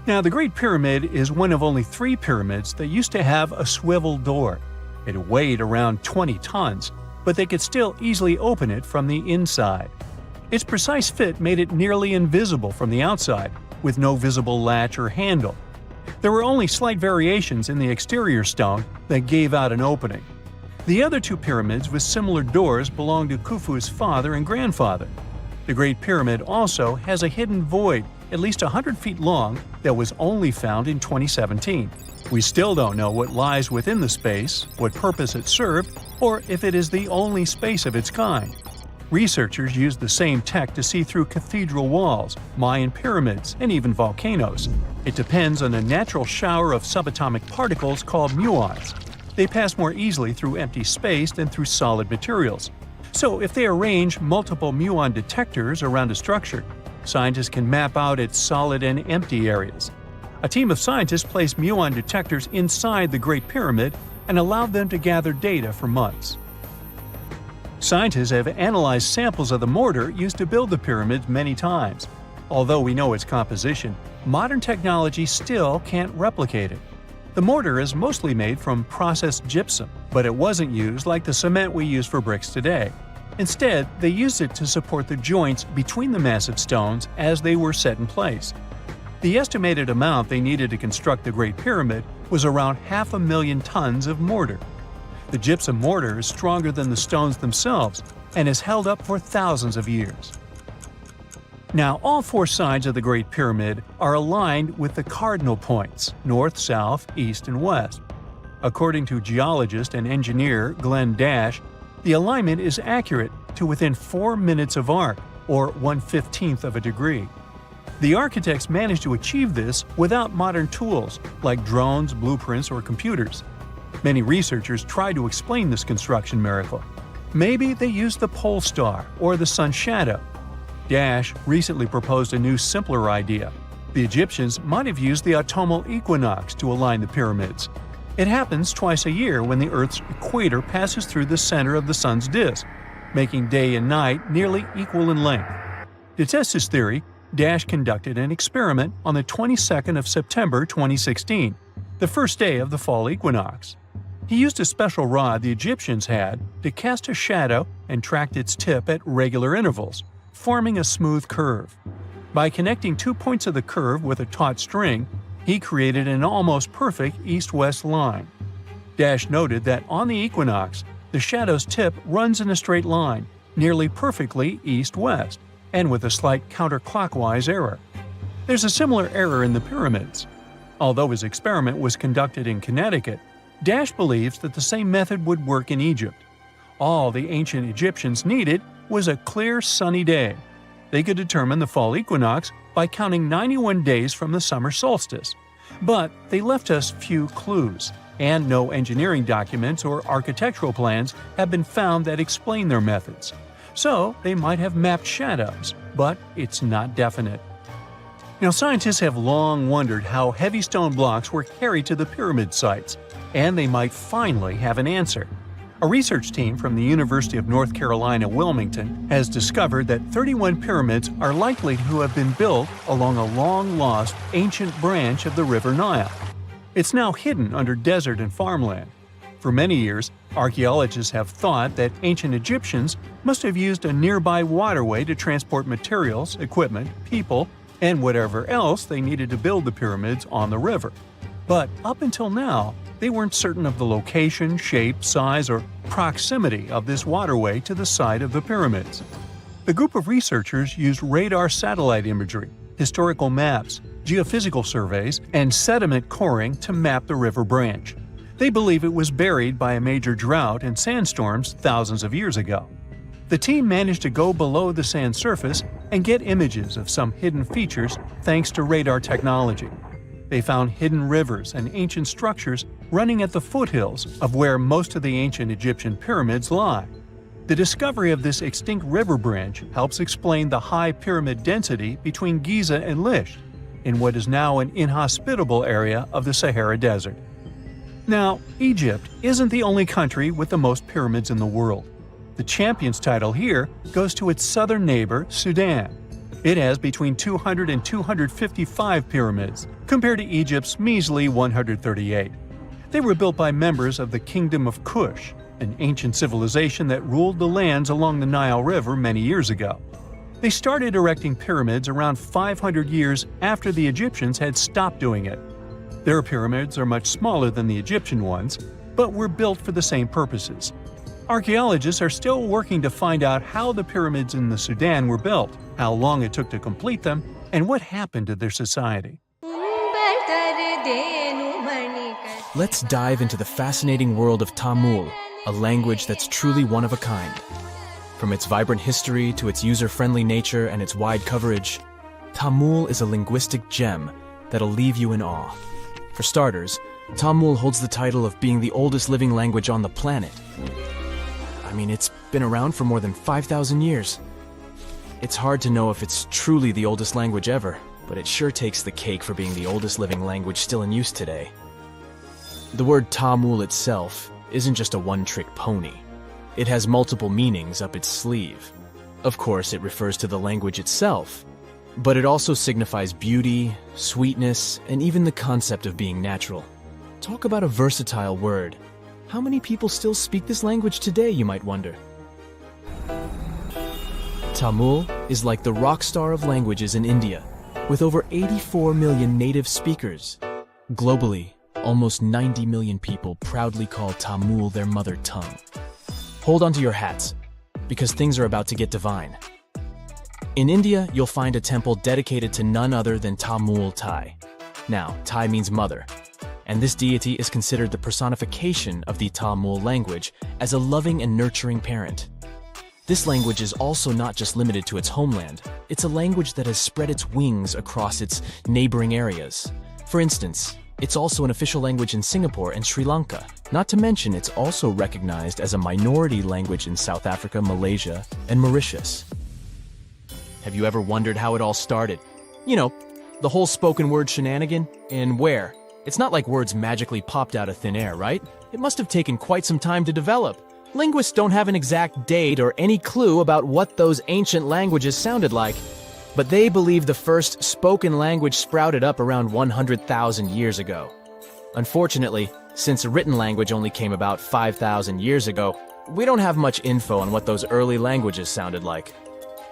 Now, the Great Pyramid is one of only 3 pyramids that used to have a swivel door. It weighed around 20 tons, but they could still easily open it from the inside. Its precise fit made it nearly invisible from the outside, with no visible latch or handle. There were only slight variations in the exterior stone that gave out an opening. The other 2 pyramids with similar doors belonged to Khufu's father and grandfather. The Great Pyramid also has a hidden void at least 100 feet long that was only found in 2017. We still don't know what lies within the space, what purpose it served, or if it is the only space of its kind. Researchers used the same tech to see through cathedral walls, Mayan pyramids, and even volcanoes. It depends on a natural shower of subatomic particles called muons. They pass more easily through empty space than through solid materials. So if they arrange multiple muon detectors around a structure, scientists can map out its solid and empty areas. A team of scientists placed muon detectors inside the Great Pyramid and allowed them to gather data for months. Scientists have analyzed samples of the mortar used to build the pyramids many times. Although we know its composition, modern technology still can't replicate it. The mortar is mostly made from processed gypsum, but it wasn't used like the cement we use for bricks today. Instead, they used it to support the joints between the massive stones as they were set in place. The estimated amount they needed to construct the Great Pyramid was around 500,000 tons of mortar. The gypsum mortar is stronger than the stones themselves and has held up for thousands of years. Now, all 4 sides of the Great Pyramid are aligned with the cardinal points, north, south, east, and west. According to geologist and engineer Glenn Dash, the alignment is accurate to within 4 minutes of arc, or 1/15th of a degree. The architects managed to achieve this without modern tools like drones, blueprints, or computers. Many researchers try to explain this construction miracle. Maybe they used the pole star or the sun's shadow. Dash recently proposed a new, simpler idea. The Egyptians might have used the autumnal equinox to align the pyramids. It happens twice a year when the Earth's equator passes through the center of the sun's disk. making day and night nearly equal in length. To test his theory, Dash conducted an experiment on the 22nd of September 2016, the first day of the fall equinox. He used a special rod the Egyptians had to cast a shadow and tracked its tip at regular intervals, forming a smooth curve. By connecting 2 points of the curve with a taut string, he created an almost perfect east-west line. Dash noted that on the equinox, the shadow's tip runs in a straight line, nearly perfectly east-west, and with a slight counterclockwise error. There's a similar error in the pyramids. Although his experiment was conducted in Connecticut, Dash believes that the same method would work in Egypt. All the ancient Egyptians needed was a clear, sunny day. They could determine the fall equinox by counting 91 days from the summer solstice. But they left us few clues, and no engineering documents or architectural plans have been found that explain their methods. So they might have mapped shadows, but it's not definite. Now, scientists have long wondered how heavy stone blocks were carried to the pyramid sites, and they might finally have an answer. A research team from the University of North Carolina, Wilmington, has discovered that 31 pyramids are likely to have been built along a long-lost ancient branch of the River Nile. It's now hidden under desert and farmland. For many years, archaeologists have thought that ancient Egyptians must have used a nearby waterway to transport materials, equipment, people, and whatever else they needed to build the pyramids on the river. But up until now, they weren't certain of the location, shape, size, or proximity of this waterway to the site of the pyramids. The group of researchers used radar satellite imagery, historical maps, geophysical surveys, and sediment coring to map the river branch. They believe it was buried by a major drought and sandstorms thousands of years ago. The team managed to go below the sand surface and get images of some hidden features thanks to radar technology. They found hidden rivers and ancient structures running at the foothills of where most of the ancient Egyptian pyramids lie. The discovery of this extinct river branch helps explain the high pyramid density between Giza and Lish, in what is now an inhospitable area of the Sahara Desert. Now, Egypt isn't the only country with the most pyramids in the world. The champion's title here goes to its southern neighbor, Sudan. It has between 200 and 255 pyramids, compared to Egypt's measly 138. They were built by members of the Kingdom of Kush, an ancient civilization that ruled the lands along the Nile River many years ago. They started erecting pyramids around 500 years after the Egyptians had stopped doing it. Their pyramids are much smaller than the Egyptian ones, but were built for the same purposes. Archaeologists are still working to find out how the pyramids in the Sudan were built, how long it took to complete them, and what happened to their society. Let's dive into the fascinating world of Tamil, a language that's truly one of a kind. From its vibrant history to its user-friendly nature and its wide coverage, Tamil is a linguistic gem that'll leave you in awe. For starters, Tamil holds the title of being the oldest living language on the planet. I mean, it's been around for more than 5,000 years. It's hard to know if it's truly the oldest language ever, but it sure takes the cake for being the oldest living language still in use today. The word Tamil itself isn't just a one-trick pony. It has multiple meanings up its sleeve. Of course, it refers to the language itself, but it also signifies beauty, sweetness, and even the concept of being natural. Talk about a versatile word. How many people still speak this language today, you might wonder? Tamil is like the rock star of languages in India, with over 84 million native speakers. Globally, almost 90 million people proudly call Tamil their mother tongue. Hold on to your hats, because things are about to get divine. In India, you'll find a temple dedicated to none other than Tamul Tai. Now, Tai means mother, and this deity is considered the personification of the Tamil language as a loving and nurturing parent. This language is also not just limited to its homeland. It's a language that has spread its wings across its neighboring areas. For instance, it's also an official language in Singapore and Sri Lanka. Not to mention, it's also recognized as a minority language in South Africa, Malaysia, and Mauritius. Have you ever wondered how it all started? You know, the whole spoken word shenanigan? And where? It's not like words magically popped out of thin air, right? It must have taken quite some time to develop. Linguists don't have an exact date or any clue about what those ancient languages sounded like, but they believe the first spoken language sprouted up around 100,000 years ago. Unfortunately, since written language only came about 5,000 years ago, we don't have much info on what those early languages sounded like.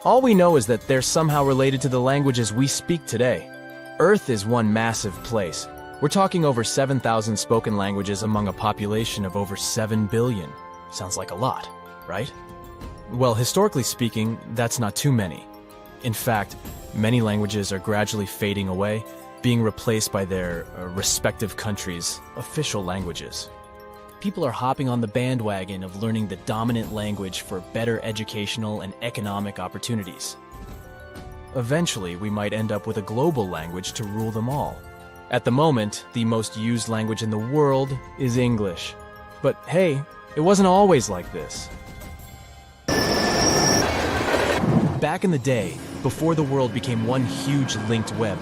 All we know is that they're somehow related to the languages we speak today. Earth is one massive place. We're talking over 7,000 spoken languages among a population of over 7 billion. Sounds like a lot, right? Well, historically speaking, that's not too many. In fact, many languages are gradually fading away, being replaced by their respective countries' official languages. People are hopping on the bandwagon of learning the dominant language for better educational and economic opportunities. Eventually, we might end up with a global language to rule them all. At the moment, the most used language in the world is English. But hey, it wasn't always like this. Back in the day, before the world became one huge linked web,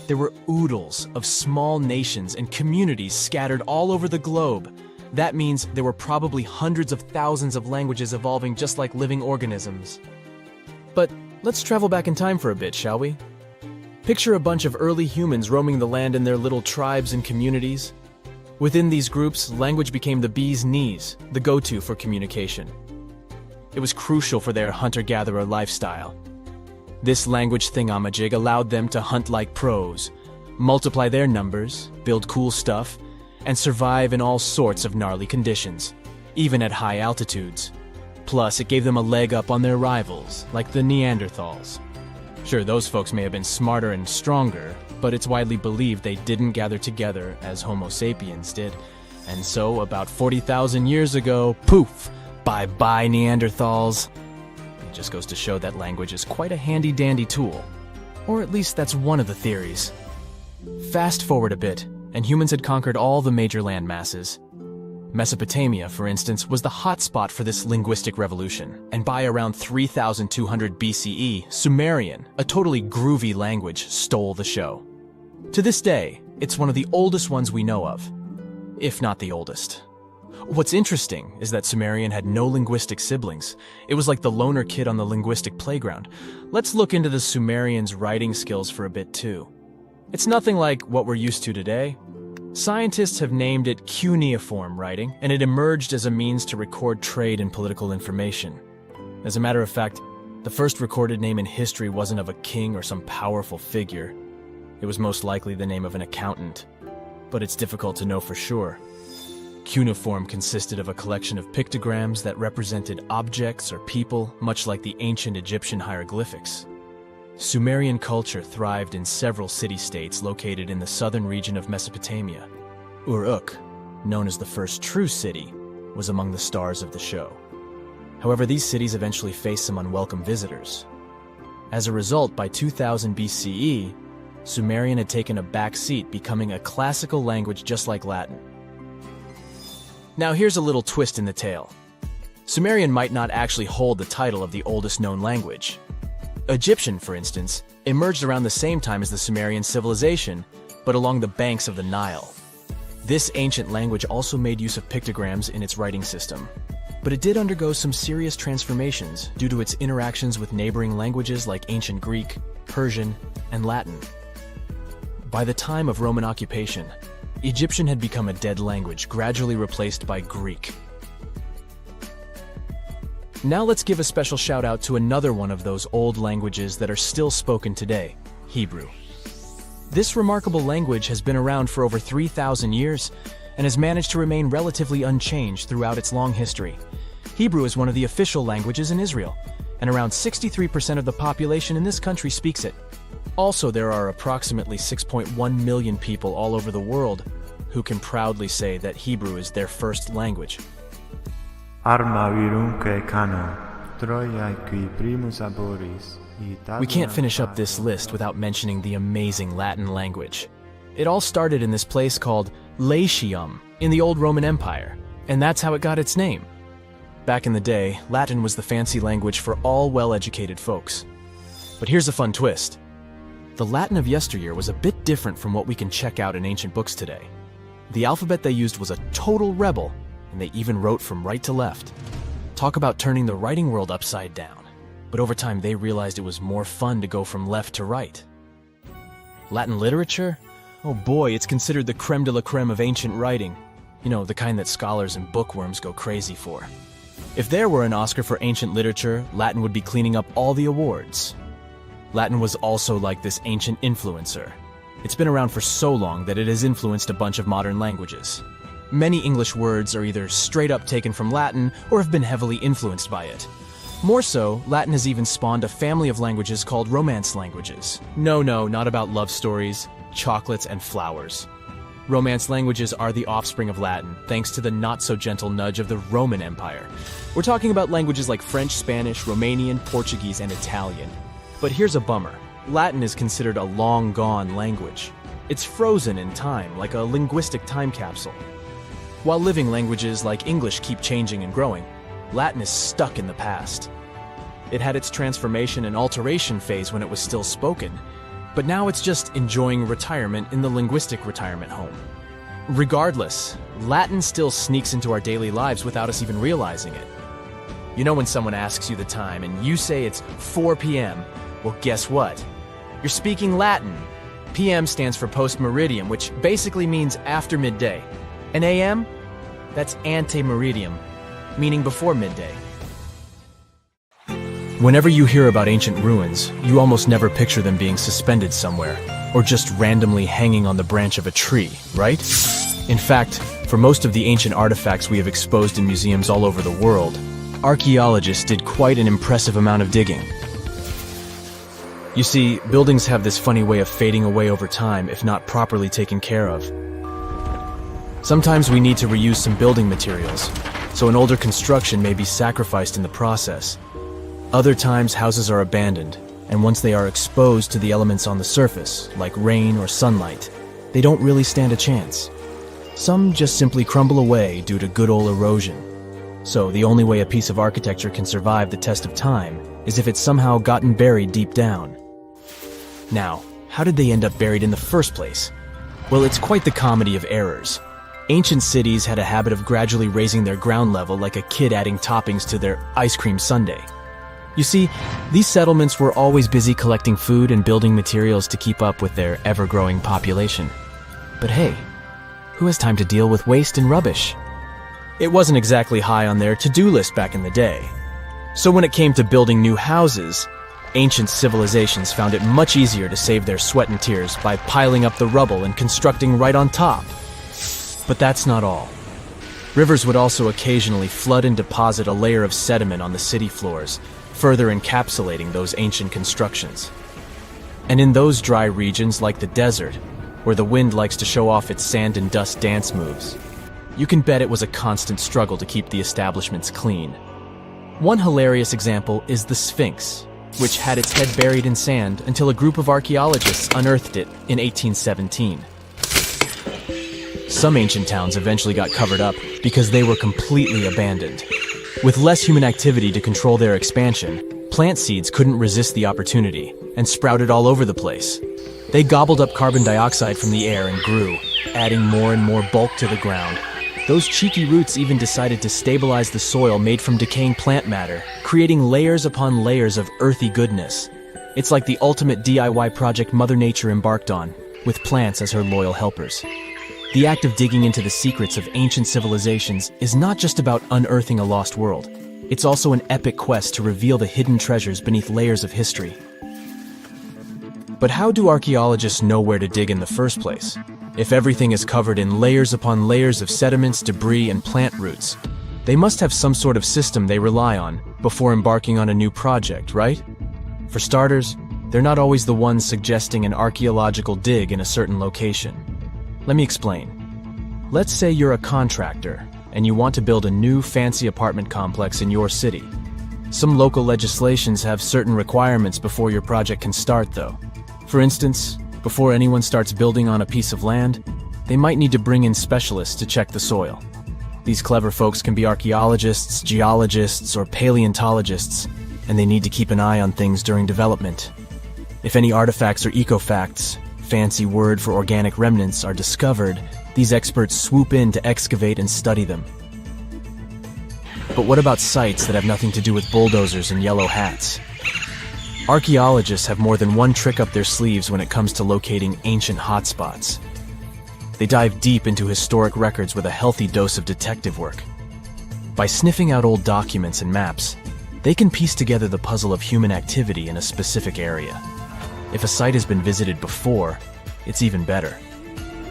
there were oodles of small nations and communities scattered all over the globe. That means there were probably hundreds of thousands of languages evolving just like living organisms. But let's travel back in time for a bit, shall we? Picture a bunch of early humans roaming the land in their little tribes and communities. Within these groups, language became the bee's knees, the go-to for communication. It was crucial for their hunter-gatherer lifestyle. This language thingamajig allowed them to hunt like pros, multiply their numbers, build cool stuff, and survive in all sorts of gnarly conditions, even at high altitudes. Plus, it gave them a leg up on their rivals, like the Neanderthals. Sure, those folks may have been smarter and stronger, but it's widely believed they didn't gather together as Homo sapiens did. And so, about 40,000 years ago, poof, bye-bye Neanderthals. It just goes to show that language is quite a handy-dandy tool. Or at least that's one of the theories. Fast forward a bit, and humans had conquered all the major land masses. Mesopotamia, for instance, was the hotspot for this linguistic revolution, and by around 3,200 BCE, Sumerian, a totally groovy language, stole the show. To this day, it's one of the oldest ones we know of, if not the oldest. What's interesting is that Sumerian had no linguistic siblings. It was like the loner kid on the linguistic playground. Let's look into the Sumerians' writing skills for a bit too. It's nothing like what we're used to today. Scientists have named it cuneiform writing, and it emerged as a means to record trade and political information. As a matter of fact, the first recorded name in history wasn't of a king or some powerful figure. It was most likely the name of an accountant. But it's difficult to know for sure. Cuneiform consisted of a collection of pictograms that represented objects or people, much like the ancient Egyptian hieroglyphics. Sumerian culture thrived in several city-states located in the southern region of Mesopotamia. Uruk, known as the first true city, was among the stars of the show. However, these cities eventually faced some unwelcome visitors. As a result, by 2000 BCE, Sumerian had taken a back seat, becoming a classical language just like Latin. Now here's a little twist in the tale. Sumerian might not actually hold the title of the oldest known language. Egyptian, for instance, emerged around the same time as the Sumerian civilization, but along the banks of the Nile. This ancient language also made use of pictograms in its writing system, but it did undergo some serious transformations due to its interactions with neighboring languages like ancient Greek, Persian, and Latin. By the time of Roman occupation, Egyptian had become a dead language, gradually replaced by Greek. Now let's give a special shout out to another one of those old languages that are still spoken today, Hebrew. This remarkable language has been around for over 3,000 years and has managed to remain relatively unchanged throughout its long history. Hebrew is one of the official languages in Israel, and around 63% of the population in this country speaks it. Also, there are approximately 6.1 million people all over the world who can proudly say that Hebrew is their first language. We can't finish up this list without mentioning the amazing Latin language. It all started in this place called Latium in the old Roman Empire, and that's how it got its name. Back in the day, Latin was the fancy language for all well-educated folks. But here's a fun twist. The Latin of yesteryear was a bit different from what we can check out in ancient books today. The alphabet they used was a total rebel, and they even wrote from right to left. Talk about turning the writing world upside down. But over time, they realized it was more fun to go from left to right. Latin literature? Oh boy, it's considered the creme de la creme of ancient writing. You know, the kind that scholars and bookworms go crazy for. If there were an Oscar for ancient literature, Latin would be cleaning up all the awards. Latin was also like this ancient influencer. It's been around for so long that it has influenced a bunch of modern languages. Many English words are either straight up taken from Latin or have been heavily influenced by it. More so, Latin has even spawned a family of languages called Romance languages. No, not about love stories, chocolates, and flowers. Romance languages are the offspring of Latin, thanks to the not-so-gentle nudge of the Roman Empire. We're talking about languages like French, Spanish, Romanian, Portuguese, and Italian. But here's a bummer. Latin is considered a long-gone language. It's frozen in time, like a linguistic time capsule. While living languages like English keep changing and growing, Latin is stuck in the past. It had its transformation and alteration phase when it was still spoken, but now it's just enjoying retirement in the linguistic retirement home. Regardless, Latin still sneaks into our daily lives without us even realizing it. You know when someone asks you the time and you say it's 4 p.m., well, guess what? You're speaking Latin. PM stands for post-meridium, which basically means after midday. And AM? That's ante-meridium, meaning before midday. Whenever you hear about ancient ruins, you almost never picture them being suspended somewhere, or just randomly hanging on the branch of a tree, right? In fact, for most of the ancient artifacts we have exposed in museums all over the world, archaeologists did quite an impressive amount of digging. You see, buildings have this funny way of fading away over time if not properly taken care of. Sometimes we need to reuse some building materials, so an older construction may be sacrificed in the process. Other times, houses are abandoned, and once they are exposed to the elements on the surface, like rain or sunlight, they don't really stand a chance. Some just simply crumble away due to good old erosion. So the only way a piece of architecture can survive the test of time is if it's somehow gotten buried deep down. Now, how did they end up buried in the first place? Well, it's quite the comedy of errors. Ancient cities had a habit of gradually raising their ground level like a kid adding toppings to their ice cream sundae. You see, these settlements were always busy collecting food and building materials to keep up with their ever-growing population. But hey, who has time to deal with waste and rubbish? It wasn't exactly high on their to-do list back in the day. So when it came to building new houses, ancient civilizations found it much easier to save their sweat and tears by piling up the rubble and constructing right on top. But that's not all. Rivers would also occasionally flood and deposit a layer of sediment on the city floors, further encapsulating those ancient constructions. And in those dry regions like the desert, where the wind likes to show off its sand and dust dance moves, you can bet it was a constant struggle to keep the establishments clean. One hilarious example is the Sphinx, which had its head buried in sand until a group of archaeologists unearthed it in 1817. Some ancient towns eventually got covered up because they were completely abandoned. With less human activity to control their expansion, plant seeds couldn't resist the opportunity and sprouted all over the place. They gobbled up carbon dioxide from the air and grew, adding more and more bulk to the ground. Those cheeky roots even decided to stabilize the soil made from decaying plant matter, creating layers upon layers of earthy goodness. It's like the ultimate DIY project Mother Nature embarked on, with plants as her loyal helpers. The act of digging into the secrets of ancient civilizations is not just about unearthing a lost world. It's also an epic quest to reveal the hidden treasures beneath layers of history. But how do archaeologists know where to dig in the first place? If everything is covered in layers upon layers of sediments, debris, and plant roots, they must have some sort of system they rely on before embarking on a new project, right? For starters, they're not always the ones suggesting an archaeological dig in a certain location. Let me explain. Let's say you're a contractor and you want to build a new fancy apartment complex in your city. Some local legislations have certain requirements before your project can start, though. For instance, before anyone starts building on a piece of land, they might need to bring in specialists to check the soil. These clever folks can be archaeologists, geologists, or paleontologists, and they need to keep an eye on things during development. If any artifacts or ecofacts, fancy word for organic remnants, are discovered, these experts swoop in to excavate and study them. But what about sites that have nothing to do with bulldozers and yellow hats? Archaeologists have more than one trick up their sleeves when it comes to locating ancient hotspots. They dive deep into historic records with a healthy dose of detective work. By sniffing out old documents and maps, they can piece together the puzzle of human activity in a specific area. If a site has been visited before, it's even better.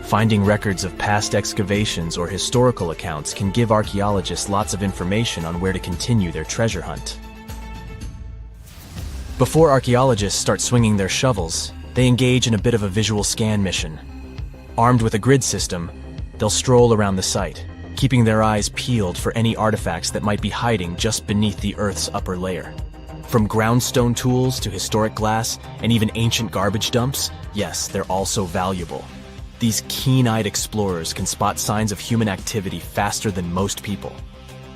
Finding records of past excavations or historical accounts can give archaeologists lots of information on where to continue their treasure hunt. Before archaeologists start swinging their shovels, they engage in a bit of a visual scan mission. Armed with a grid system, they'll stroll around the site, keeping their eyes peeled for any artifacts that might be hiding just beneath the Earth's upper layer. From groundstone tools to historic glass and even ancient garbage dumps, yes, they're also valuable. These keen-eyed explorers can spot signs of human activity faster than most people.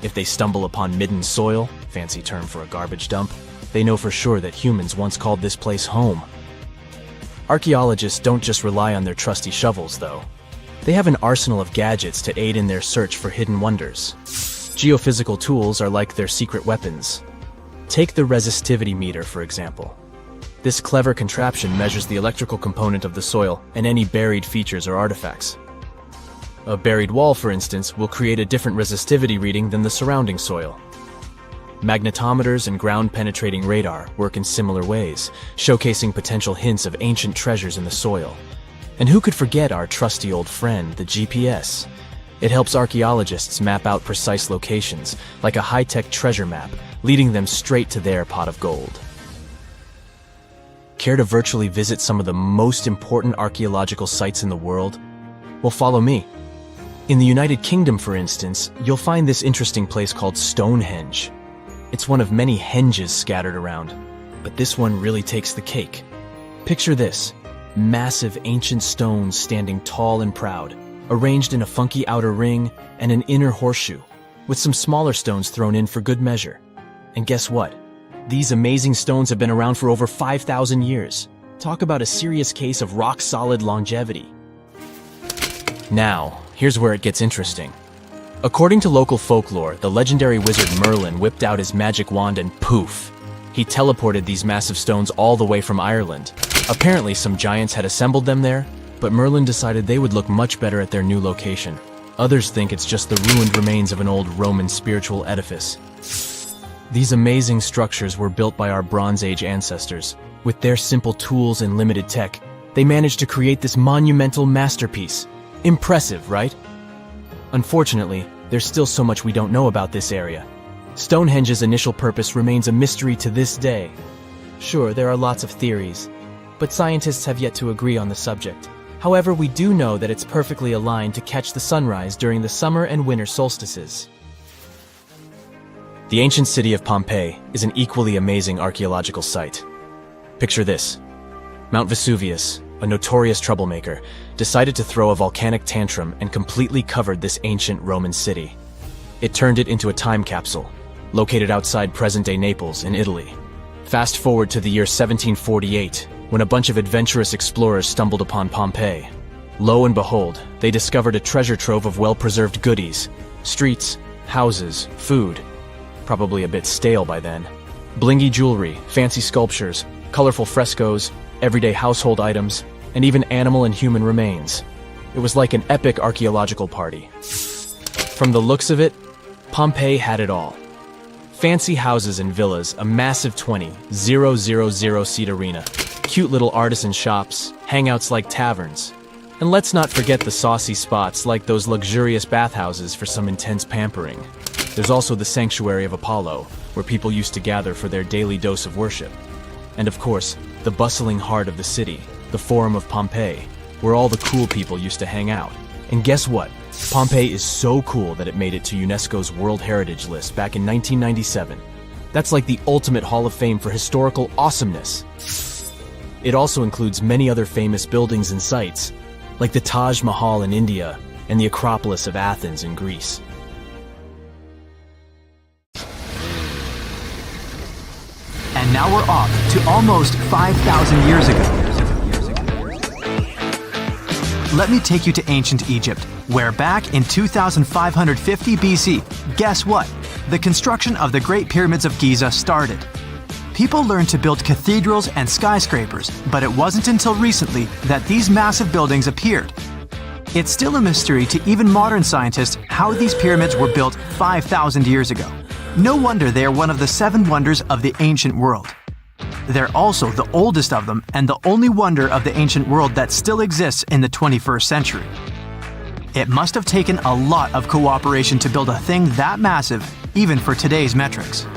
If they stumble upon midden soil, fancy term for a garbage dump, they know for sure that humans once called this place home. Archaeologists don't just rely on their trusty shovels, though. They have an arsenal of gadgets to aid in their search for hidden wonders. Geophysical tools are like their secret weapons. Take the resistivity meter, for example. This clever contraption measures the electrical component of the soil and any buried features or artifacts. A buried wall, for instance, will create a different resistivity reading than the surrounding soil. Magnetometers and ground-penetrating radar work in similar ways, showcasing potential hints of ancient treasures in the soil. And who could forget our trusty old friend, the GPS? It helps archaeologists map out precise locations, like a high-tech treasure map, leading them straight to their pot of gold. Care to virtually visit some of the most important archaeological sites in the world? Well, follow me. In the United Kingdom, for instance, you'll find this interesting place called Stonehenge. It's one of many henges scattered around, but this one really takes the cake. Picture this: massive ancient stones standing tall and proud, arranged in a funky outer ring and an inner horseshoe, with some smaller stones thrown in for good measure. And guess what? These amazing stones have been around for over 5,000 years. Talk about a serious case of rock-solid longevity. Now, here's where it gets interesting. According to local folklore, the legendary wizard Merlin whipped out his magic wand and poof! He teleported these massive stones all the way from Ireland. Apparently, some giants had assembled them there, but Merlin decided they would look much better at their new location. Others think it's just the ruined remains of an old Roman spiritual edifice. These amazing structures were built by our Bronze Age ancestors. With their simple tools and limited tech, they managed to create this monumental masterpiece. Impressive, right? Unfortunately, there's still so much we don't know about this area. Stonehenge's initial purpose remains a mystery to this day. Sure, there are lots of theories, but scientists have yet to agree on the subject. However, we do know that it's perfectly aligned to catch the sunrise during the summer and winter solstices. The ancient city of Pompeii is an equally amazing archaeological site. Picture this: Mount Vesuvius, a notorious troublemaker, decided to throw a volcanic tantrum and completely covered this ancient Roman city. It turned it into a time capsule, located outside present-day Naples in Italy. Fast forward to the year 1748, when a bunch of adventurous explorers stumbled upon Pompeii. Lo and behold, they discovered a treasure trove of well-preserved goodies: streets, houses, food. Probably a bit stale by then. Blingy jewelry, fancy sculptures, colorful frescoes, everyday household items, and even animal and human remains. It was like an epic archaeological party. From the looks of it, Pompeii had it all. Fancy houses and villas, a massive 20,000-seat arena, cute little artisan shops, hangouts like taverns. And let's not forget the saucy spots like those luxurious bathhouses for some intense pampering. There's also the sanctuary of Apollo, where people used to gather for their daily dose of worship. And of course, the bustling heart of the city, the Forum of Pompeii, where all the cool people used to hang out. And guess what? Pompeii is so cool that it made it to UNESCO's World Heritage List back in 1997. That's like the ultimate Hall of Fame for historical awesomeness. It also includes many other famous buildings and sites, like the Taj Mahal in India and the Acropolis of Athens in Greece. And now we're off to almost 5,000 years ago. Let me take you to ancient Egypt, where back in 2550 BC, guess what? the construction of the Great Pyramids of Giza started. People learned to build cathedrals and skyscrapers, but it wasn't until recently that these massive buildings appeared. It's still a mystery to even modern scientists how these pyramids were built 5,000 years ago. No wonder they are one of the 7 wonders of the ancient world. They're also the oldest of them and the only wonder of the ancient world that still exists in the 21st century. It must have taken a lot of cooperation to build a thing that massive, even for today's metrics.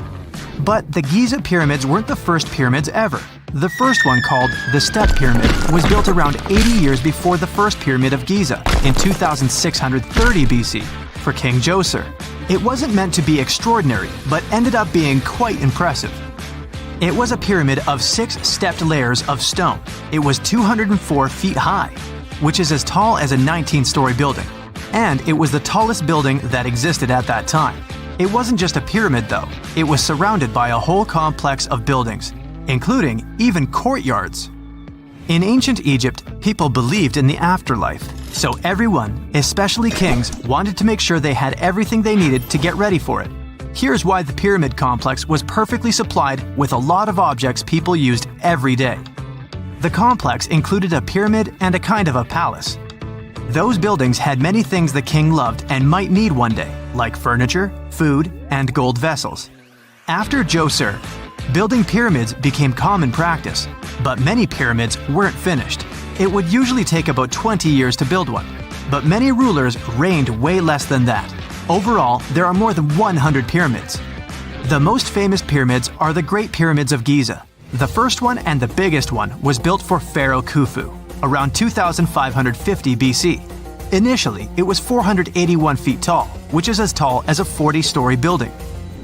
But the Giza pyramids weren't the first pyramids ever. The first one, called the Step Pyramid, was built around 80 years before the first pyramid of Giza in 2630 BC for King Djoser. It wasn't meant to be extraordinary, but ended up being quite impressive. It was a pyramid of 6 stepped layers of stone. It was 204 feet high, which is as tall as a 19-story building. And it was the tallest building that existed at that time. It wasn't just a pyramid though, it was surrounded by a whole complex of buildings, including even courtyards. In ancient Egypt, people believed in the afterlife, so everyone, especially kings, wanted to make sure they had everything they needed to get ready for it. Here's why the pyramid complex was perfectly supplied with a lot of objects people used every day. The complex included a pyramid and a kind of a palace. Those buildings had many things the king loved and might need one day, like furniture, food, and gold vessels. After Djoser, building pyramids became common practice, but many pyramids weren't finished. It would usually take about 20 years to build one, but many rulers reigned way less than that. Overall, there are more than 100 pyramids. The most famous pyramids are the Great Pyramids of Giza. The first one and the biggest one was built for Pharaoh Khufu, around 2550 BC. Initially, it was 481 feet tall, which is as tall as a 40-story building.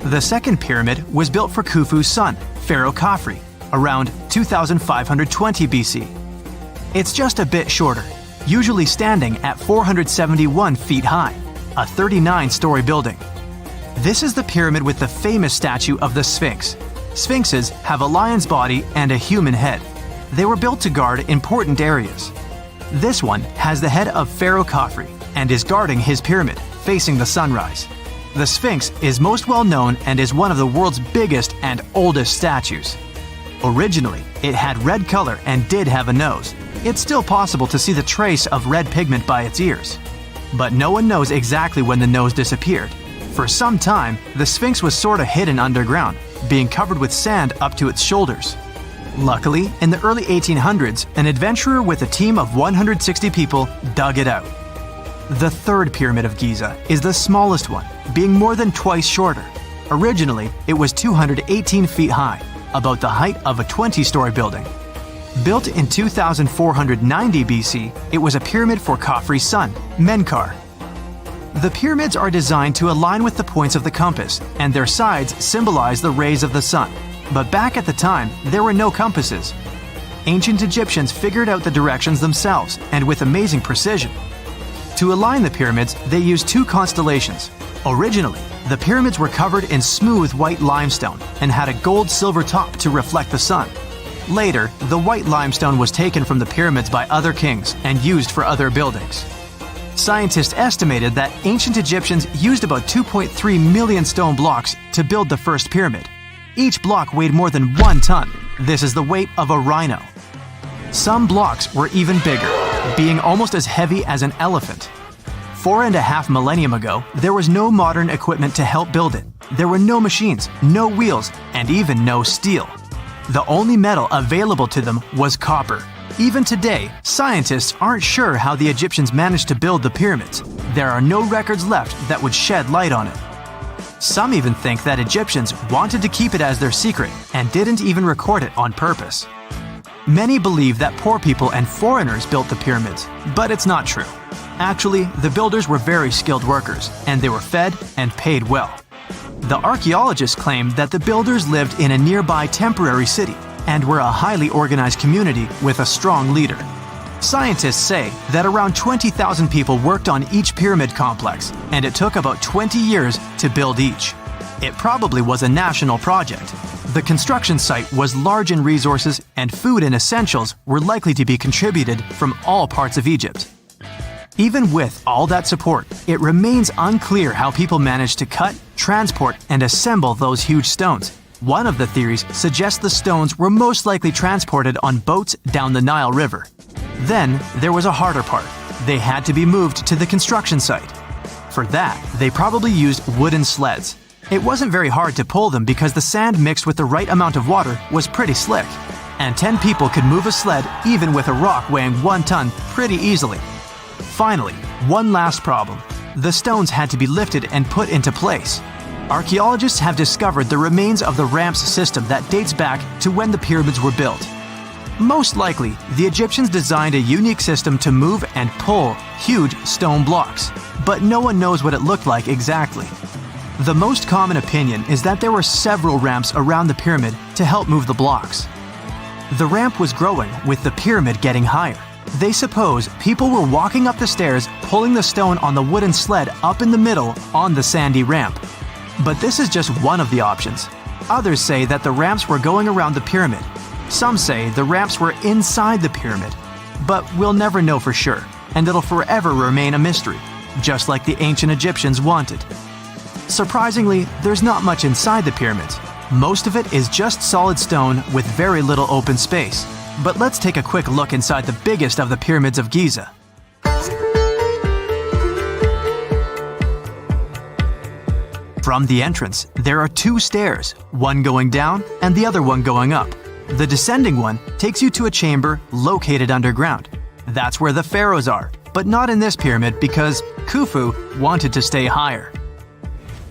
The second pyramid was built for Khufu's son, Pharaoh Khafre, around 2520 BC. It's just a bit shorter, usually standing at 471 feet high, a 39-story building. This is the pyramid with the famous statue of the Sphinx. Sphinxes have a lion's body and a human head. They were built to guard important areas. This one has the head of Pharaoh Khafre and is guarding his pyramid, facing the sunrise. The Sphinx is most well known and is one of the world's biggest and oldest statues. Originally, it had red color and did have a nose. It's still possible to see the trace of red pigment by its ears. But no one knows exactly when the nose disappeared. For some time, the Sphinx was sort of hidden underground, being covered with sand up to its shoulders. Luckily, in the early 1800s, an adventurer with a team of 160 people dug it out. The third pyramid of Giza is the smallest one, being more than twice shorter. Originally, it was 218 feet high, about the height of a 20-story building. Built in 2490 BC, it was a pyramid for Khafre's son, Menkaure. The pyramids are designed to align with the points of the compass, and their sides symbolize the rays of the sun. But back at the time, there were no compasses. Ancient Egyptians figured out the directions themselves, and with amazing precision. To align the pyramids, they used 2 constellations. Originally, the pyramids were covered in smooth white limestone and had a gold-silver top to reflect the sun. Later, the white limestone was taken from the pyramids by other kings and used for other buildings. Scientists estimated that ancient Egyptians used about 2.3 million stone blocks to build the first pyramid. Each block weighed more than 1 ton. This is the weight of a rhino. Some blocks were even bigger, being almost as heavy as an elephant. 4.5 millennia ago, there was no modern equipment to help build it. There were no machines, no wheels, and even no steel. The only metal available to them was copper. Even today, scientists aren't sure how the Egyptians managed to build the pyramids. There are no records left that would shed light on it. Some even think that Egyptians wanted to keep it as their secret and didn't even record it on purpose. Many believe that poor people and foreigners built the pyramids, but it's not true. Actually, the builders were very skilled workers, and they were fed and paid well. The archaeologists claimed that the builders lived in a nearby temporary city and were a highly organized community with a strong leader. Scientists say that around 20,000 people worked on each pyramid complex, and it took about 20 years to build each. It probably was a national project. The construction site was large in resources, and food and essentials were likely to be contributed from all parts of Egypt. Even with all that support, it remains unclear how people managed to cut, transport, and assemble those huge stones. One of the theories suggests the stones were most likely transported on boats down the Nile River. Then, there was a harder part. They had to be moved to the construction site. For that, they probably used wooden sleds. It wasn't very hard to pull them because the sand mixed with the right amount of water was pretty slick. And 10 people could move a sled even with a rock weighing 1 ton pretty easily. Finally, one last problem. The stones had to be lifted and put into place. Archaeologists have discovered the remains of the ramps system that dates back to when the pyramids were built. Most likely, the Egyptians designed a unique system to move and pull huge stone blocks, but no one knows what it looked like exactly. The most common opinion is that there were several ramps around the pyramid to help move the blocks. The ramp was growing with the pyramid getting higher. They suppose people were walking up the stairs, pulling the stone on the wooden sled up in the middle on the sandy ramp. But this is just one of the options. Others say that the ramps were going around the pyramid. Some say the ramps were inside the pyramid. But we'll never know for sure, and it'll forever remain a mystery, just like the ancient Egyptians wanted. Surprisingly, there's not much inside the pyramids. Most of it is just solid stone with very little open space. But let's take a quick look inside the biggest of the pyramids of Giza. From the entrance, there are 2 stairs, one going down and the other one going up. The descending one takes you to a chamber located underground. That's where the pharaohs are, but not in this pyramid because Khufu wanted to stay higher.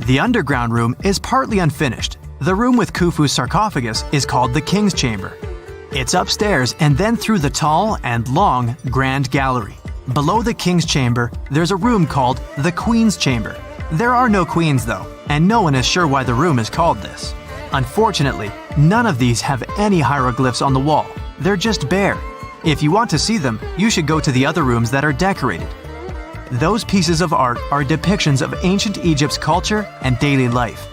The underground room is partly unfinished. The room with Khufu's sarcophagus is called the King's Chamber. It's upstairs and then through the tall and long Grand Gallery. Below the King's Chamber, there's a room called the Queen's Chamber. There are no queens though, and no one is sure why the room is called this. Unfortunately, none of these have any hieroglyphs on the wall. They're just bare. If you want to see them, you should go to the other rooms that are decorated. Those pieces of art are depictions of ancient Egypt's culture and daily life.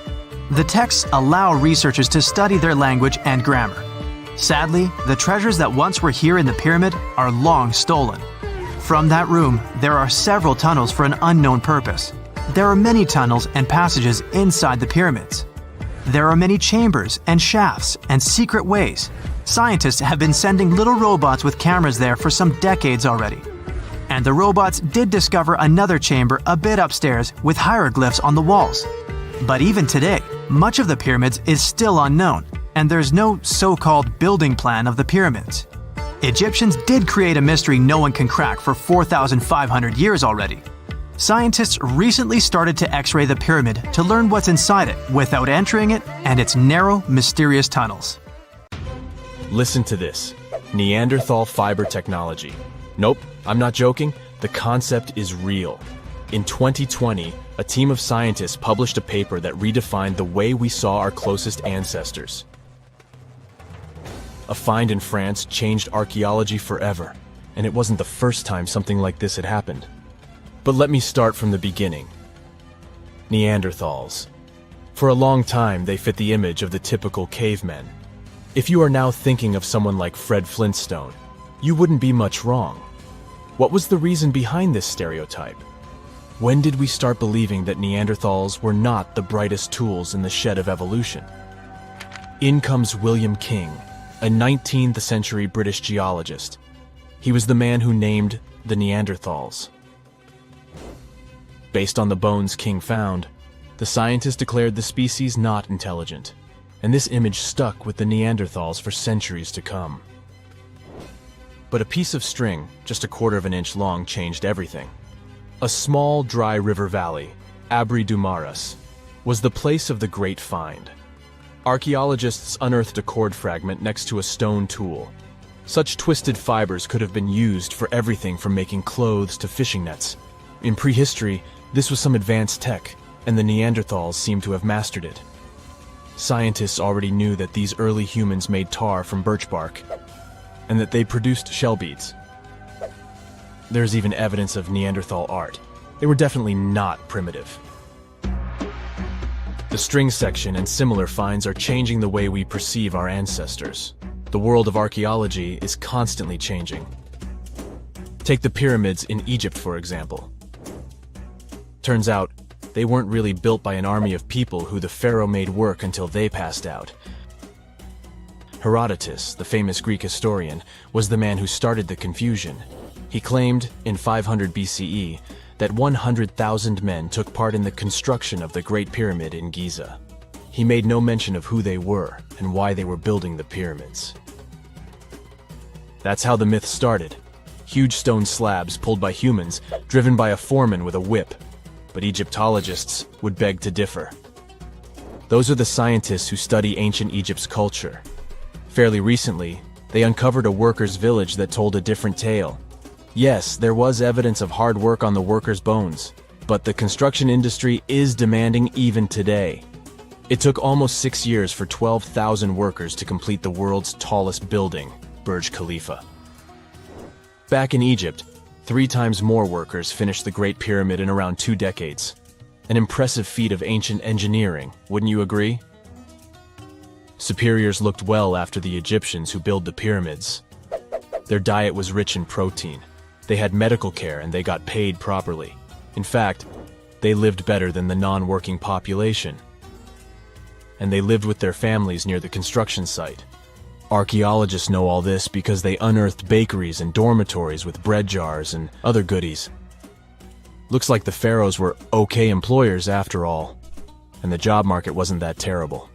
The texts allow researchers to study their language and grammar. Sadly, the treasures that once were here in the pyramid are long stolen. From that room, there are several tunnels for an unknown purpose. There are many tunnels and passages inside the pyramids. There are many chambers and shafts and secret ways. Scientists have been sending little robots with cameras there for some decades already. And the robots did discover another chamber a bit upstairs with hieroglyphs on the walls. But even today, much of the pyramids is still unknown, and there's no so-called building plan of the pyramids. Egyptians did create a mystery no one can crack for 4,500 years already. Scientists recently started to X-ray the pyramid to learn what's inside it without entering it and its narrow, mysterious tunnels. Listen to this. Neanderthal fiber technology. Nope, I'm not joking. The concept is real. In 2020, a team of scientists published a paper that redefined the way we saw our closest ancestors. A find in France changed archaeology forever, and it wasn't the first time something like this had happened. But let me start from the beginning. Neanderthals. For a long time, they fit the image of the typical cavemen. If you are now thinking of someone like Fred Flintstone, you wouldn't be much wrong. What was the reason behind this stereotype? When did we start believing that Neanderthals were not the brightest tools in the shed of evolution? In comes William King, a 19th century British geologist. He was the man who named the Neanderthals. Based on the bones King found, the scientist declared the species not intelligent, and this image stuck with the Neanderthals for centuries to come. But a piece of string, just a quarter of an inch long, changed everything. A small, dry river valley, Abri du Maras, was the place of the great find. Archaeologists unearthed a cord fragment next to a stone tool. Such twisted fibers could have been used for everything from making clothes to fishing nets. In prehistory, this was some advanced tech, and the Neanderthals seemed to have mastered it. Scientists already knew that these early humans made tar from birch bark, and that they produced shell beads. There's even evidence of Neanderthal art. They were definitely not primitive. The string section and similar finds are changing the way we perceive our ancestors. The world of archaeology is constantly changing. Take the pyramids in Egypt, for example. Turns out, they weren't really built by an army of people who the pharaoh made work until they passed out. Herodotus, the famous Greek historian, was the man who started the confusion. He claimed, in 500 BCE, that 100,000 men took part in the construction of the Great Pyramid in Giza. He made no mention of who they were and why they were building the pyramids. That's how the myth started. Huge stone slabs pulled by humans, driven by a foreman with a whip. But Egyptologists would beg to differ. Those are the scientists who study ancient Egypt's culture. Fairly recently, they uncovered a workers' village that told a different tale. Yes, there was evidence of hard work on the workers' bones, but the construction industry is demanding even today. It took almost 6 years for 12,000 workers to complete the world's tallest building, Burj Khalifa. Back in Egypt, 3 times more workers finished the Great Pyramid in around 2 decades. An impressive feat of ancient engineering, wouldn't you agree? Superiors looked well after the Egyptians who built the pyramids. Their diet was rich in protein. They had medical care and they got paid properly. In fact, they lived better than the non-working population. And they lived with their families near the construction site. Archaeologists know all this because they unearthed bakeries and dormitories with bread jars and other goodies. Looks like the pharaohs were okay employers after all, and the job market wasn't that terrible.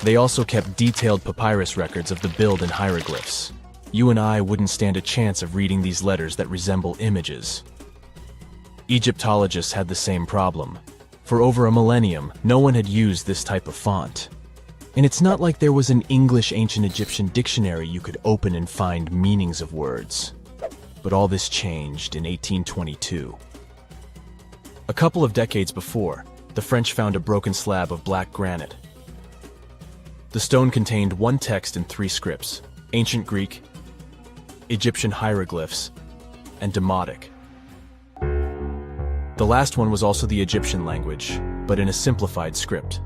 They also kept detailed papyrus records of the build and hieroglyphs. You and I wouldn't stand a chance of reading these letters that resemble images. Egyptologists had the same problem. For over a millennium, no one had used this type of font. And it's not like there was an English ancient Egyptian dictionary you could open and find meanings of words. But all this changed in 1822. A couple of decades before, the French found a broken slab of black granite. The stone contained one text in 3 scripts: Ancient Greek, Egyptian hieroglyphs, and Demotic. The last one was also the Egyptian language, but in a simplified script.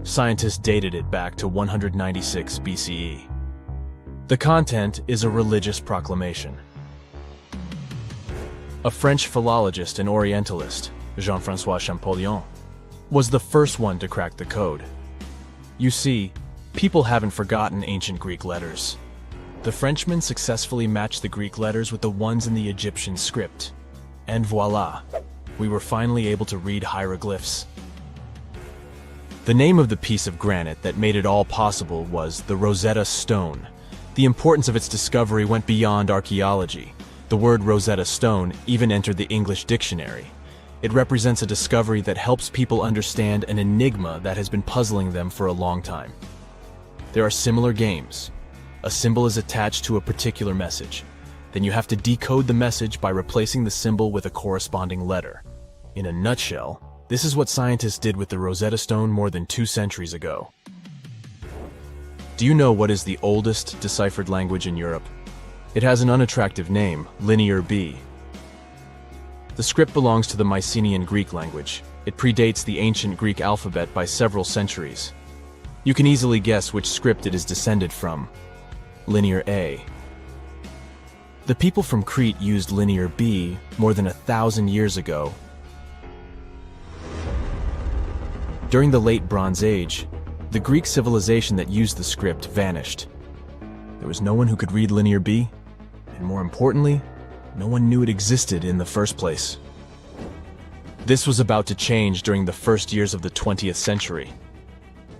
Scientists dated it back to 196 BCE. The content is a religious proclamation. A French philologist and Orientalist, Jean-François Champollion, was the first one to crack the code. You see, people haven't forgotten ancient Greek letters. The Frenchman successfully matched the Greek letters with the ones in the Egyptian script. And voila, we were finally able to read hieroglyphs. The name of the piece of granite that made it all possible was the Rosetta Stone. The importance of its discovery went beyond archaeology. The word Rosetta Stone even entered the English dictionary. It represents a discovery that helps people understand an enigma that has been puzzling them for a long time. There are similar games. A symbol is attached to a particular message. Then you have to decode the message by replacing the symbol with a corresponding letter. In a nutshell, this is what scientists did with the Rosetta Stone more than 2 centuries ago. Do you know what is the oldest deciphered language in Europe? It has an unattractive name, Linear B. The script belongs to the Mycenaean Greek language. It predates the ancient Greek alphabet by several centuries. You can easily guess which script it is descended from. Linear A. The people from Crete used Linear B more than 1,000 years ago. During the Late Bronze Age, the Greek civilization that used the script vanished. There was no one who could read Linear B, and more importantly, no one knew it existed in the first place. This was about to change during the first years of the 20th century.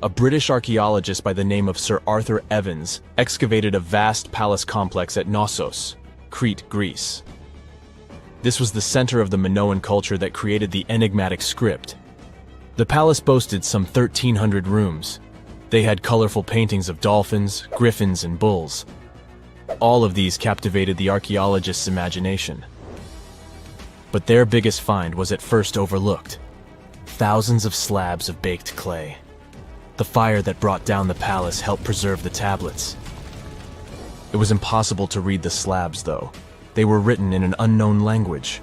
A British archaeologist by the name of Sir Arthur Evans excavated a vast palace complex at Knossos, Crete, Greece. This was the center of the Minoan culture that created the enigmatic script. The palace boasted some 1,300 rooms. They had colorful paintings of dolphins, griffins, and bulls. All of these captivated the archaeologists' imagination. But their biggest find was at first overlooked: thousands of slabs of baked clay. The fire that brought down the palace helped preserve the tablets. It was impossible to read the slabs, though. They were written in an unknown language.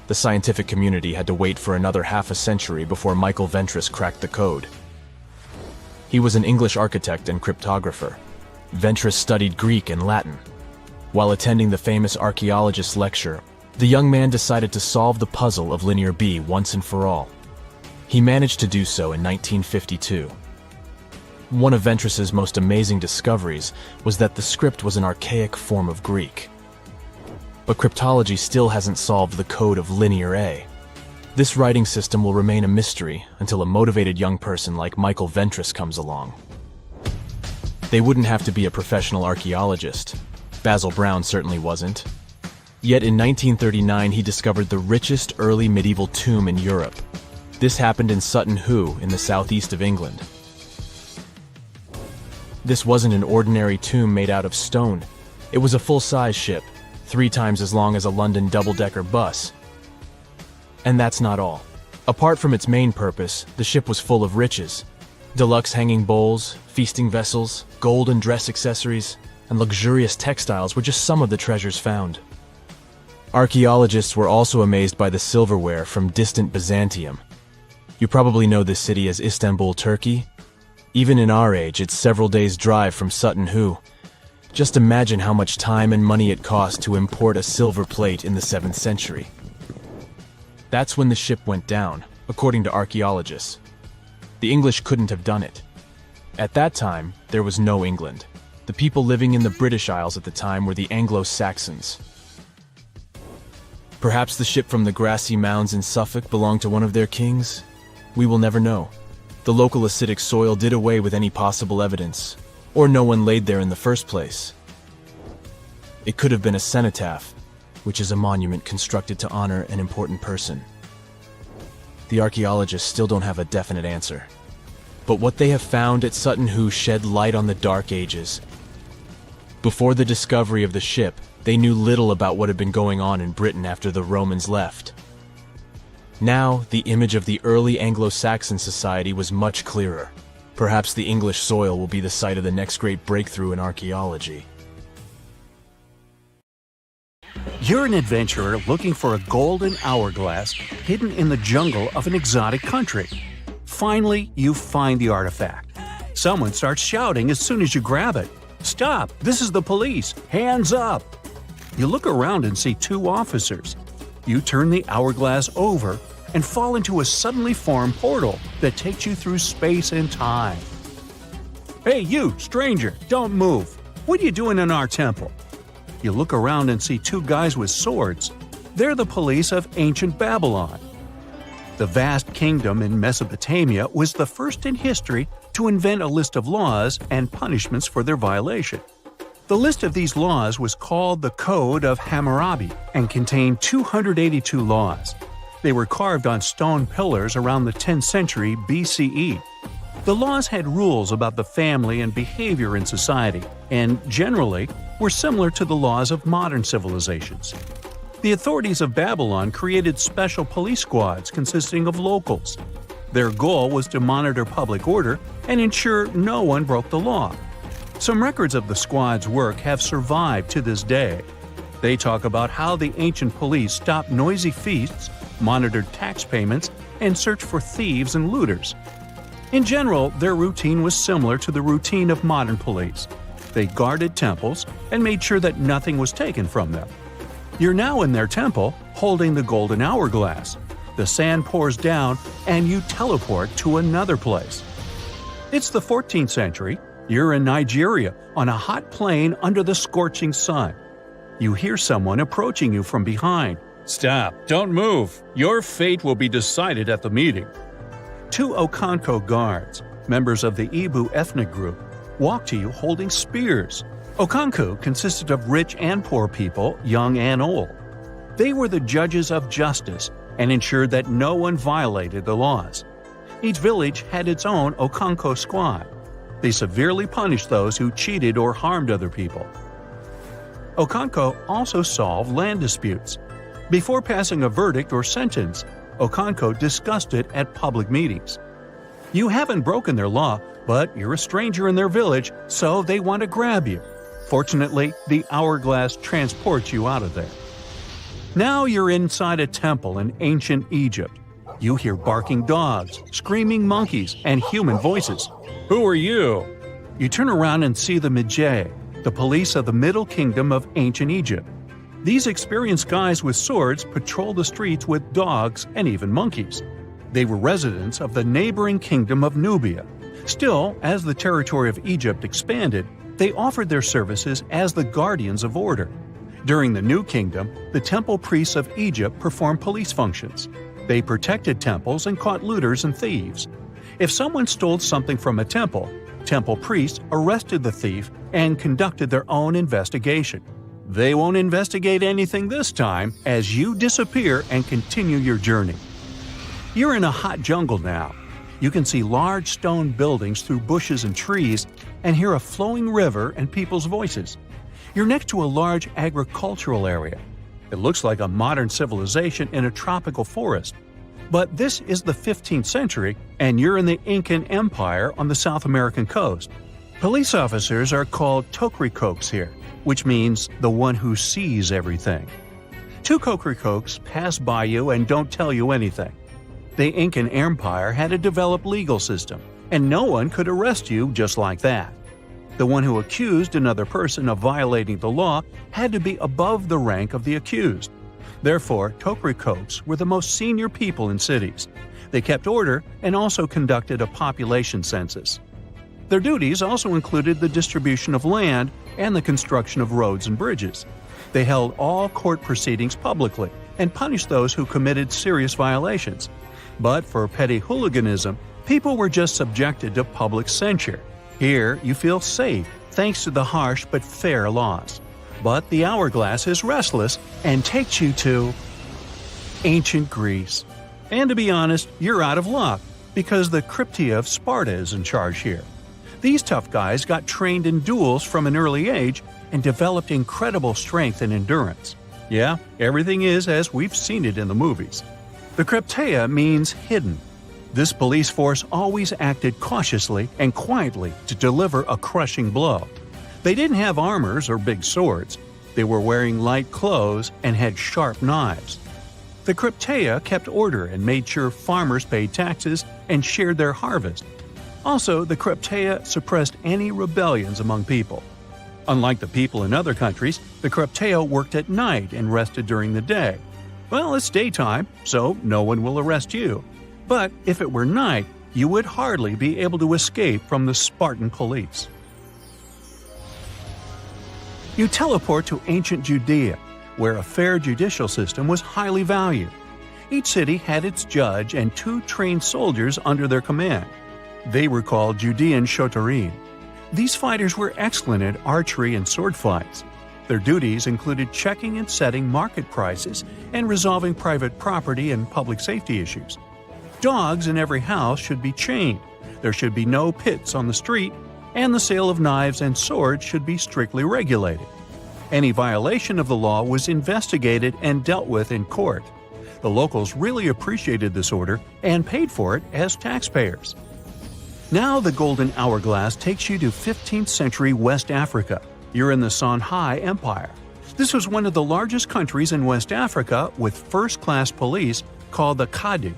The scientific community had to wait for another half a century before Michael Ventris cracked the code. He was an English architect and cryptographer. Ventris studied Greek and Latin. While attending the famous archaeologist's lecture, the young man decided to solve the puzzle of Linear B once and for all. He managed to do so in 1952. One of Ventress's most amazing discoveries was that the script was an archaic form of Greek. But cryptology still hasn't solved the code of Linear A. This writing system will remain a mystery until a motivated young person like Michael Ventress comes along. They wouldn't have to be a professional archaeologist. Basil Brown certainly wasn't. Yet in 1939 he discovered the richest early medieval tomb in Europe. This happened in Sutton Hoo in the southeast of England. This wasn't an ordinary tomb made out of stone. It was a full-size ship, 3 times as long as a London double-decker bus. And that's not all. Apart from its main purpose, the ship was full of riches. Deluxe hanging bowls, feasting vessels, gold and dress accessories, and luxurious textiles were just some of the treasures found. Archaeologists were also amazed by the silverware from distant Byzantium. You probably know this city as Istanbul, Turkey. Even in our age, it's several days' drive from Sutton Hoo. Just imagine how much time and money it cost to import a silver plate in the 7th century. That's when the ship went down, according to archaeologists. The English couldn't have done it. At that time, there was no England. The people living in the British Isles at the time were the Anglo-Saxons. Perhaps the ship from the grassy mounds in Suffolk belonged to one of their kings? We will never know. The local acidic soil did away with any possible evidence, or no one laid there in the first place. It could have been a cenotaph, which is a monument constructed to honor an important person. The archaeologists still don't have a definite answer. But what they have found at Sutton Hoo shed light on the Dark Ages. Before the discovery of the ship, they knew little about what had been going on in Britain after the Romans left. Now, the image of the early Anglo-Saxon society was much clearer. Perhaps the English soil will be the site of the next great breakthrough in archaeology. You're an adventurer looking for a golden hourglass hidden in the jungle of an exotic country. Finally, you find the artifact. Someone starts shouting as soon as you grab it. "Stop! This is the police! Hands up!" You look around and see 2 officers. You turn the hourglass over and fall into a suddenly formed portal that takes you through space and time. "Hey you, stranger, don't move! What are you doing in our temple?" You look around and see 2 guys with swords. They're the police of ancient Babylon. The vast kingdom in Mesopotamia was the first in history to invent a list of laws and punishments for their violation. The list of these laws was called the Code of Hammurabi and contained 282 laws. They were carved on stone pillars around the 10th century BCE. The laws had rules about the family and behavior in society, and generally were similar to the laws of modern civilizations. The authorities of Babylon created special police squads consisting of locals. Their goal was to monitor public order and ensure no one broke the law. Some records of the squad's work have survived to this day. They talk about how the ancient police stopped noisy feasts, monitored tax payments, and searched for thieves and looters. In general, their routine was similar to the routine of modern police. They guarded temples and made sure that nothing was taken from them. You're now in their temple, holding the golden hourglass. The sand pours down, and you teleport to another place. It's the 14th century. You're in Nigeria, on a hot plain under the scorching sun. You hear someone approaching you from behind. "Stop! Don't move! Your fate will be decided at the meeting." 2 Okonko guards, members of the Igbo ethnic group, walk to you holding spears. Okonko consisted of rich and poor people, young and old. They were the judges of justice and ensured that no one violated the laws. Each village had its own Okonko squad. They severely punished those who cheated or harmed other people. Okonko also solved land disputes. Before passing a verdict or sentence, Okonko discussed it at public meetings. You haven't broken their law, but you're a stranger in their village, so they want to grab you. Fortunately, the hourglass transports you out of there. Now you're inside a temple in ancient Egypt. You hear barking dogs, screaming monkeys, and human voices. "Who are you?" You turn around and see the Magi. the police of the Middle Kingdom of ancient Egypt. These experienced guys with swords patrolled the streets with dogs and even monkeys. They were residents of the neighboring kingdom of Nubia. Still, as the territory of Egypt expanded, they offered their services as the guardians of order. During the New Kingdom, the temple priests of Egypt performed police functions. They protected temples and caught looters and thieves. If someone stole something from a temple priests arrested the thief and conducted their own investigation. They won't investigate anything this time as you disappear and continue your journey. You're in a hot jungle now. You can see large stone buildings through bushes and trees and hear a flowing river and people's voices. You're next to a large agricultural area. It looks like a modern civilization in a tropical forest. But this is the 15th century, and you're in the Incan Empire on the South American coast. Police officers are called tokrikokes here, which means the one who sees everything. Two tokrikokes pass by you and don't tell you anything. The Incan Empire had a developed legal system, and no one could arrest you just like that. The one who accused another person of violating the law had to be above the rank of the accused. Therefore, tokrikokes were the most senior people in cities. They kept order and also conducted a population census. Their duties also included the distribution of land and the construction of roads and bridges. They held all court proceedings publicly and punished those who committed serious violations. But for petty hooliganism, people were just subjected to public censure. Here, you feel safe thanks to the harsh but fair laws. But the hourglass is restless and takes you to ancient Greece. And to be honest, you're out of luck because the Cryptia of Sparta is in charge here. These tough guys got trained in duels from an early age and developed incredible strength and endurance. Yeah, everything is as we've seen it in the movies. The Cryptia means hidden. This police force always acted cautiously and quietly to deliver a crushing blow. They didn't have armors or big swords. They were wearing light clothes and had sharp knives. The Cryptia kept order and made sure farmers paid taxes and shared their harvest. Also, the Cryptia suppressed any rebellions among people. Unlike the people in other countries, the Cryptia worked at night and rested during the day. Well, it's daytime, so no one will arrest you. But if it were night, you would hardly be able to escape from the Spartan police. You teleport to ancient Judea, where a fair judicial system was highly valued. Each city had its judge and 2 trained soldiers under their command. They were called Judean shotarim. These fighters were excellent at archery and sword fights. Their duties included checking and setting market prices and resolving private property and public safety issues. Dogs in every house should be chained. There should be no pits on the street, and the sale of knives and swords should be strictly regulated. Any violation of the law was investigated and dealt with in court. The locals really appreciated this order and paid for it as taxpayers. Now the Golden Hourglass takes you to 15th century West Africa. You're in the Songhai Empire. This was one of the largest countries in West Africa with first-class police called the Kadi.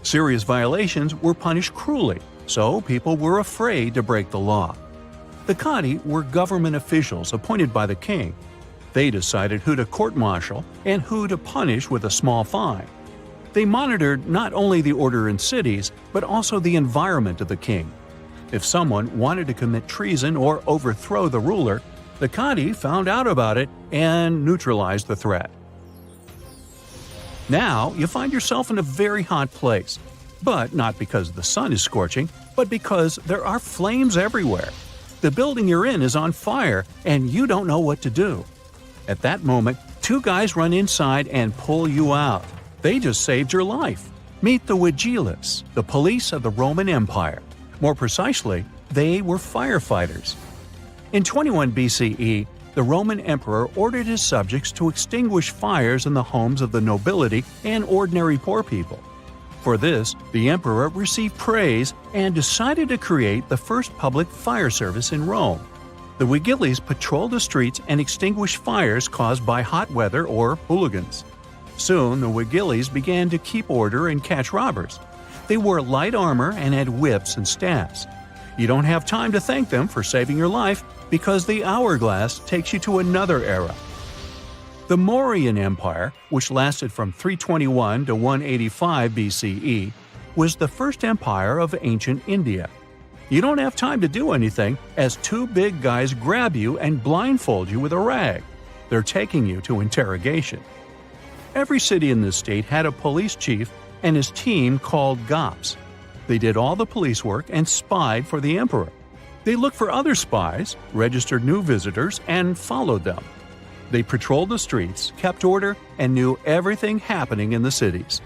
Serious violations were punished cruelly, so people were afraid to break the law. The Kadi were government officials appointed by the king. They decided who to court-martial and who to punish with a small fine. They monitored not only the order in cities, but also the environment of the king. If someone wanted to commit treason or overthrow the ruler, the Kadi found out about it and neutralized the threat. Now you find yourself in a very hot place, but not because the sun is scorching, but because there are flames everywhere. The building you're in is on fire, and you don't know what to do. At that moment, 2 guys run inside and pull you out. They just saved your life. Meet the Vigiles, the police of the Roman Empire. More precisely, they were firefighters. In 21 BCE, the Roman emperor ordered his subjects to extinguish fires in the homes of the nobility and ordinary poor people. For this, the emperor received praise and decided to create the first public fire service in Rome. The Vigiles patrolled the streets and extinguished fires caused by hot weather or hooligans. Soon, the Vigiles began to keep order and catch robbers. They wore light armor and had whips and staffs. You don't have time to thank them for saving your life. because the hourglass takes you to another era. The Mauryan Empire, which lasted from 321 to 185 BCE, was the first empire of ancient India. You don't have time to do anything, as two big guys grab you and blindfold you with a rag. They're taking you to interrogation. Every city in this state had a police chief and his team called Gops. They did all the police work and spied for the emperor. They looked for other spies, registered new visitors, and followed them. They patrolled the streets, kept order, and knew everything happening in the cities.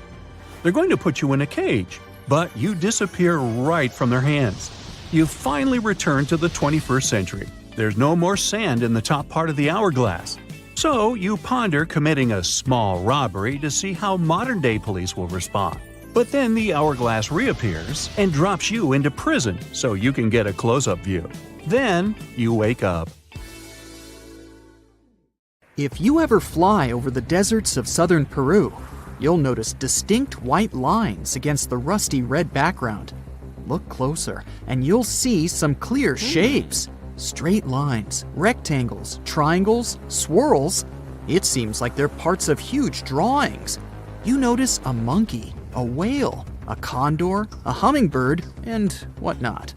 They're going to put you in a cage, but you disappear right from their hands. You finally return to the 21st century. There's no more sand in the top part of the hourglass. So you ponder committing a small robbery to see how modern-day police will respond. But then the hourglass reappears and drops you into prison so you can get a close-up view. Then you wake up. If you ever fly over the deserts of southern Peru, you'll notice distinct white lines against the rusty red background. Look closer, and you'll see some clear shapes. Straight lines, rectangles, triangles, swirls. It seems like they're parts of huge drawings. You notice a monkey, a whale, a condor, a hummingbird, and whatnot.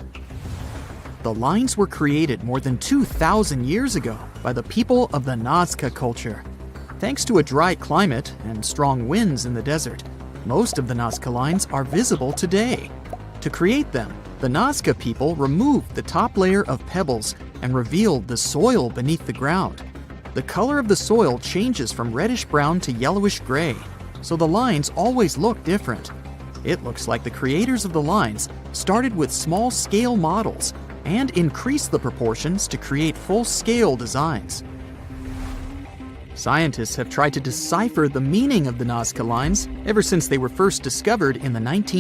The lines were created more than 2,000 years ago by the people of the Nazca culture. Thanks to a dry climate and strong winds in the desert, most of the Nazca lines are visible today. To create them, the Nazca people removed the top layer of pebbles and revealed the soil beneath the ground. The color of the soil changes from reddish-brown to yellowish-gray, so the lines always look different. It looks like the creators of the lines started with small-scale models and increased the proportions to create full-scale designs. Scientists have tried to decipher the meaning of the Nazca lines ever since they were first discovered in the